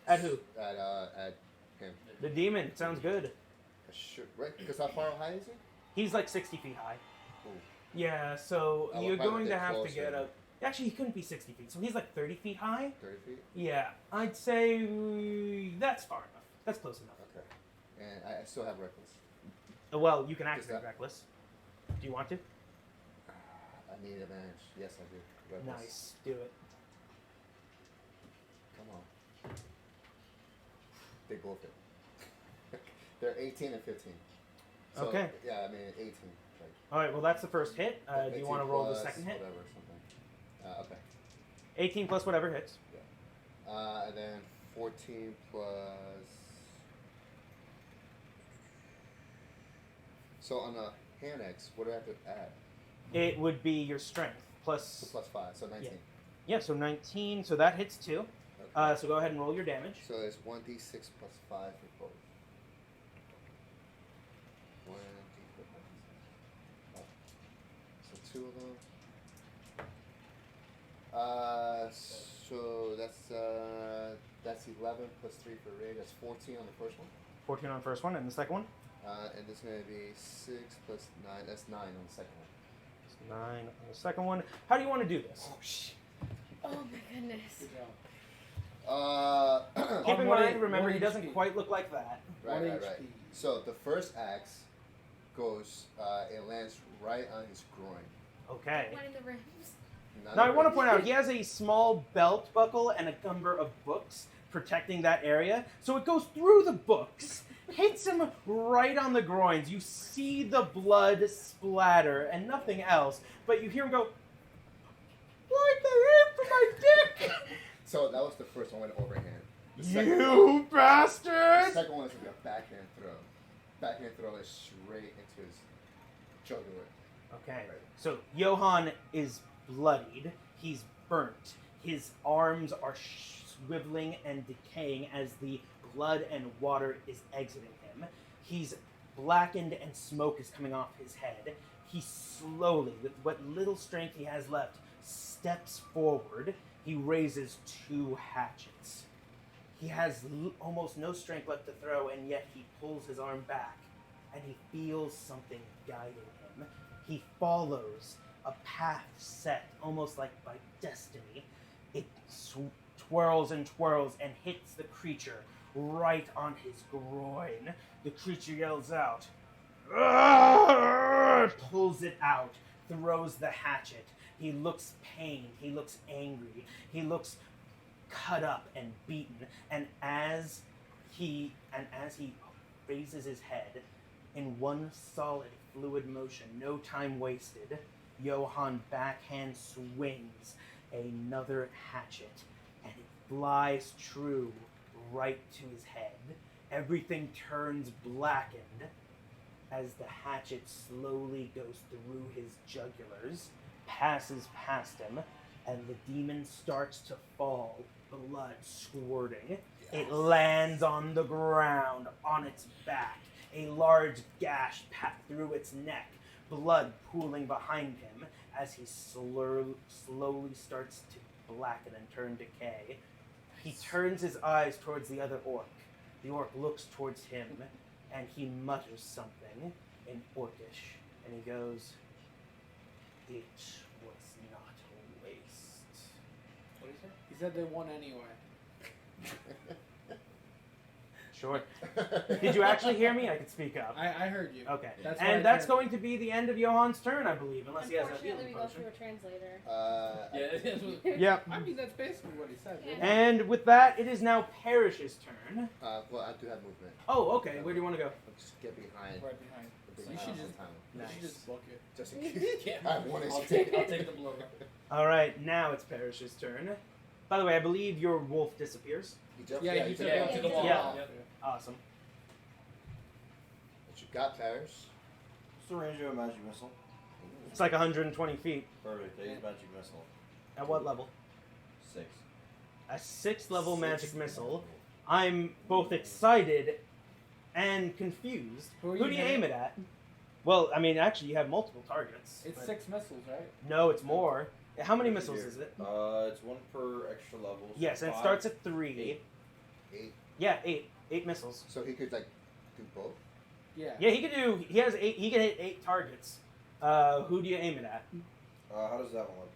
At who? At him. The demon. Sounds good. I should, right? Because how far high is he? He's like 60 feet high. Cool. Yeah, so I would you're probably going to get have to closer. get up. Actually, he couldn't be 60 feet, so he's like 30 feet high. 30 feet. Yeah, I'd say that's far enough. That's close enough. Okay. And I still have reckless. Well, you can activate that- reckless. Do you want to? I need advantage. Yes, I do. Reckless. Nice. Do it. Come on. They both hit. They're 18 and 15. So, Okay. Yeah, I mean 18. Like, All right. Well, that's the first hit. Do you 18 want to roll the plus second hit? Whatever, something. Okay. 18 plus whatever hits. And then 14 plus. So on a hand X, what do I have to add? It would be your strength So plus. plus 5, so 19. Yeah. So 19. So that hits too. Okay. So go ahead and roll your damage. So it's 1d6 plus 5 for both. 1d6 plus 5. So 2 of them. So that's 11 plus 3 for Ray. That's 14 on the first one. 14 on the first one, and the second one. And this is gonna be 6 plus 9. That's 9 on the second one. It's 9 on the second one. How do you want to do this? Oh shit! Oh my goodness. Good job. Keep in one mind, H- remember, one he doesn't HP. quite look like that. Right, 1 right, HP. right. So the first axe goes. It lands right on his groin. Okay. One in the ribs. Not Now, I the want to ribs. point out, he has a small belt buckle and a number of books protecting that area. So it goes through the books, hits him right on the groins. You see the blood splatter and nothing else, but you hear him go, "Why'd they aim for my dick? So that was the first one, went overhand. The You the bastard!" second one is like a backhand throw. Backhand throw is straight into his jugular. Okay, so Johan is bloodied. He's burnt. His arms are swiveling and decaying as the blood and water is exiting him. He's blackened and smoke is coming off his head. He slowly, with what little strength he has left, steps forward. He raises 2 hatchets. He has almost no strength left to throw, and yet he pulls his arm back, and he feels something guiding him. He follows a path set, almost like by destiny. It twirls and twirls and hits the creature right on his groin. The creature yells out, "Arrgh!" Pulls it out, throws the hatchet. He looks pained. He looks angry. He looks cut up and beaten. And as he raises his head in one solid fluid motion, no time wasted, Johann backhand swings another hatchet, and it flies true right to his head. Everything turns blackened as the hatchet slowly goes through his jugulars, passes past him, and the demon starts to fall, blood squirting. It lands on the ground, on its back, a large gash through its neck, blood pooling behind him as he slowly starts to blacken and turn decay. He turns his eyes towards the other orc. The orc looks towards him, and he mutters something in Orcish, and he goes, "It was not a waste." What did he say? He said they won anyway. Sure. Did you actually hear me? I could speak up. I heard you. Okay. That's why I And that's turned- going to be the end of Johann's turn, I believe, unless he has a Unfortunately, healing we go potion. through a translator. Yeah. Yep. I mean, that's basically what he said. Yeah. And with that, it is now Parrish's turn. Well, I do have movement. Oh, okay. Where do you want to go? I'll just get behind. Right behind. the big You should house just- in town. You Nice. should just book it. Just in case. Yeah. I have one I'll HP. take the blow. All right, now it's Parrish's turn. By the way, I believe your wolf disappears. He jumped. Yeah, Yeah, you he took jumped. it to out. the wall. Yeah. Yep. Awesome. What you got, Paris? What's the range of a magic missile? It's like 120 feet. Perfect. I use magic missile. At what level? 6. A 6th level magic missile. I'm both excited and confused. Who are Who you do you hitting? aim it at? Well, I mean, actually, you have multiple targets. It's but- 6 missiles, right? No, it's more. How many missiles is it? It's 1 per extra level. So Yes, and it 5. starts at 3. 8. Yeah, 8. 8 missiles. So he could like do both. Yeah. Yeah, he can do. He has 8. He can hit 8 targets. Who do you aim it at? How does that one look?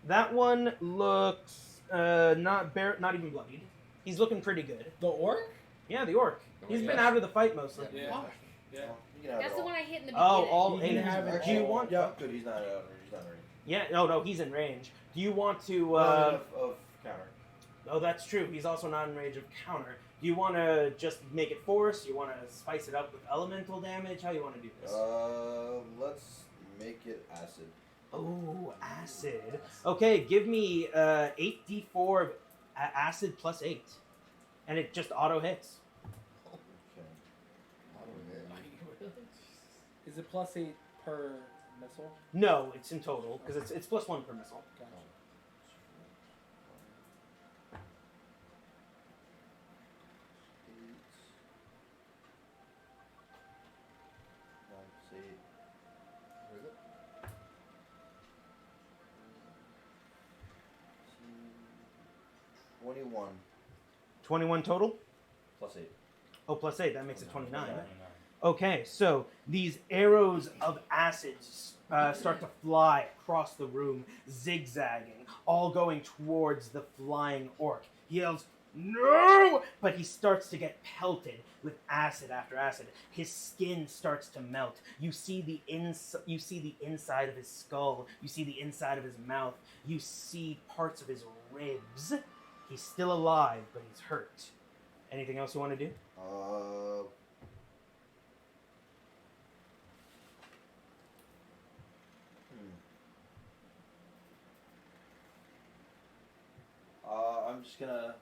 That one looks not even bloodied. He's looking pretty good. The orc? Yeah, the orc. He's been out of the fight mostly. Yeah. Fuck. Yeah. You can have That's it the all. one I hit in the Oh, beginning. all You 8. can have it Do you all. want? Yeah, good. He's not out. He's not ready. Yeah. No, he's in range. Do you want to? Not enough of counter. Oh, that's true. He's also not in range of counter. Do you want to just make it force? Do you want to spice it up with elemental damage? How do you want to do this? Let's make it acid. Oh, acid. Okay, give me 8d4 of acid plus 8, and it just auto hits. Okay. I don't know. Is it plus 8 per missile? No, it's in total because it's plus 1 per missile. Gotcha. 8. Where is it? 21 21 total. plus 8. Oh, plus 8. That makes it 29. 29. Okay, so these arrows of acid start to fly across the room, zigzagging, all going towards the flying orc. He yells, "No!" But he starts to get pelted with acid after acid. His skin starts to melt. You see the inside of his skull. You see the inside of his mouth. You see parts of his ribs. He's still alive, but he's hurt. Anything else you want to do? I'm just gonna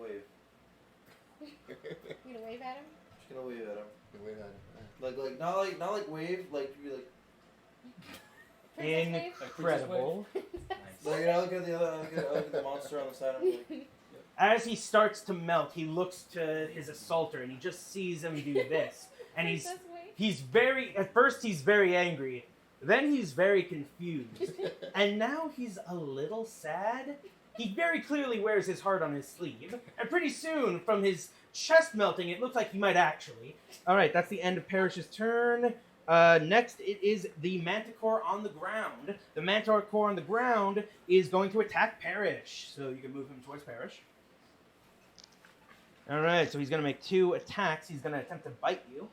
wave. You gonna wave at him? Just gonna wave at him. The way that. Like not like wave, like be like Princess wave? Incredible. So I look at the other, I look at the monster on the side. I'm like, As he starts to melt, he looks to his assaulter and he just sees him do this. And Princess wave? he's very, at first he's very angry, then he's very confused, and now he's a little sad. He very clearly wears his heart on his sleeve, and pretty soon, from his chest melting, it looks like he might actually. Alright, that's the end of Parrish's turn. Next, it is the Manticore on the ground. The Manticore on the ground is going to attack Parrish, so you can move him towards Parrish. Alright, so he's going to make 2 attacks. He's going to attempt to bite you.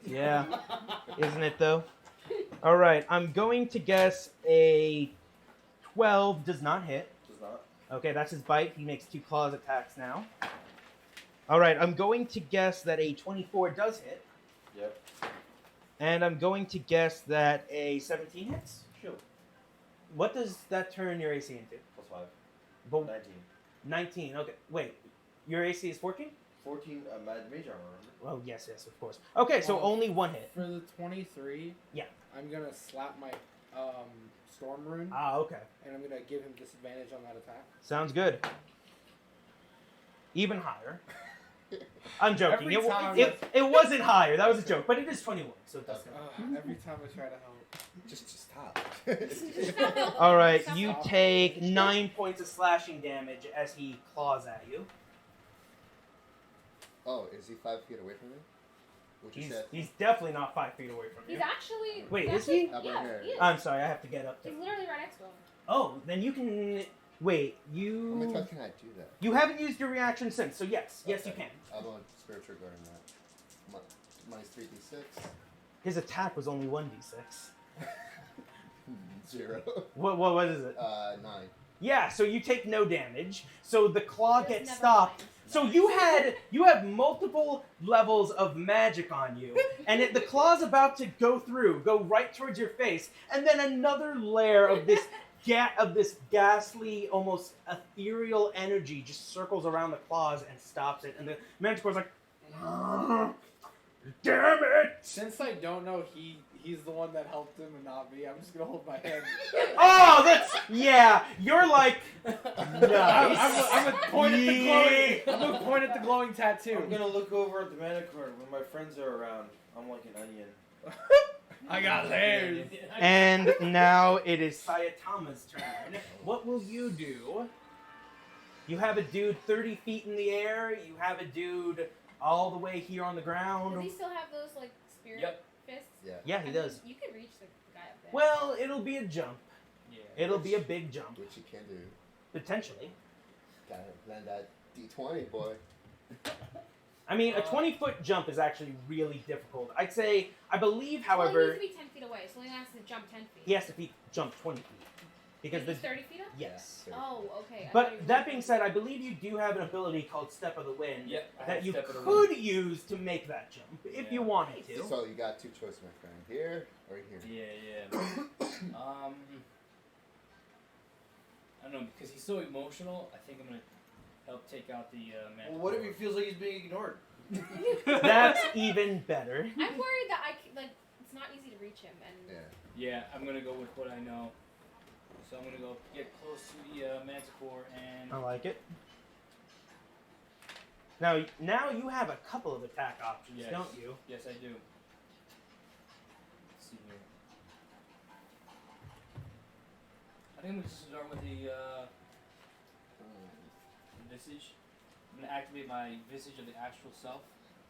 Yeah, isn't it though? Alright, I'm going to guess a 12 does not hit. does not. Okay, that's his bite. He makes 2 claws attacks now. Alright, I'm going to guess that a 24 does hit. Yep. And I'm going to guess that a 17 hits. Sure. What does that turn your AC into? Plus 5. But 19. 19, okay. Wait, your AC is 14? 14 mage armor, remember? Oh, yes, of course. Okay, so only 1 hit. For the 23, Yeah. I'm gonna slap my storm rune, Ah, okay. and I'm gonna give him disadvantage on that attack. Sounds good. Even higher. I'm joking. Every time It wasn't higher. That was a joke, but it is 21, so it does count. Every time I try to help. Just stop. All right, Stop you it. take 9 points of slashing damage as he claws at you. Oh, is he 5 feet away from me? What you said? He's definitely not 5 feet away from He's you. actually. Wait, he's is he? actually- Up Yeah, right here. he is. I'm sorry, I have to get up He's there. literally right next to him. Oh, then you can. Wait, How many you. times can I do that? You haven't used your reaction since, so yes, you Okay. can. I'm on spiritual guard on that. Minus 3d6. His attack was only 1d6. 0. What is it? 9. Yeah, so you take no damage. So the claw Just gets never stopped. mind. So you have multiple levels of magic on you, and the claw's about to go right towards your face, and then another layer of this ghastly, almost ethereal energy just circles around the claws and stops it, and the Manticore's like, damn it! Since I don't know he's the one that helped him and not me, I'm just gonna hold my head. Oh, yeah. You're like, nice. I'm gonna point at the glowing. I'm gonna point at the glowing tattoo. I'm gonna look over at the Manticore when my friends are around. I'm like an onion. I got layers. And now it is Sayatama's turn. What will you do? You have a dude 30 feet in the air. You have a dude all the way here on the ground. Does he still have those like spirit Yep. fists? Yeah. Yeah, I he mean, does. You could reach the guy up there. Well, it'll be a jump. Yeah. It'll be a big jump, Which you can do. potentially. Gotta land that d20, boy. I mean, a 20-foot jump is actually really difficult. I believe, Well, however, he needs to be 10 feet away, so he has to jump 10 feet. he has to jump 20 feet. Because He's the 30 feet up? yes. Oh, okay. I thought he But was that like- being said, I believe you do have an ability called Step of the Wind Yep. I that have you Step of the could Wind. use to make that jump if Yeah. you wanted to. So you got 2 choices, my friend. Here or here. Yeah. I don't know, because he's so emotional. I think I'm gonna help take out the man. Well, what if he feels like he's being ignored? That's even better. I'm worried that it's not easy to reach him, and Yeah. Yeah, I'm gonna go with what I know. So I'm gonna go get close to the Manticore and. I like it. Now you have a couple of attack options, Yes. don't you? Yes, I do. Let's see here. I think I'm gonna start with the visage. I'm gonna activate my visage of the astral self.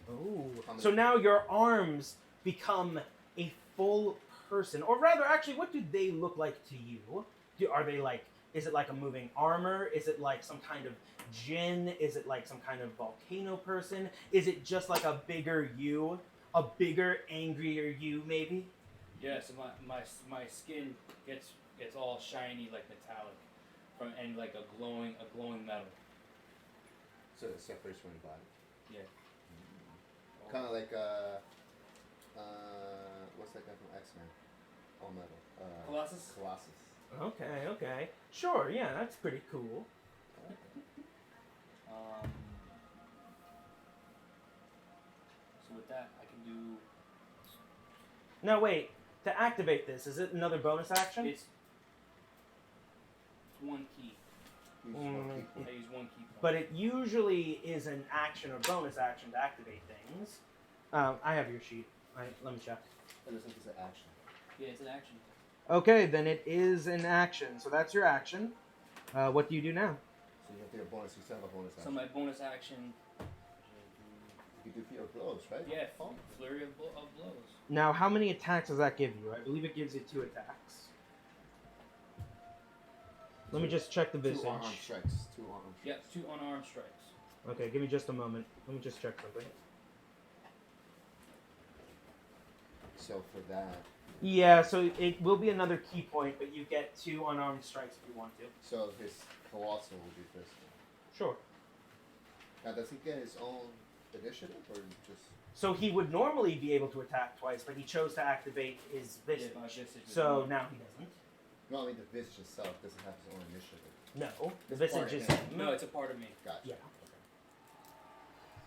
Ooh. How many- So now your arms become a full person, or rather, actually, what do they look like to you? Are they like? Is it like a moving armor? Is it like some kind of djinn? Is it like some kind of volcano person? Is it just like a bigger you, a bigger, angrier you, maybe? Yeah, so my skin gets all shiny like metallic, and like a glowing metal. So it separates from your body. Yeah. Kind of like what's that guy from X-Men? All metal. Colossus? Colossus. Okay. Sure, yeah, that's pretty cool. So with that, I can do. Now wait, to activate this, is it another bonus action? It's one key. Use Mm, one key point. I use one key point. But it usually is an action or bonus action to activate things. I have your sheet. Let me check. It looks like it's an action. Yeah, it's an action. Okay, then it is an action. So that's your action. What do you do now? So you have to get a bonus. You still have a bonus So action. my bonus action. You can do fear of blows, right? Yeah, Oh. flurry of blows. Now, how many attacks does that give you? I believe it gives you 2 attacks. Let me just check the Two visage. unarmed strikes. 2 unarmed strikes. Yep, 2 unarmed strikes. Okay, give me just a moment. Let me just check something. So for that, Yeah, so it will be another key point, but you get 2 unarmed strikes if you want to. so his colossal will be this one. Sure. Now, does he get his own initiative or just? So he would normally be able to attack twice, but he chose to activate his visage. Yeah, my visage is So one. now he doesn't. No, I mean the visage itself doesn't have his own initiative. No, the It's part visage of is him. No, it's a part of me. Gotcha. Yeah.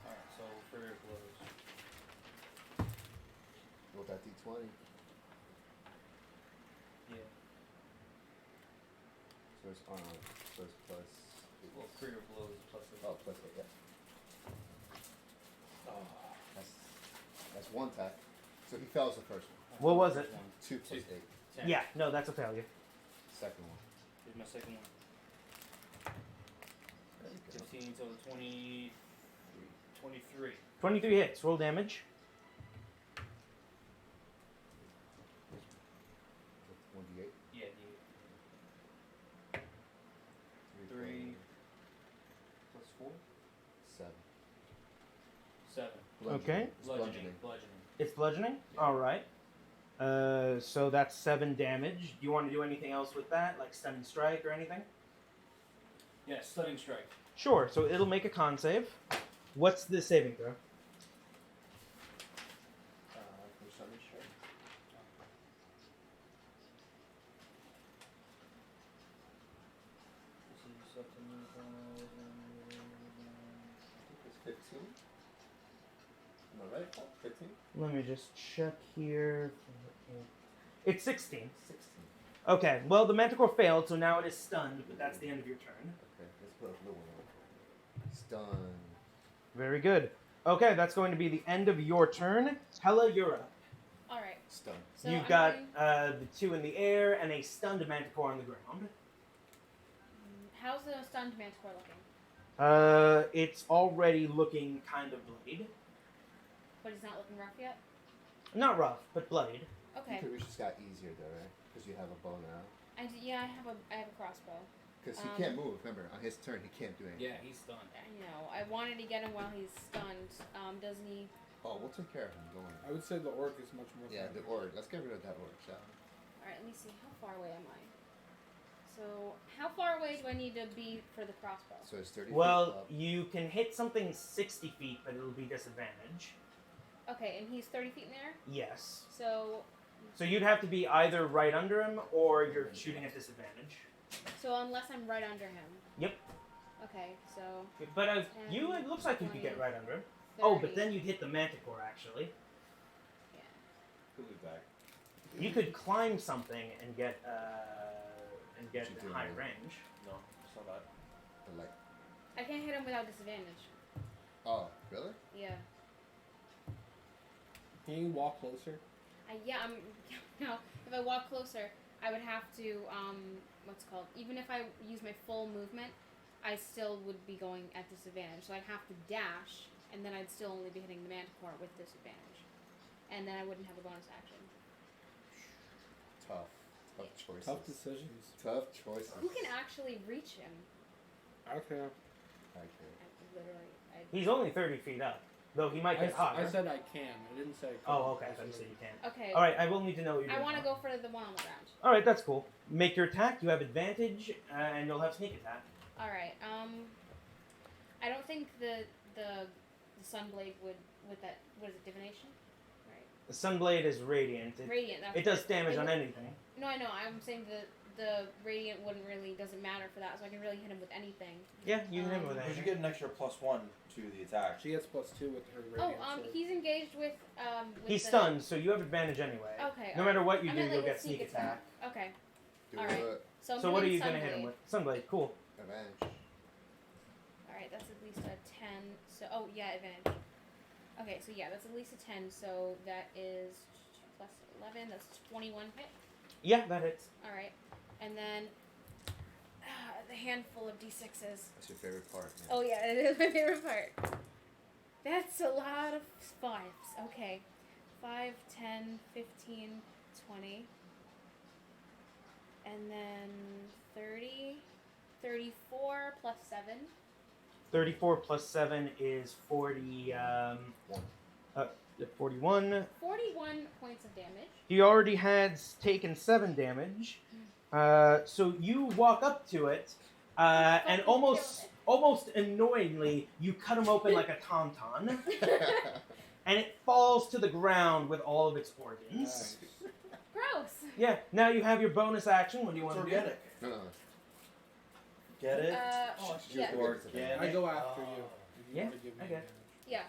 Alright, so flurry of blows. Roll that d20. Yeah. So it's unarmed. So it's plus. Well, flurry of blows plus a Oh, plus 8. Yeah. Oh, that's 1 attack. So he fails the first one. What was it? 2 plus 8. 10. Yeah, no, that's a failure. Second one. Here's my second one. There you go. 15, so 20, 23. 23 hits. Roll damage. 1d8. Yeah, the 3 plus 4? 7. 7. Okay. It's Bludgeoning. Bludgeoning. It's bludgeoning? Alright. So that's 7 damage. Do you want to do anything else with that? Like stunning strike or anything? Yeah, stunning strike. Sure, so it'll make a con save. What's the saving throw? For stunning strike. This is up to me. I think it's 15. Am I right, Paul? 15? Let me just check here. It's 16. 16. Okay, well, the Manticore failed, so now it is stunned, but that's the end of your turn. Okay, let's put a little one on. Stun. Very good. Okay, that's going to be the end of your turn. Hella, you're up. Alright. Stun. So You've I'm got going- the 2 in the air and a stunned Manticore on the ground. How's the stunned manticore looking? It's already looking kind of bloodied. But he's not looking rough yet? Not rough, but bloodied. Okay. You could reach this guy easier though, right? Because you have a bow now. Yeah, I have a crossbow. Because he Um, can't move. Remember, on his turn, he can't do anything. Yeah, he's stunned. I know. I wanted to get him while he's stunned. Doesn't he? Oh, we'll take care of him. Don't worry. I would say the orc is much more. Yeah, the friendly. orc. Let's get rid of that orc, shall we? Alright, let me see. How far away am I? So, how far away do I need to be for the crossbow? So it's 30 feet Well, up. you can hit something 60 feet, but it'll be disadvantage. Okay, and he's 30 feet in the air? Yes. So So you'd have to be either right under him or you're shooting at disadvantage. unless I'm right under him. Yep. Okay, so But you, it looks like you could get right under him. Oh, but 30. then you'd hit the Manticore, actually. Yeah. He'll be back. You could climb something and get What you doing, high man? range. No, it's not bad. The light. I can't hit him without disadvantage. Oh, really? Yeah. Can you walk closer? Yeah, I'm. No, if I walk closer, I would have to. What's it called? Even if I use my full movement, I still would be going at disadvantage. So I'd have to dash, and then I'd still only be hitting the Manticore with disadvantage, and then I wouldn't have a bonus action. Tough. Tough choices. Tough decisions. Tough choices. Who can actually reach him? Okay. Okay. He's only 30 feet up, though he might get higher. I said I can. I didn't say. I could. Oh, okay. I I thought you said said you can. Okay. All right, I will need to know what you're I doing. want to go for the one on the ground. All right, that's cool. Make your attack. You have advantage, and you'll have sneak attack. All right. I don't think the Sunblade would with that. What is it? Divination. Right. The Sunblade is radiant. Radiant. That's It does damage it on would- anything. No, I know. I'm saying the radiant wouldn't really doesn't matter for that, so I can really hit him with anything. Yeah, you can hit him with Um, Because you anything. get an extra +1 to the attack. She gets +2 with her Oh, radiant. sword. he's engaged with He's the- stunned, so you have advantage anyway. Okay, No matter what you I do, meant, you'll like, a get sneak attack. Okay. Do Alright. it. So, I'm So what are hitting you gonna hit him Sunblade. with? Sunblade, cool. Advantage. Alright, that's at least a 10. So, oh, yeah, advantage. Okay, so yeah, that's at least a 10. So that is plus 11. That's 21 hit. Yeah, that hits. Alright. And then the handful of d6s. That's your favorite part. Yeah. Oh, yeah, it is my favorite part. That's a lot of 5s. Okay. 5, 10, 15, 20. And then 30, 34 plus 7. 34 plus 7 is 40. 41. 41 points of damage. He already has taken 7 damage. So you walk up to it, and almost annoyingly, you cut him open like a tauntaun, and it falls to the ground with all of its organs. Nice. Gross. Yeah. Now you have your bonus action. What do you It's want to do? organic. No. Get it? Yeah. Organic. I go after you. If you Yeah, wanna give me okay. advantage. Yeah.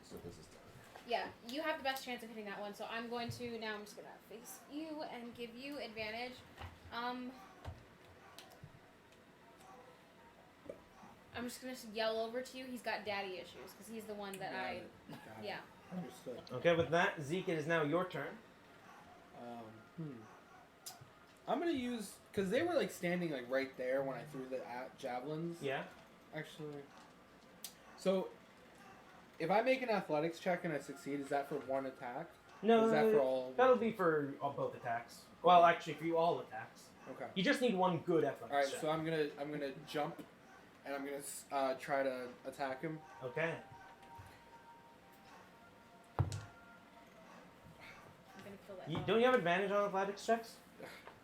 So this is done. Yeah. You have the best chance of hitting that one. So I'm going to now. I'm just gonna face you and give you advantage. I'm just gonna yell over to you. He's got daddy issues because he's the one that Got it. Got it. Yeah. Understood. Okay, with that, Zeke, it is now your turn. I'm gonna use because they were like standing like right there when I threw the javelins. Yeah. Actually. So, if I make an athletics check and I succeed, is that for one attack? No, Or is that for all? of them? that'll be for both attacks. Well, actually, for you all attacks. Okay. You just need one good athletics All right. check. So I'm gonna jump, and I'm gonna try to attack him. Okay. I'm gonna kill that. Don't you have advantage on athletics checks?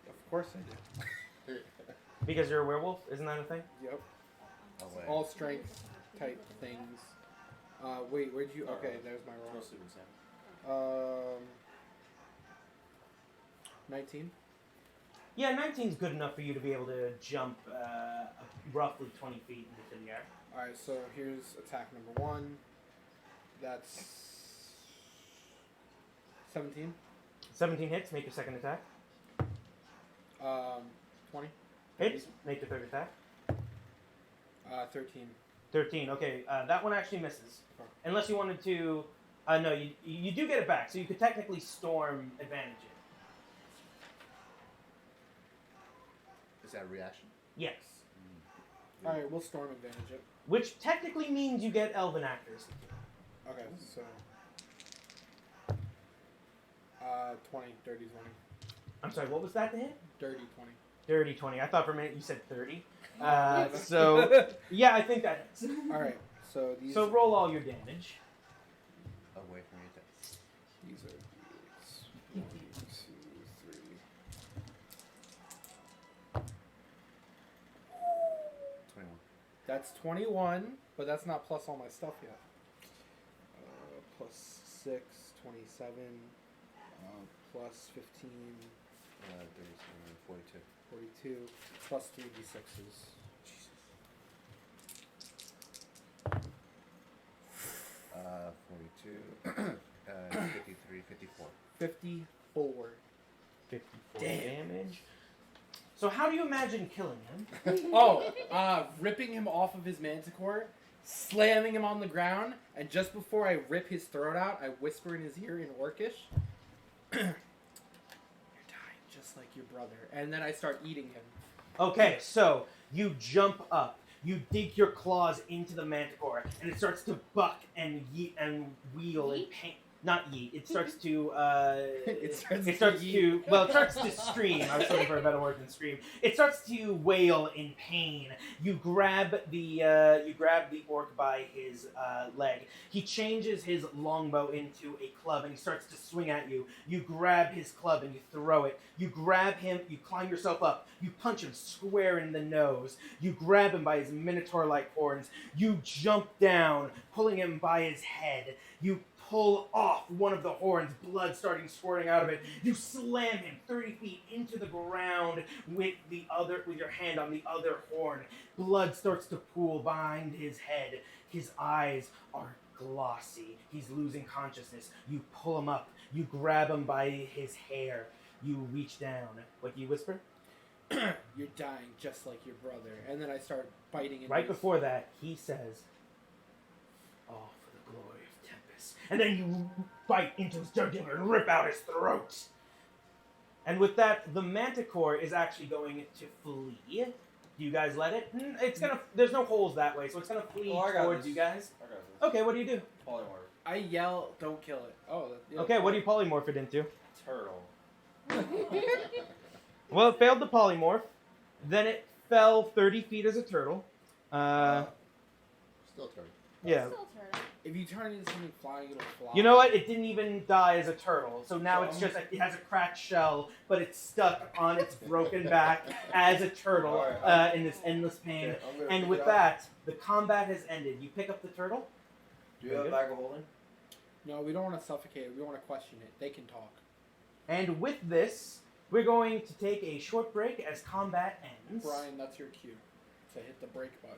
Of course I do. Because you're a werewolf? Isn't that a thing? Yep. Away. All strength type things. Wait, where'd you? Okay, there's my roll. Mostly with Sam. 19. Yeah, 19's good enough for you to be able to jump roughly 20 feet into the air. All right, so here's attack number 1. That's 17. 17 hits, make your second attack. 20. Hits, make your third attack. 13. 13, okay, that one actually misses. Okay. Unless you wanted to... no, you do get it back, so you could technically storm advantage it. Is that a reaction? Yes. All right, we'll storm advantage it. Which technically means you get elven accuracy. Okay, so 20, dirty 20, I'm sorry, what was that to hit? dirty 20. Dirty 20. I thought for a minute you said 30. So, yeah, I think that hits. All right, so these. So roll all your damage. Away from your attacks. These are d8s. 1, 2, 3. 21. That's 21, but that's not plus all my stuff yet. Plus 6, 27. Plus 15, 37, 42. 42. Plus 3 d6s. Jesus. 42. 53, 54. 54. 54 damage. So how do you imagine killing him? Ripping him off of his manticore, slamming him on the ground, and just before I rip his throat out, I whisper in his ear in Orcish, "You're dying just like your brother." And then I start eating him. Okay, so you jump up, you dig your claws into the manticore, and it starts to buck and yeet and wheel in pain. Not yeet. It starts to. It starts to. Well, it starts to scream. I was looking for a better word than scream. It starts to wail in pain. You grab the orc by his leg. He changes his longbow into a club and he starts to swing at you. You grab his club and you throw it. You grab him. You climb yourself up. You punch him square in the nose. You grab him by his minotaur-like horns. You jump down, pulling him by his head. You pull off one of the horns, blood starting squirting out of it. You slam him 30 feet into the ground with your hand on the other horn. Blood starts to pool behind his head. His eyes are glossy. He's losing consciousness. You pull him up. You grab him by his hair. You reach down. What do you whisper? You're dying just like your brother. And then I start biting into Right his- before that, he says, "All for the glory of Tempest." And then you bite into his jugular and rip out his throat. And with that, the Manticore is actually going to flee. Do you guys let it? It's gonna. There's no holes that way, so it's gonna flee Oh, I got towards this. you guys. I got this. Okay, what do you do? Polymorph. I yell, don't kill it. Oh, yeah. Okay, what do you polymorph it into? Turtle. Well, it failed the polymorph. Then it fell 30 feet as a turtle. Still turn. Yeah. Still turtle. If you turn into something flying, it'll fly. You know what? It didn't even die as a turtle. So now it's just, it has a cracked shell, but it's stuck on its broken back as a turtle in this endless pain. Okay, I'm gonna And pick with it up. that, the combat has ended. You pick up the turtle. Do you have a bag of holding? No, we don't want to suffocate it. We want to question it. They can talk. And with this, we're going to take a short break as combat ends. Brian, that's your cue. So hit the break button.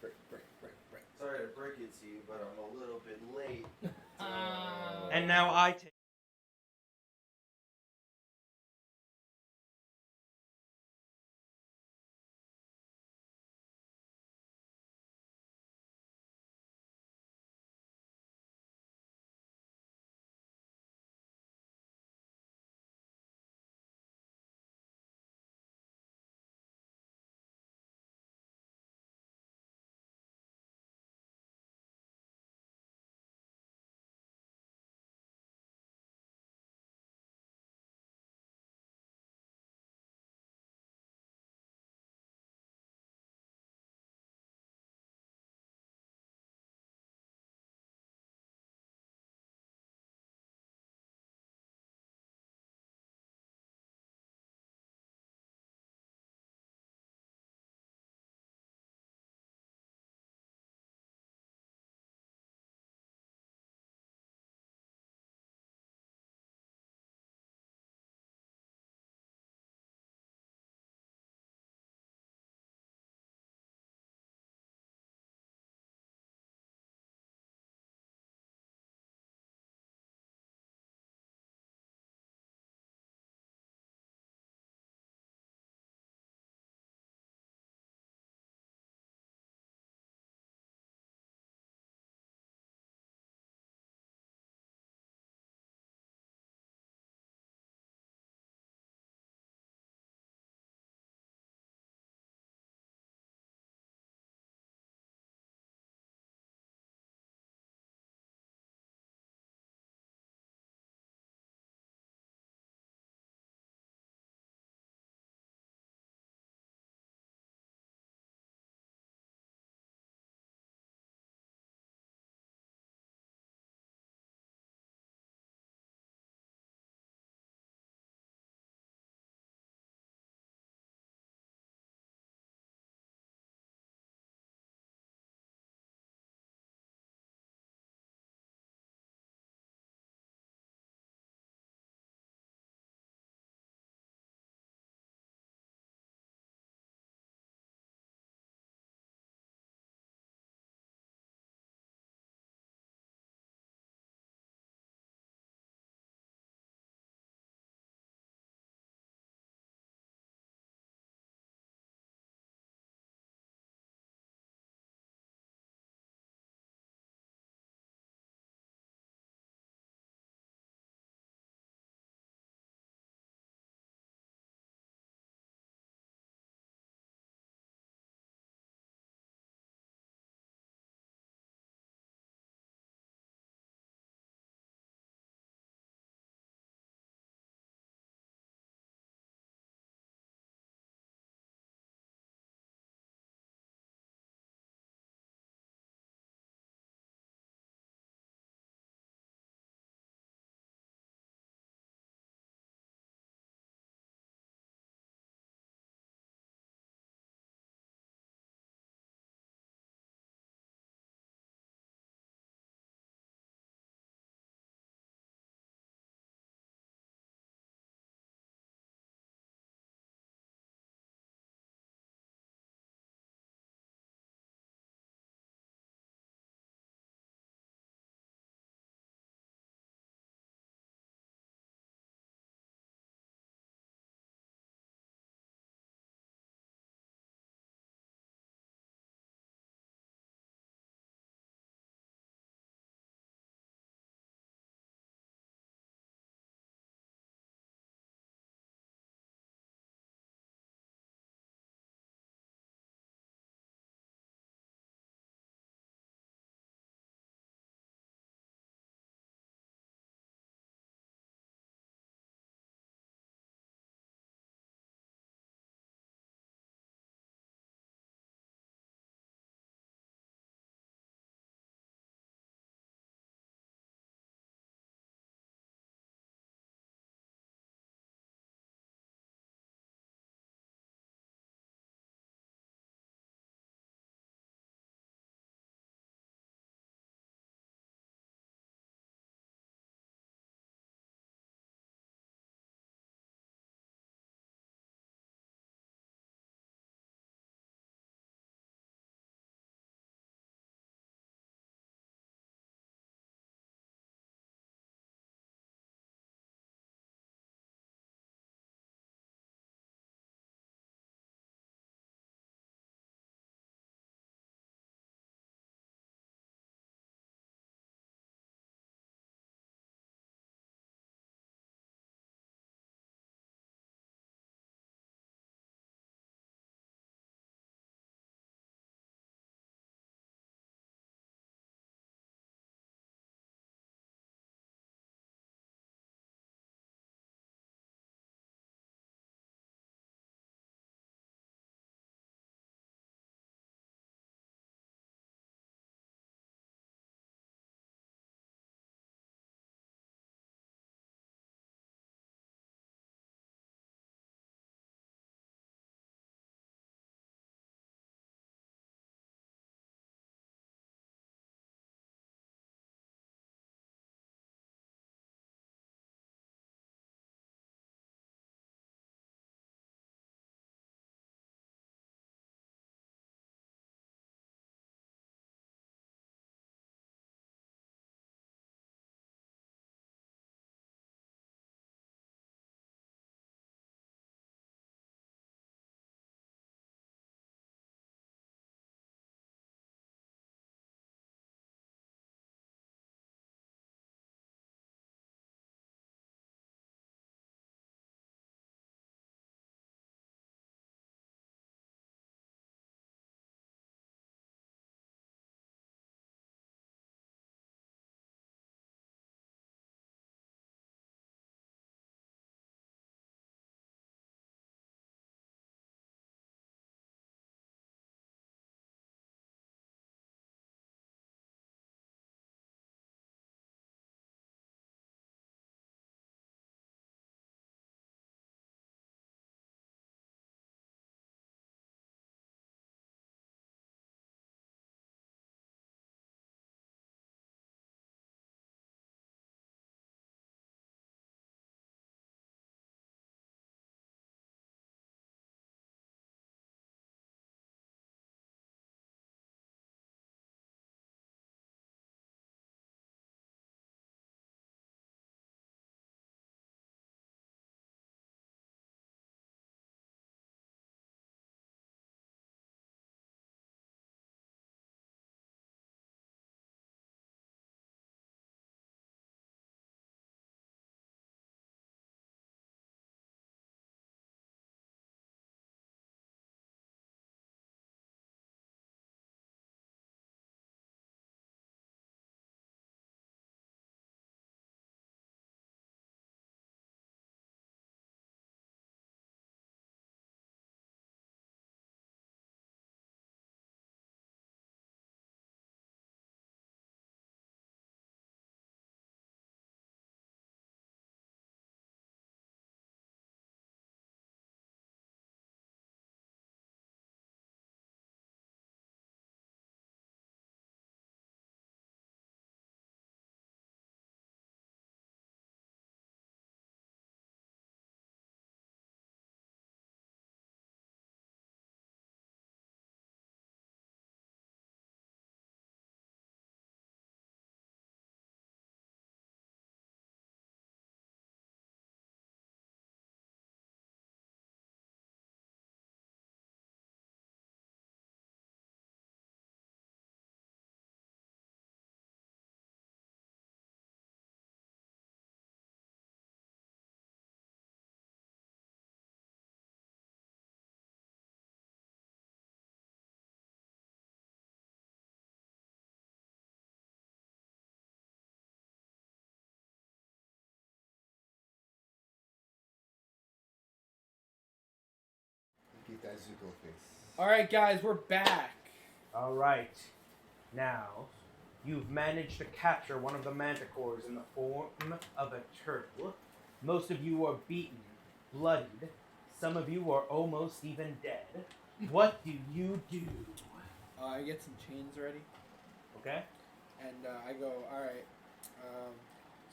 Break. Sorry to break it to you, but I'm a little bit late. And now I take. Zuko face. All right, guys, we're back. All right. Now, you've managed to capture one of the manticores in the form of a turtle. Most of you are beaten, bloodied. Some of you are almost even dead. What do you do? I get some chains ready, Okay? and I go, all right.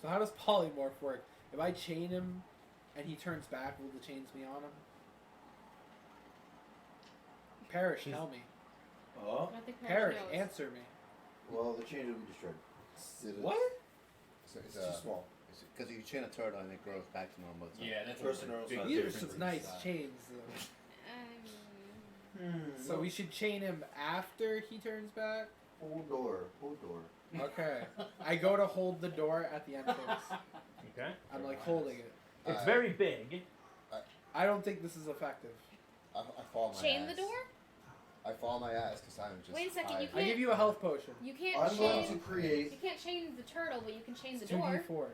So how does polymorph work? If I chain him and he turns back, will the chains be on him? Parrish, tell me. Oh. I think Parrish, knows. answer me. Well, the change will be destroyed. What? It's too small. Because you chain a turtle and it grows back to normal. Yeah, that's First and big early These are difference. some nice chains, though. So we should chain him after he turns back? Hold door. Okay. I go to hold the door at the entrance. Okay. I'm like holding it. It's very big. I don't think this is effective. I fall my Chain ass. the door? I fall my ass because I'm just. Wait a second, you I give can't. you a health potion. You can't I'm going to chain. create. You can't chain the turtle, but you can chain the 2d4. door.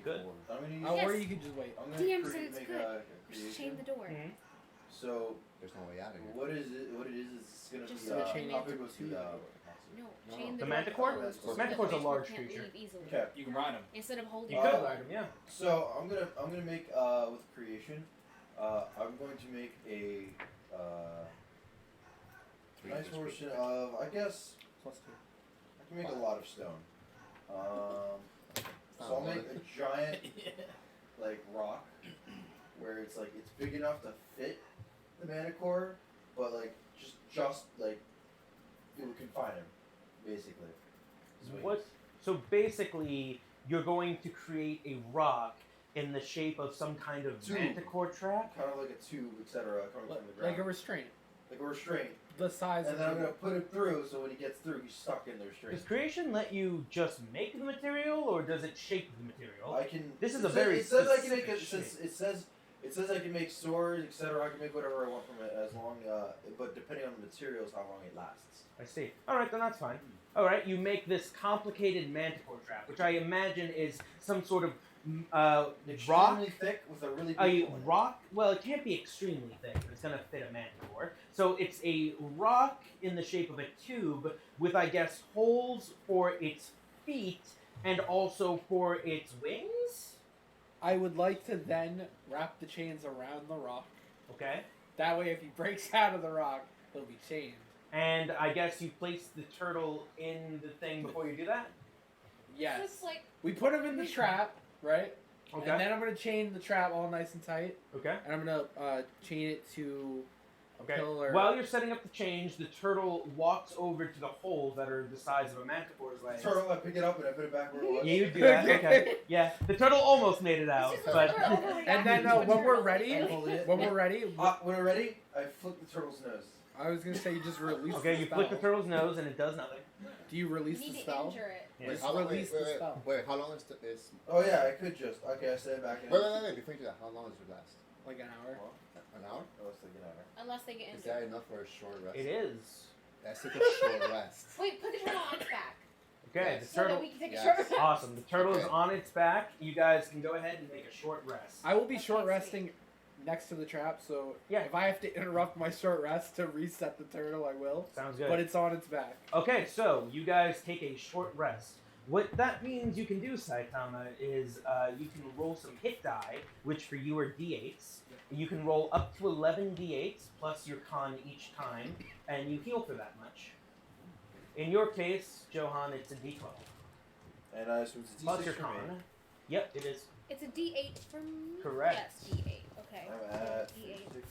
Good. I'm gonna use. Oh, Yes. or you can just wait. I'm gonna DM said create, it's make good. a Just creation. chain the door. So There's no way out of here. what is it? What it is it's gonna Just be. so chain How it big was to the? No, No. chain The the door manticore? closed so The that manticore's a the large can't creature. leave easily. Okay. You can ride him. Instead of holding You it. could ride him, yeah. So I'm gonna make with creation. I'm going to make a nice portion of, I guess +2. I can make a lot of stone. So I'll make a giant like rock where it's like it's big enough to fit the manicore, but like just like it would confine him, basically. Sweet. What? So basically, you're going to create a rock in the shape of some kind of Tube. manticore trap. Kind of like a tube, etc., coming from the ground. Like a restraint. Like a restraint. The size And of then I'm the- gonna put him through, so when he gets through, he's stuck in the restraint. Does creation let you just make the material, or does it shape the material? I can. This is it a says- very It says I can make specific it says I can make swords, etc. I can make whatever I want from it, as long, but depending on the materials, how long it lasts. I see. All right, then that's fine. All right, you make this complicated manticore trap, which I imagine is some sort of rock. Extremely thick with a really big A hole in it. rock? Well, it can't be extremely thick. It's gonna fit a manticore. So it's a rock in the shape of a tube with, I guess, holes for its feet and also for its wings. I would like to then wrap the chains around the rock. Okay. That way, if he breaks out of the rock, he'll be chained. And I guess you place the turtle in the thing before you do that. Yes. It's like We put him in the trap, right? Okay. And then I'm gonna chain the trap all nice and tight, Okay. and I'm gonna chain it to a Okay. pillar. While you're setting up the change, the turtle walks over to the holes that are the size of a manticore's legs. Turtle, I pick it up and I put it back where it was. Yeah, you do that. Okay. Yeah, the turtle almost made it out, This is but like we're overreacting And then, to a when we're turtle. ready- I'm holding it. when we're ready, When we're ready, I flip the turtle's nose. I was gonna say you just release. okay, the you spell. flick the turtle's nose and it does nothing. Do you You release need the to spell? injure it. Yeah. Just how long? release the spell. Wait, how long is is? Oh yeah, I could just. Okay, I stand back and. Wait. Before you do that, how long does it last? Like an hour. An hour? Oh, let's take it out. Unless they get Is injured. that enough for a short rest? It is. That's like a short rest. Wait, put the turtle on its back. Okay, Yes. the So that turtle. we can take Yes. a short rest. Awesome. The turtle is Okay. on its back. You guys can go ahead and make a short rest. I will be Okay, short sweet. resting next to the trap, so Yeah. if I have to interrupt my short rest to reset the turtle, I will. Sounds good. But it's on its back. Okay, so you guys take a short rest. What that means you can do, Saitama, is you can roll some hit die, which for you are d8s. You can roll up to 11 d8s plus your con each time, and you heal for that much. In your case, Johan, it's a d12 And I assume it's a plus D6 your for me. con. Yep, it is. It's a D8 for me. Correct. Yes, D8. Okay. I'm at D8. 56.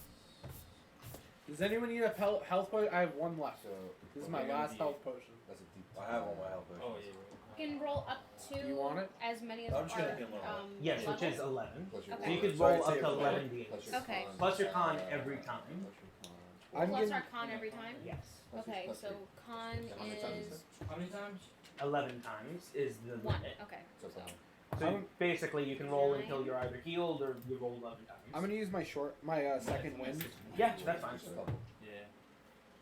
Does anyone need a health potion? I have one left. So This is my Okay, last D8. health potion. that's a deep. I have all my health potions. Oh yeah. You can roll up to Do you want it? as many as I'm just gonna are, get one of Yes, which levels. is 11. Plus your Okay. So you con. could So I'd roll up say to it's 11 Plus d8s. your Okay. con. Plus your con every time. Plus your con. I'm Plus gonna- our con every time. Yes. Plus your- Okay, plus so your- con How many times is is How many times? 11 times is the one. limit. Okay. So it's a- So basically, you can roll Nine. until you're either healed or you roll 11 times. I'm gonna use my second wind. Yeah, that's fine. Just a couple. Yeah.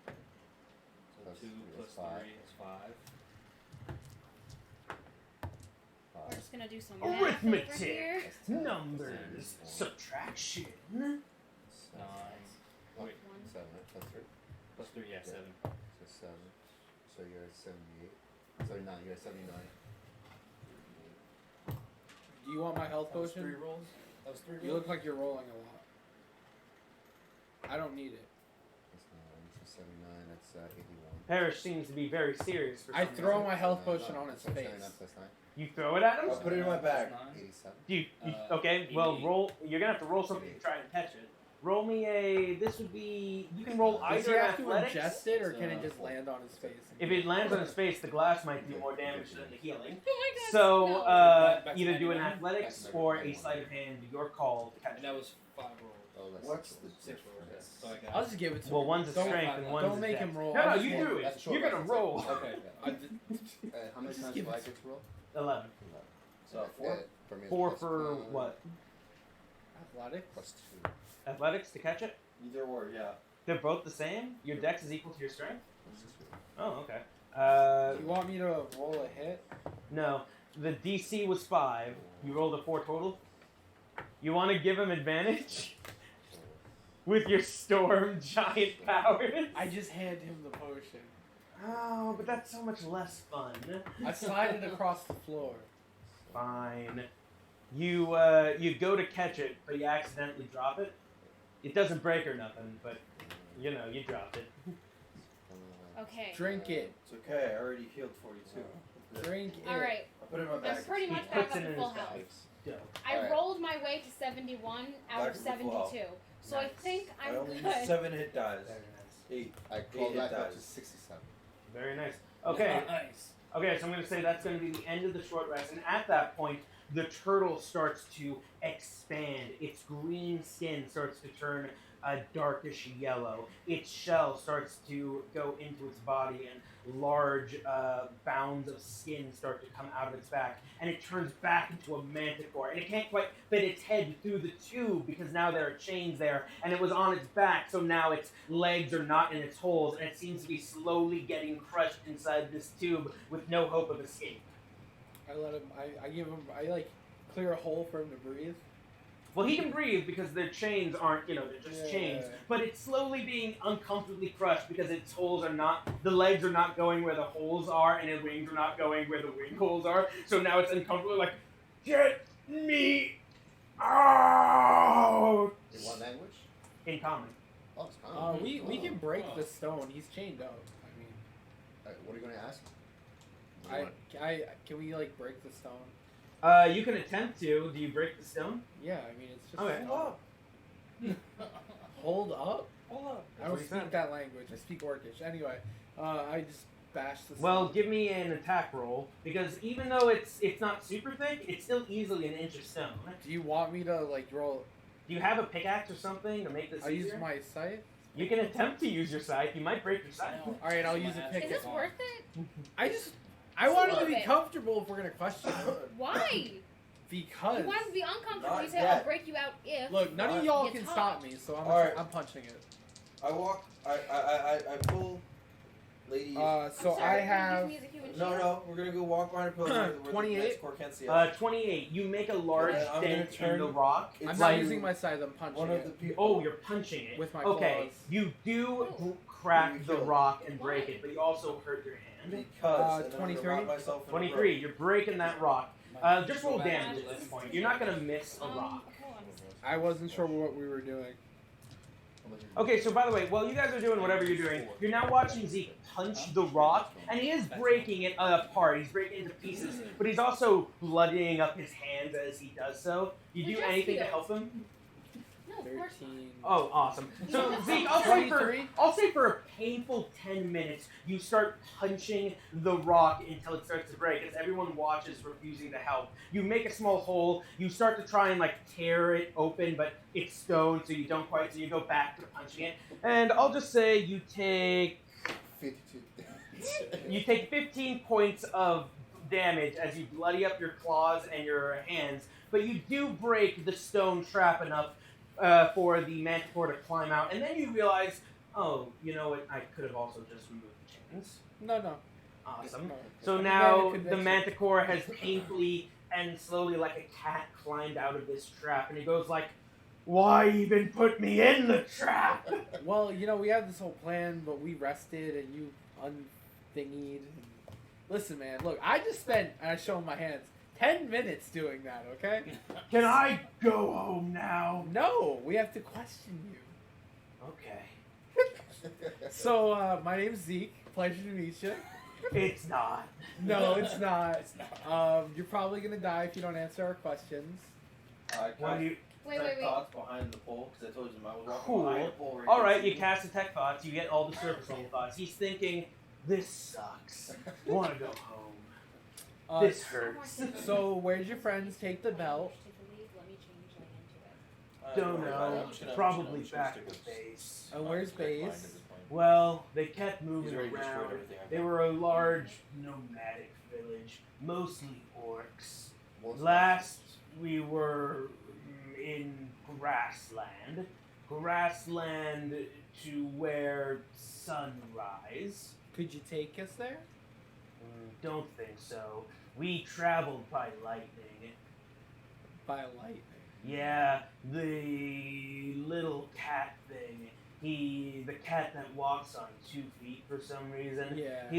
So that's 2 plus 3 is 5. We're just gonna do some math over Arithmetic. here. That's 10. Numbers. Subtraction. 9. So- Wait. 1, 7, right? Plus 3. Plus 3, yeah, 7. So 7. So you're at 78. 79. You're at 79. Do you want my health That was potion? 3 rolls? That was 3 rolls? You look like you're rolling a lot. I don't need it. That's 9. So 79. That's 81. Parrish seems to be very serious. For I some throw reason. my health potion on his So face. 79 plus 9. You throw it at him. I'll put it in my bag. 87. Do you, Uh, okay, well, 88. roll. You're gonna have to roll something to try and catch it. Roll me a. This would be. You can roll Does he either have to athletics. ingest it, or can it So- just land on his face? If it lands on his face, the glass might do more damage than the healing. Oh my god. So no. uh, Back to either do an 99? athletics Back to or a 91. sleight of hand. Your call to catch And that it. was 5 rolls. Oh, that's What's six the rolls. 6 rolls. Yes. So I got I'll just give it to Well, him. one's a Don't- strength and one's Don't a make dex. him roll. No, I'll no, just you roll. do it. That's short You're gonna rest, roll. Okay. How many Just times give do I it- get to roll? 11. So 4. For me, it's 4 plus for 5, what? Athletics. Plus 2. Athletics to catch it. Either or, yeah. They're both the same. Your dex is equal to your strength. Oh, okay. You want me to roll a hit? No, the DC was 5. You rolled a 4 total. You want to give him advantage with your storm giant powers? I just hand him the potion. Oh, but that's so much less fun. I slide it across the floor. Fine. You go to catch it, but you accidentally drop it. It doesn't break or nothing, but you know you dropped it. Okay. Drink it. It's okay, I already healed 42. Drink it. All right. I'll put it in my bag. I'm pretty He much puts back up it to in full his health. bag. Go. I Alright. rolled my way to 71 out Back of to the full health. 72. So I Nice. think I I'm only good. used 7 hit dies. Very nice. 8. I crawled Eight back up to dies. 67. Very nice. Okay. Nice. Okay, so I'm going to say that's going to be the end of the short rest, and at that point, the turtle starts to expand. Its green skin starts to turn a darkish yellow. Its shell starts to go into its body, and large bounds of skin start to come out of its back, and it turns back into a manticore. And it can't quite fit its head through the tube because now there are chains there, and it was on its back, so now its legs are not in its holes, and it seems to be slowly getting crushed inside this tube with no hope of escape. I let him. I give him. I like clear a hole for him to breathe. Well, he can breathe because their chains aren't, they're just Yeah. chains. But it's slowly being uncomfortably crushed because its holes are not, the legs are not going where the holes are, and the wings are not going where the wing holes are. So now it's uncomfortable, like, get me out! In what language? In common. Oh, it's common. We can break the stone. He's chained up. I mean, What are you going to ask? can we like break the stone? You can attempt to. Do you break the stone? Yeah, I mean it's just. Okay. Hold up. Hold up. I don't speak that language. I speak Orcish. Anyway, I just bash the. Well, stone. give me an attack roll, because even though it's not super thick, it's still easily an inch of stone. Do you want me to like roll? Do you have a pickaxe or something to make this I'll use easier? my scythe. You can attempt to use your scythe. You might break your scythe. All right, I'll use a Is pick. this worth it? I want it to Love be it. comfortable if we're gonna question it. Why? Because You want it to be uncomfortable. Not You say, yet. I'll break you out if. look, none of Not y'all yet. can It's stop hot. me, so Alright. I'm punching it. I walk. I pull. Lady. So I'm sorry, I can you have. use me as a human no, shield? no. We're gonna go walk behind a pillar where the 28? next core can't see us. 28. You make a large And I'm gonna dent in turn- the rock. It's I'm like- not using my scythe. I'm punching One of the it. people. Oh, you're punching it. With my Okay, claws. you do crack You the kill it. rock and break Why? it, but you also hurt your hand. Because and then I'm gonna 23? wrap myself in a 23. rope. You're breaking that rock. Just roll damage at this point. You're not gonna miss a rock. Hold on. I wasn't sure what we were doing. Okay, so by the way, while you guys are doing whatever you're doing, you're now watching Zeke punch the rock, and he is breaking it apart. He's breaking it into pieces, but he's also bloodying up his hands as he does so. You We do just anything to healed. help him? No, of course not. 13. Oh, awesome. So Zeke, I'll say for a painful 10 minutes, you start punching the rock until it starts to break, as everyone watches, refusing to help. You make a small hole. You start to try and like tear it open, but it's stone, so you don't quite. So you go back to punching it, and I'll just say you take 52. 15 points of damage as you bloody up your claws and your hands, but you do break the stone trap enough for the manticore to climb out, and then you realize, oh, you know what, I could have also just removed the chains. No. Awesome. No. So I'm now very the convinced. manticore has painfully and slowly, like a cat, climbed out of this trap, and he goes like, Why even put me in the trap? Well, you know, we had this whole plan, but we rested and you unthingied. Listen, man, look, I just spent, and I show him my hands, 10 minutes doing that, okay? Can I go home now? No, we have to question you. Okay. So, my name's Zeke. Pleasure to meet you. It's not. No, it's not. It's not. You're probably gonna die if you don't answer our questions. What do you? Wait. Thoughts behind the pole, because I told you I was walking Cool. behind the pole. All right, you cast Detect Thoughts. You get all the surface level thoughts. He's thinking, "This sucks. Want to go home. This hurts." So, where'd your friends take the belt? Let me change that into it. Don't know. Probably back to base. Where's base? Well, they kept moving He's already destroyed around. everything. They were a large nomadic village, mostly orcs. Most Last we were in grassland. Grassland to where sunrise. Could you take us there? Don't think so. We traveled by lightning. By lightning. Yeah, the little cat thing. The cat that walks on 2 feet for some reason. Yeah.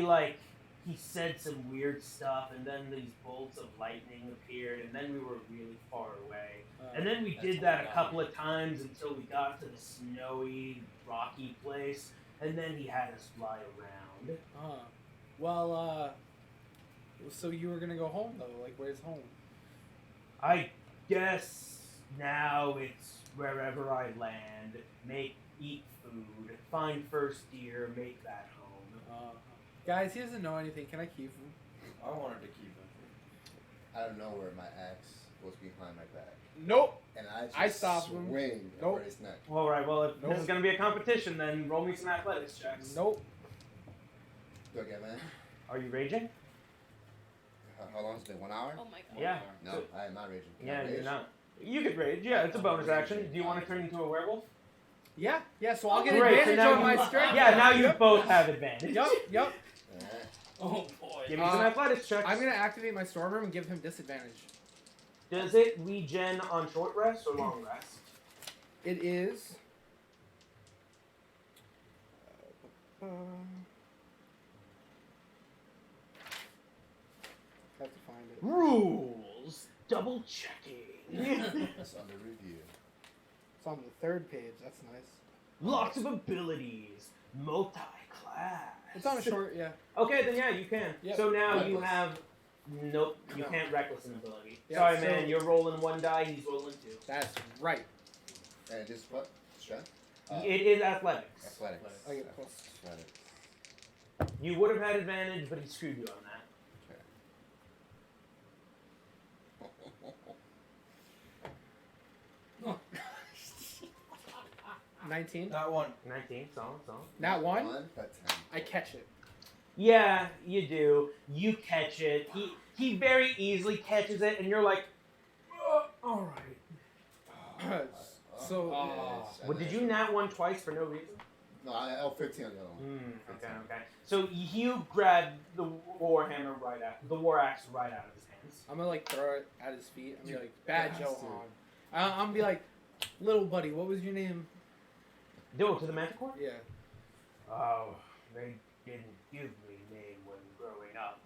He said some weird stuff, and then these bolts of lightning appeared, and then we were really far away. And then we did that a couple of times until we got to the snowy, rocky place, and then he had us fly around. Well, so you were gonna go home though? Like, where's home? I guess now it's wherever I land, eat food, find first deer, make that home. Guys, he doesn't know anything. Can I keep him? I wanted to keep him. Out of nowhere, my axe goes behind my back, Nope. and I just I stop him. swing Nope. over his neck. All right, well, if Nope. this is going to be a competition, then roll me some athletics checks. Nope. Do I get man? Are you raging? How long has it been? 1 hour? Oh my god. Yeah. No, I am not raging. Can I Yeah, rage? you're not. You could rage. Yeah, it's a bonus action. Do you want to turn into a werewolf? Yeah. So I'll get Great, so advantage now on my you- strength. Yeah, now you Yep. both have advantage. Yep. Alright. Oh boy. Give me some athletics checks. I'm gonna activate my storm room and give him disadvantage. Does it regen on short rest or long rest? It is. Have to find it. Rules. Double checking. It's under review. It's on the 3rd page. That's nice. Lots of abilities. Multi-class. It's on a short. Yeah. Okay, then yeah, you can. Yep. So now you Reckless. have. Nope, you No. can't reckless an ability. Yeah, Sorry, so- man, you're rolling 1 die, he's rolling 2. That's right. And this what? Strength? It is athletics. Athletics. I get plus. Athletics. You would have had advantage, but he screwed you on that. 19. Not one. 19, solid. Not one. 1, but 10. I catch it. Yeah, you do. You catch it. He very easily catches it, and you're like, all right. So. Well, did you nat 1 twice for no reason? No, I L 15 on the other one. Okay. So you grab the warhammer the war axe right out of his hands. I'm gonna like throw it at his feet. I'm gonna be like, "Bad bastard." Johan." I'm gonna be like, "Little buddy, what was your name?" Do it to the manticore? Yeah. Oh, they didn't give me a name when growing up.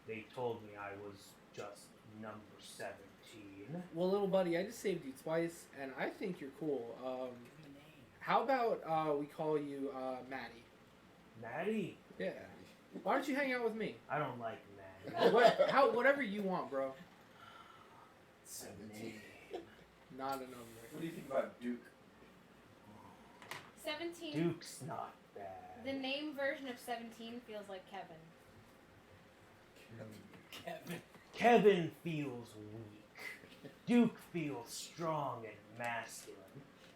They told me I was just number 17. Well, little buddy, I just saved you twice, and I think you're cool. How about we call you Maddie? Maddie? Yeah. Why don't you hang out with me? I don't like Maddie. Whatever you want, bro. 17. Not a number. What do you think about Duke? 17. Duke's not bad. The name version of 17 feels like Kevin. Kevin. Kevin feels weak. Duke feels strong and masculine.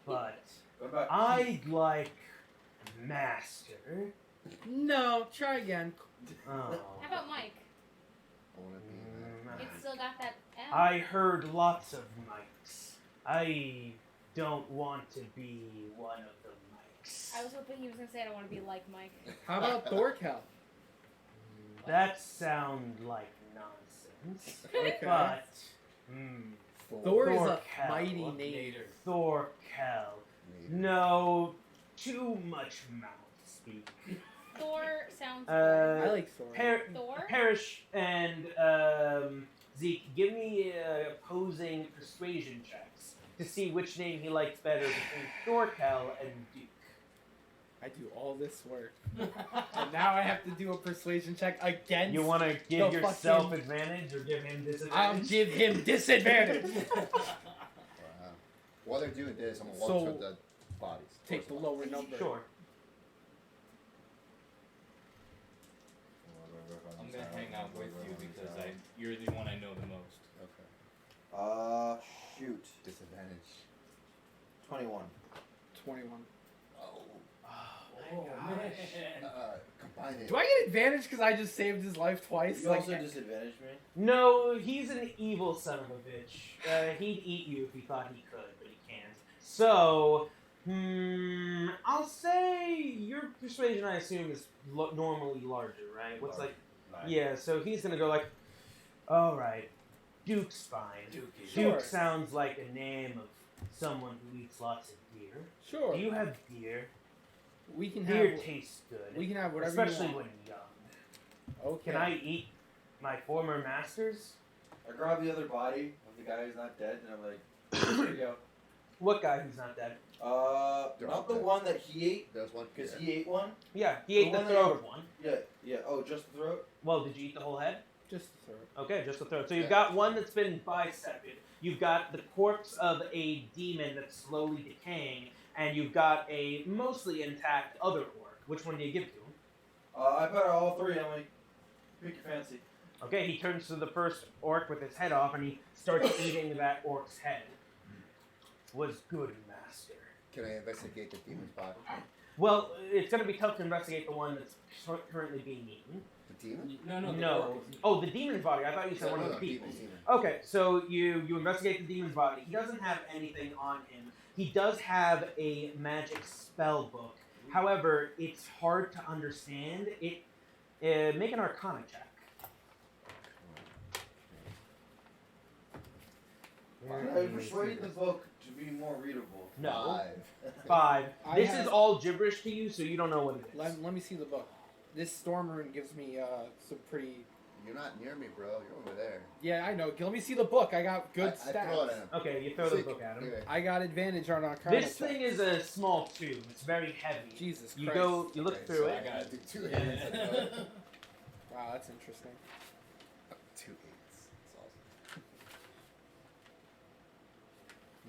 But What about I'd like Master. No, try again. Oh. How about Mike? I want to be in that. It's still got that M. I heard lots of mics. I don't want to be one of the mics. I was hoping he was going to say I don't want to be like Mike. How about Thorkel? That sounds like nonsense. Okay. But Thor is a Thorkel. mighty name. Nader. Thorkel. Maybe. No, too much mouth speak. Thor sounds I Uh, like Thor. Par- Thor? Parrish and Zeke, give me opposing persuasion checks to see which name he likes better between Thorkel and Duke. I do all this work, and now I have to do a persuasion check against. You want to the give yourself fucking- advantage or give him I'll disadvantage? give him disadvantage. Wow. While they're doing this, I'm gonna walk So, toward the bodies. Take the lower number. Sure. I'm gonna hang out with you because you're the one I know the most. Okay. Shoot. Disadvantage. 21. 21. Oh. Oh, Combine it. Do I get advantage because I just saved his life twice? You Like, also disadvantaged me. No, he's an evil son of a bitch. He'd eat you if he thought he could, but he can't. So, I'll say your persuasion, I assume, is normally larger, right? What's like, 9. yeah, so he's gonna go like, all right, Duke's fine. Sure. Duke sounds like a name of someone who eats lots of deer. sure. Do you have deer? We can Deer have. tastes good, We can have whatever. especially you when want. young. Okay. Can I eat my former masters? I grab the other body of the guy who's not dead, and I'm like, here you go. What guy who's not dead? They're Not all the dead. one that he ate, There's one. because here. he ate one. Yeah, he ate The the one that throat you- of one. Yeah. Oh, just the throat. Well, did you eat the whole head? Just throw. Okay, just the throat. So you've Yeah. got one that's been bisected. You've got the corpse of a demon that's slowly decaying, and you've got a mostly intact other orc. Which one do you give to him? I put out all 3. I'm like, pick your fancy. Okay, he turns to the first orc with his head off, and he starts eating that orc's head. Was good, master. Can I investigate the demon's body? Well, it's going to be tough to investigate the one that's currently being eaten. The demon? No, the No. orc. Oh, the demon's body. I thought you said one of the people. Okay, so you investigate the demon's body. He doesn't have anything on him. He does have a magic spell book. However, it's hard to understand. Make an Arcana check. Can I persuade the book to be more readable? No. 5. 5. I This have- is all gibberish to you, so you don't know what it is. Let me see the book. This storm rune gives me some pretty. You're not near me, bro. You're over there. Yeah, I know. Let me see the book. I got good I throw it stats. at him. Okay, you throw the Sick. book at him. Anyway, I got advantage on Arcana. This check. thing is a small tube. It's very heavy. Jesus You Christ. go, you look okay, through so it. I gotta do 2 Yeah. hits. Wow, that's interesting. 2 8s. That's awesome.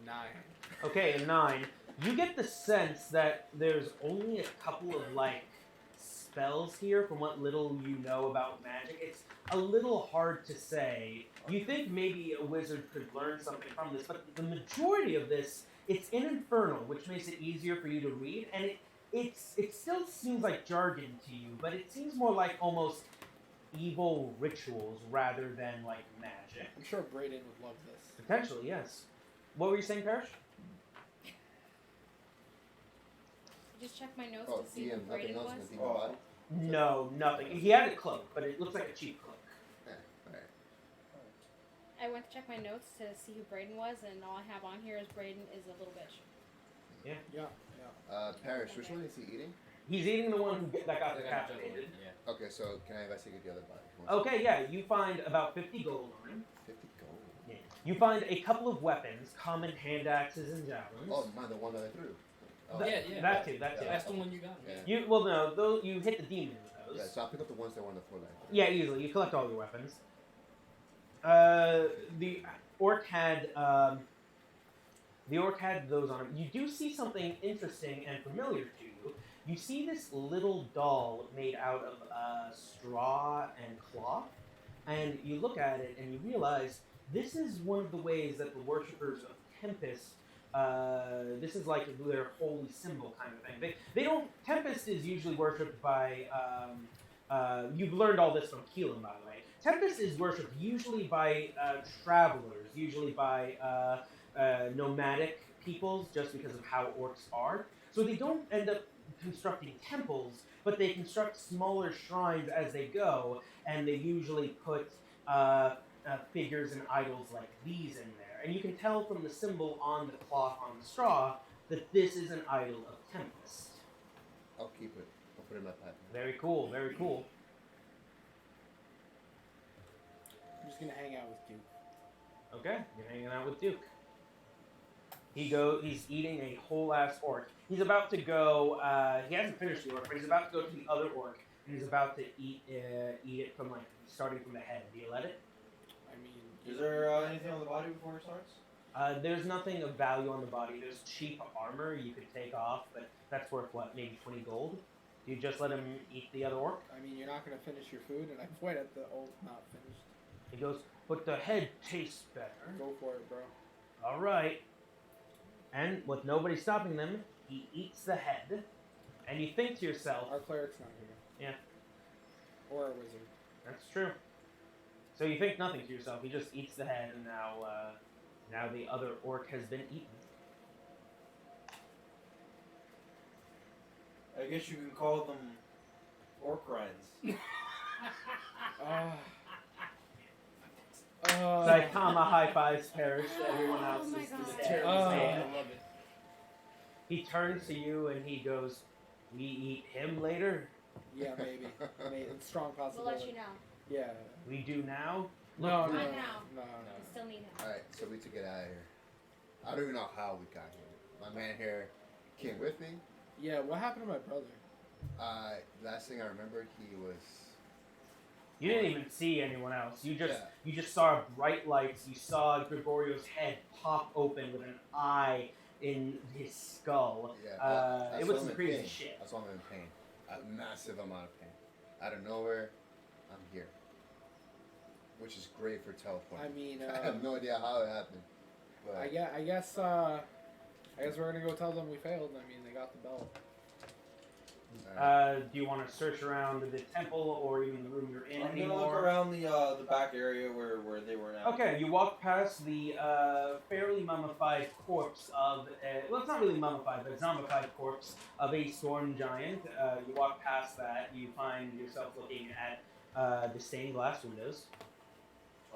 9. Okay, a 9. You get the sense that there's only a couple of like spells here from what little you know about magic. It's a little hard to say. You think maybe a wizard could learn something from this, but the majority of this, it's in Infernal, which makes it easier for you to read, and it still seems like jargon to you, but it seems more like almost evil rituals rather than like magic. I'm sure Brayden would love this. Potentially, yes. What were you saying, Parrish? Just check my notes Oh, to see who DM, nothing Brayden else was. in the demon body? No, nothing. He had a cloak, but it looks like a cheap cloak. Yeah, alright. I went to check my notes to see who Brayden was, and all I have on here is Brayden is a little bitch. Yeah. Parrish, which one is he eating? He's eating the one that got I got decapitated. Yeah. Okay, so can I investigate the other body? Okay, yeah, you find about 50 gold on him. 50 gold. Yeah. You find a couple of weapons, common hand axes and javelins. Oh, mine, the one that I threw. Oh, Yeah, yeah. That too, that too. That's the one you got. Yeah. You well no, those you hit the demon with Yeah, those. so I'll pick up the ones that were on the floor. Yeah, easily. You collect all your weapons. The orc had those on him. You do see something interesting and familiar to you. You see this little doll made out of straw and cloth, and you look at it and you realize this is one of the ways that the worshippers of Tempest. This is like their holy symbol kind of thing. They don't. Tempest is usually worshipped by. You've learned all this from Keelan, by the way. Tempest is worshipped usually by travelers, usually by nomadic peoples, just because of how orcs are. So they don't end up constructing temples, but they construct smaller shrines as they go, and they usually put figures and idols like these in there. and you can tell from the symbol on the cloth on the straw that this is an idol of Tempest. I'll keep it. I'll put it in my pack. Very cool, very cool. I'm just gonna hang out with Duke. Okay, you're hanging out with Duke. He's eating a whole ass orc. He's about to go, he hasn't finished the orc, but he's about to go to the other orc, and he's about to eat it from, like, starting from the head. Do you let it? I mean, Is there anything on the body before it starts? There's nothing of value on the body. There's cheap armor you could take off, but that's worth, what, maybe 20 gold? Do you just let him eat the other orc? I mean, you're not gonna finish your food, and I point at the old not finished. He goes, but the head tastes better. Go for it, bro. All right. And with nobody stopping them, he eats the head, and you think to yourself, Our cleric's not here. Yeah. Or our wizard. that's true. So you think nothing to yourself. He just eats the head, and now the other orc has been eaten. I guess you can call them Orcrines. Saitama high fives Parrish to everyone else. Oh my is God. terrible. I love it. He turns to you and he goes, "We eat him later? Yeah, maybe. Maybe. It's a strong We'll possibility. let you know. Yeah. We do now?" No, no, Not no, now. no. We still need him. Alright, so we took it out of here. I don't even know how we got here. My man here came with me. Yeah, what happened to my brother? Last thing I remember, he was. You didn't even see anyone else. You Yeah. just saw bright lights. You saw Gregorio's head pop open with an eye in his skull. Yeah, It I was saw him some in crazy pain. shit. I saw him in pain. A massive amount of pain. Out of nowhere, I'm here. Which is great for teleporting. I mean, I have no idea how it happened. But I guess we're gonna go tell them we failed. I mean, they got the belt. Do you want to search around the temple or even the room you're in I'm gonna anymore? look around the back area where they were now. Okay, you walk past the fairly mummified corpse of, well, it's not really mummified, but zombified corpse of a storm giant. You walk past that, you find yourself looking at the stained glass windows.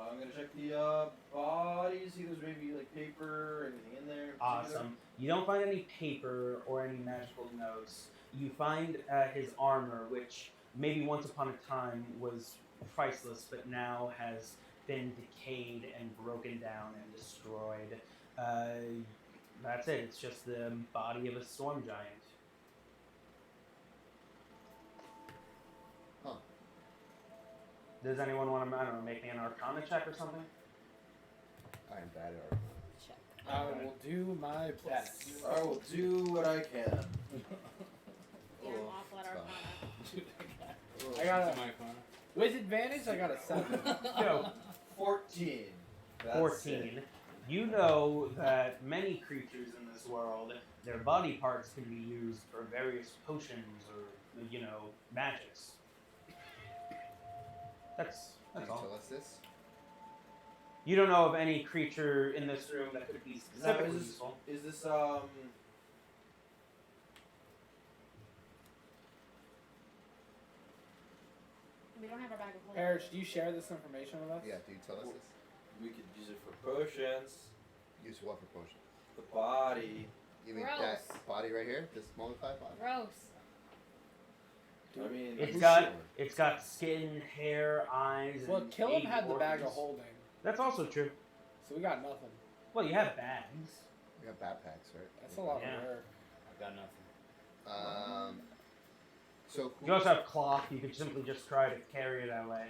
I'm gonna check the body, see if there's maybe like paper or anything in there. Awesome. You don't find any paper or any magical notes. You find his armor, which maybe once upon a time was priceless, but now has been decayed and broken down and destroyed. That's it. It's just the body of a storm giant. Huh. Does anyone want to, I don't know, make me an Arcana check or something? I am bad at art. Check. I will do my best. I will do what I can. Yeah, I'm awful at It's Arcana. I got a, with advantage. I got a 7. No, 14. That's 14. it. You know that many creatures in this world, their body parts can be used for various potions or, you know, magics. That's Can you all. tell us this? You don't know of any creature in this room that could be Now, specifically is useful. this We don't have our bag of holding. Parrish, do you share this information with us? Yeah, do you tell us this? we could use it for potions. Use what for potion? The body. You mean Gross. that body right here? This mummified body? Gross. I mean, It's Who's got sure? it's got skin, hair, eyes. Well, and Killam baby had the bag of organs. holding, That's also true. so we got nothing. Well, you have bags. We got backpacks, right? That's a lot Yeah. of work. I've got nothing. So You also have cloth. You could simply just try to carry it that way.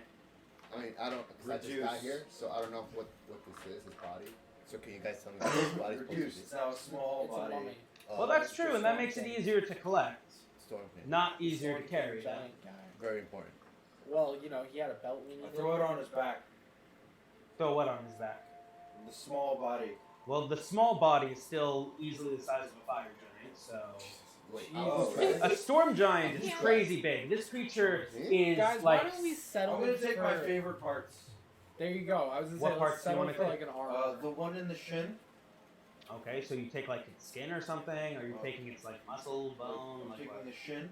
I mean, I don't. Cause I just got Reduce. here, so I don't know what this is. His body. So can you guys tell me what his body's supposed to reduced. be? It's now a small It's a body. mummy. Well, that's true, and that makes it easier to collect. Storm King. Not easier to Sword carry. though. giant guy. Very important. Well, you know, he had a belt we I needed. throw it on his back. Throw what on his back? The small body. Well, the small body is still easily the size of a fire giant, so. Wait. Jesus Oh, Christ. A storm giant is crazy big. This creature is Guys, like. why don't we settle I'm gonna this take for... my favorite parts. There you go. I was gonna What say, parts let's do you settle wanna for take? like an arm. The one in the shin. Okay, so you take like its skin or something, or you're taking its like muscle, bone, I'm like taking what? the shin.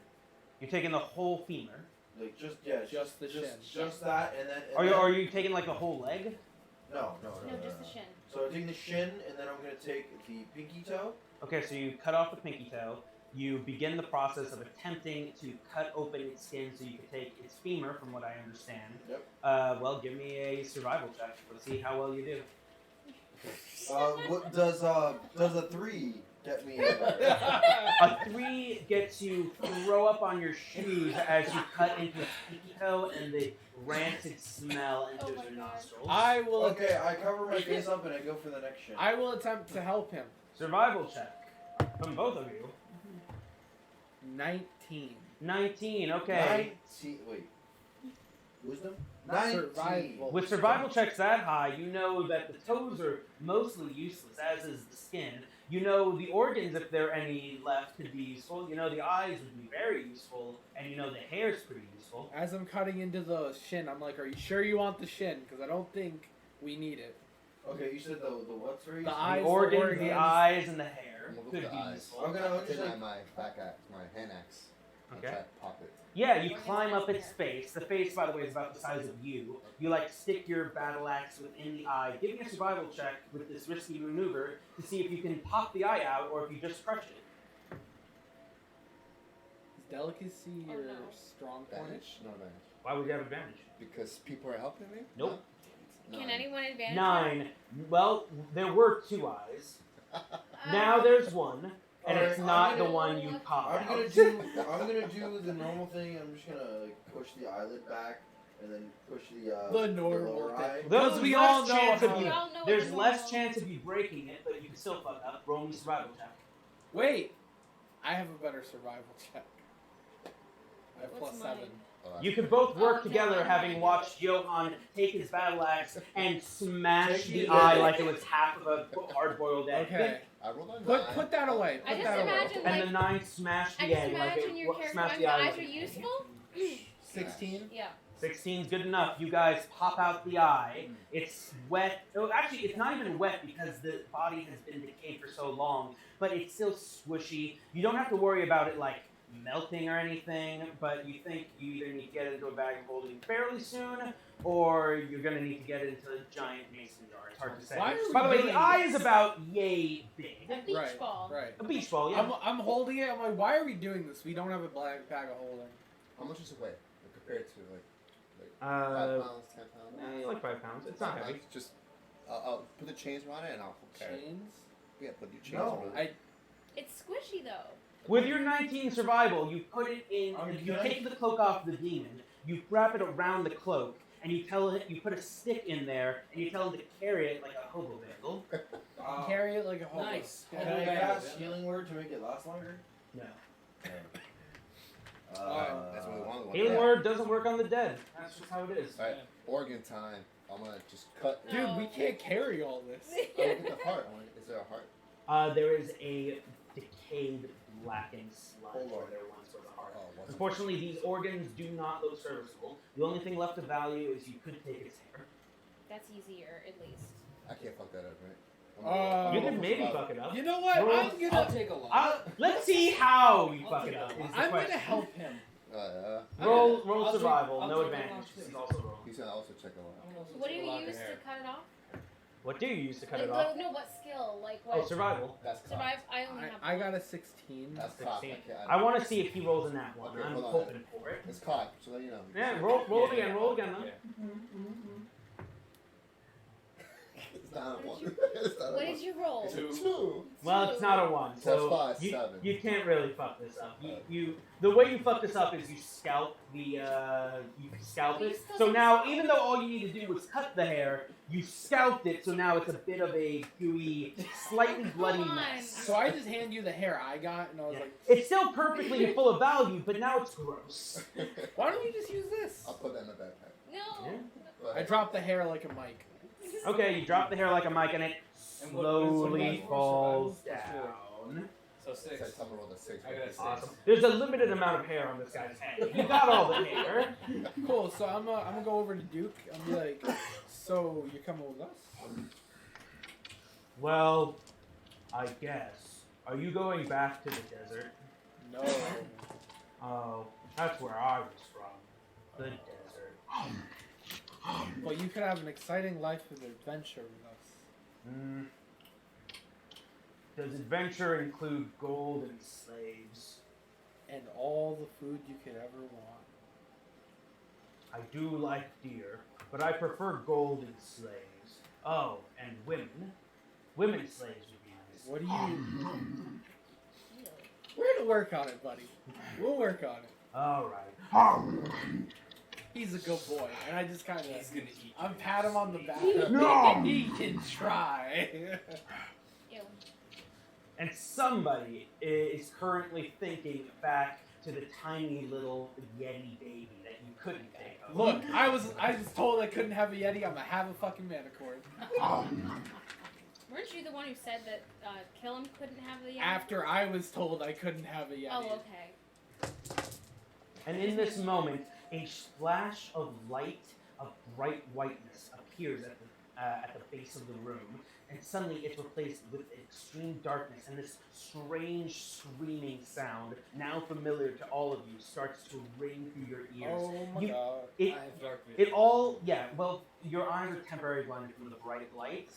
You're taking the whole femur. Like just Just the shin. Just that, and then. Are you taking like the whole leg? No. No, just the shin. So I'm taking the shin, and then I'm gonna take the pinky toe. Okay, so you cut off the pinky toe. You begin the process of attempting to cut open its skin so you can take its femur, from what I understand. Yep. Well, give me a survival check. Let's see how well you do. What does a 3 get me? A 3 gets you throw up on your shoes as you cut into its pinky toe, and the rancid smell enters my your God. nostrils. I will. Okay, I cover my face up and I go for the next shin. I will attempt to help him. Survival check from both of you. 19. 19. Okay. 19. Wait. Wisdom? 19. Survival. With survival checks that high, you know that the toes are mostly useless, as is the skin. You know the organs, if there are any left, could be useful. You know the eyes would be very useful, and you know the hair's pretty useful. As I'm cutting into the shin, I'm like, "Are you sure you want the shin? Because I don't think we need it." Okay, you said the what's very The useful? eyes, The organs, organs. the eyes, and the hair I'm gonna go could for be the eyes. useful. I'm gonna Take just my back axe, my hand axe. And Okay. try to pop it. Yeah, you climb up its face. The face, by the way, is about the size of you. You like stick your battle axe within the eye. Give me a survival check with this risky maneuver to see if you can pop the eye out or if you just crush it. Is delicacy Oh, your no. strong point? Advantage? No advantage. Why would you have advantage? Because people are helping me? Nope. No? Can anyone advantage? 9. Well, there were 2 eyes. Uh, Now there's one, and Alright, it's I'm not the gonna- one you pop I'm out. gonna do the normal thing. I'm just gonna like push the eyelid back and then push The normal lower thing. eye. There's Because we less all know chance how- of We you. all know what There's the less normal- chance of you breaking it, but you can still fuck up. Roll me survival check. Wait, I have a better survival check. I have What's plus mine? 7. You could both work Oh, no, together, I'm having not. watched Johan take his battle axe and smash Take the it. eye like it was half of a hard-boiled egg. Okay, I rolled a 9. put that away. I Put just that away. imagine And like the 9 smashed I the just egg like imagine your it character smashed when the the eye. eyes like are an egg. useful. 16. Yeah. 16's good enough. You guys pop out the eye. It's wet. Oh, actually, it's not even wet because the body has been decayed for so long, but it's still squishy. You don't have to worry about it like melting or anything, but you think you either need to get it into a bag of holding fairly soon, or you're going to need to get it into a giant mason jar. It's hard to say. Why are we By the way, doing the eye this? is about yay big. A beach Right, ball. right. A beach ball, yeah. I'm holding it. I'm like, why are we doing this? We don't have a black bag of holding. How much is it weigh? Like, compared to like 5 Uh, pounds, 10 pounds? like 5 pounds. It's not 5 heavy. pounds? Just I'll put the chains around it and I'll carry it. Chains. Yeah, put your chains No. around it. It's squishy though. With your 19 survival, you put it in. I mean, You can I- take the cloak off the demon. You wrap it around the cloak, and you tell it. You put a stick in there, and you tell him to carry it like a hobo bagel. Carry it like a hobo. Nice. Yeah. Can I Yeah. cast healing word to make it last longer? No. That's what we wanted. Healing word doesn't work on the dead. That's just how it is. Alright, organ time. I'm gonna just cut. Dude, we No. can't carry all this. Oh, look at the heart. Is there a heart? There is a decayed, blackened sludge Hold on. where there once was a heart. Oh, what's Unfortunately, these organs do not look serviceable. The only thing left of value is you could take its hair. That's easier at least. I can't fuck that up, right? You gonna could maybe fuck it up. You know what? Roll- I'm I'll gonna. take a lot. Let's see how you I'll fuck take it up. it. is the I'm gonna question. help him. Roll I'll take- survival, I'll no take a advantage. lot, This is too. also rolling. He's gonna also check a lot. I'm gonna also What do take a you lock of use to hair. cut it off? What do you use to cut Like, it off? no, what skill? Like Oh, what? survival. That's cocked. Survive. I only have. I got a 16. That's cocked. 16. can't- I want to see if he rolls a nat one. Okay, I'm hold on. hoping for it. It's cocked, so you know. Yeah, roll it again. Roll again, then. It's not a 1. It's not a What 1. did you roll? It's a Two. 2. Well, it's not a one, so Plus 5, you, 7. you can't really fuck this up. The way you fuck this up is you scalp it. So now, even though all you need to do was cut the hair, you scalped it. So now it's a bit of a gooey, slightly bloody Come on. mess. So I just hand you the hair I got, and I was Yeah. like, It's still perfectly full of value, but now it's gross. why don't you just use this? I'll put that in the backpack. No. Yeah. Go I ahead. dropped the hair like a mic. Okay, you drop the hair like a mic, and it And what is slowly survival? falls Survival? down. So Said 6. someone rolled a 6. I got a 6. Awesome. There's a limited amount of hair on this guy's head. You got all the hair. Cool. So I'm gonna go over to Duke. I'm be like, so you're coming with us? Well, I guess. Are you going back to the desert? No. Oh, that's where I was from. The desert. But you could have an exciting life of adventure with us. Does adventure include gold and slaves? And all the food you could ever want. I do like deer, but I prefer gold and slaves. Oh, and women. Women slaves would be nice. What do you... We're gonna work on it, buddy. We'll work on it. Alright. He's a good boy, and I just kind He's of... gonna eat. I'm pat him on the back. No! He can try. Ew. And somebody is currently thinking back to the tiny little Yeti baby that you couldn't think of. Look, I was told I couldn't have a Yeti. I'm gonna have a fucking Manicord. Weren't you the one who said that Killam couldn't have the Yeti? After I was told I couldn't have a Yeti. Oh, okay. And in this moment, a splash of light, of bright whiteness, appears at the base of the room, and suddenly it's replaced with extreme darkness, and this strange screaming sound, now familiar to all of you, starts to ring through your ears. Oh my You- god. It, I have dark vision. it all, yeah, well, your eyes are temporarily blinded from the bright light,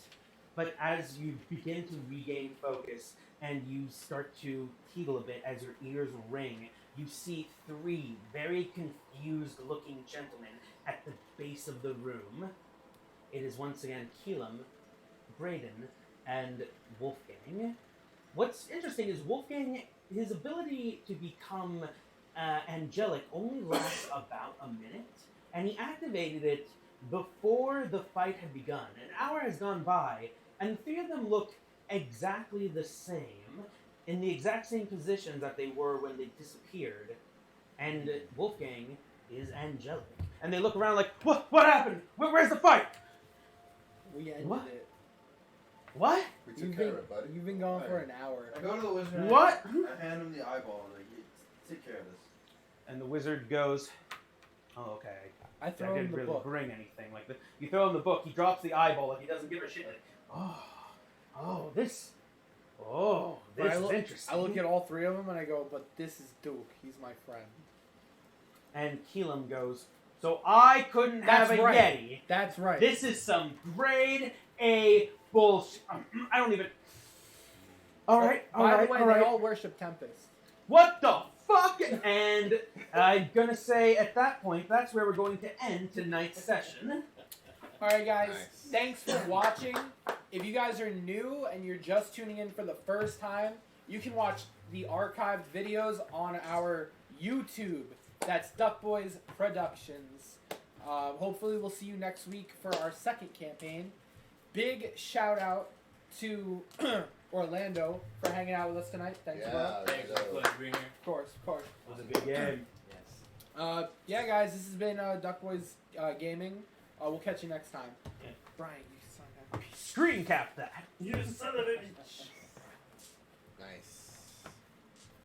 but as you begin to regain focus and you start to tingle a bit as your ears ring, you see three very confused looking gentlemen at the base of the room. It is once again Keelam, Brayden, and Wolfgang. What's interesting is Wolfgang, his ability to become angelic only lasts about a minute, and he activated it before the fight had begun. An hour has gone by, and the three of them look exactly the same, in the exact same positions that they were when they disappeared. And Wolfgang is angelic. And they look around like, what happened? Where's the fight? We ended What? it. What? We took You've care been, of it, buddy. you've been gone for an hour. I go to the wizard. What? I hand him the eyeball and take care of this. And the wizard goes, oh, okay. I That throw him didn't the really book. bring anything. Like you throw him the book, he drops the eyeball, like he doesn't give a shit. Like, this But I is look, interesting. I look at all three of them and I go, but this is Duke. He's my friend. And Keelam goes, so I couldn't That's have a right. Yeti. That's right. This is some grade A bullshit. I don't even. All right, By the way, all they right. all worship Tempest. What the fuck? And I'm gonna say at that point, that's where we're going to end tonight's session. All right, guys. Nice. Thanks for watching. If you guys are new and you're just tuning in for the first time, you can watch the archived videos on our YouTube. That's Duck Boys Productions. Hopefully, we'll see you next week for our second campaign. Big shout out to Orlando for hanging out with us tonight. Thanks, bro. Thanks, it's a pleasure being here. Of course, of course. It was a big game. Yes. Yeah, guys, this has been Duck Boys Gaming. We'll catch you next time. Yeah. Brian, you sign that. Screen cap that. You son of a bitch.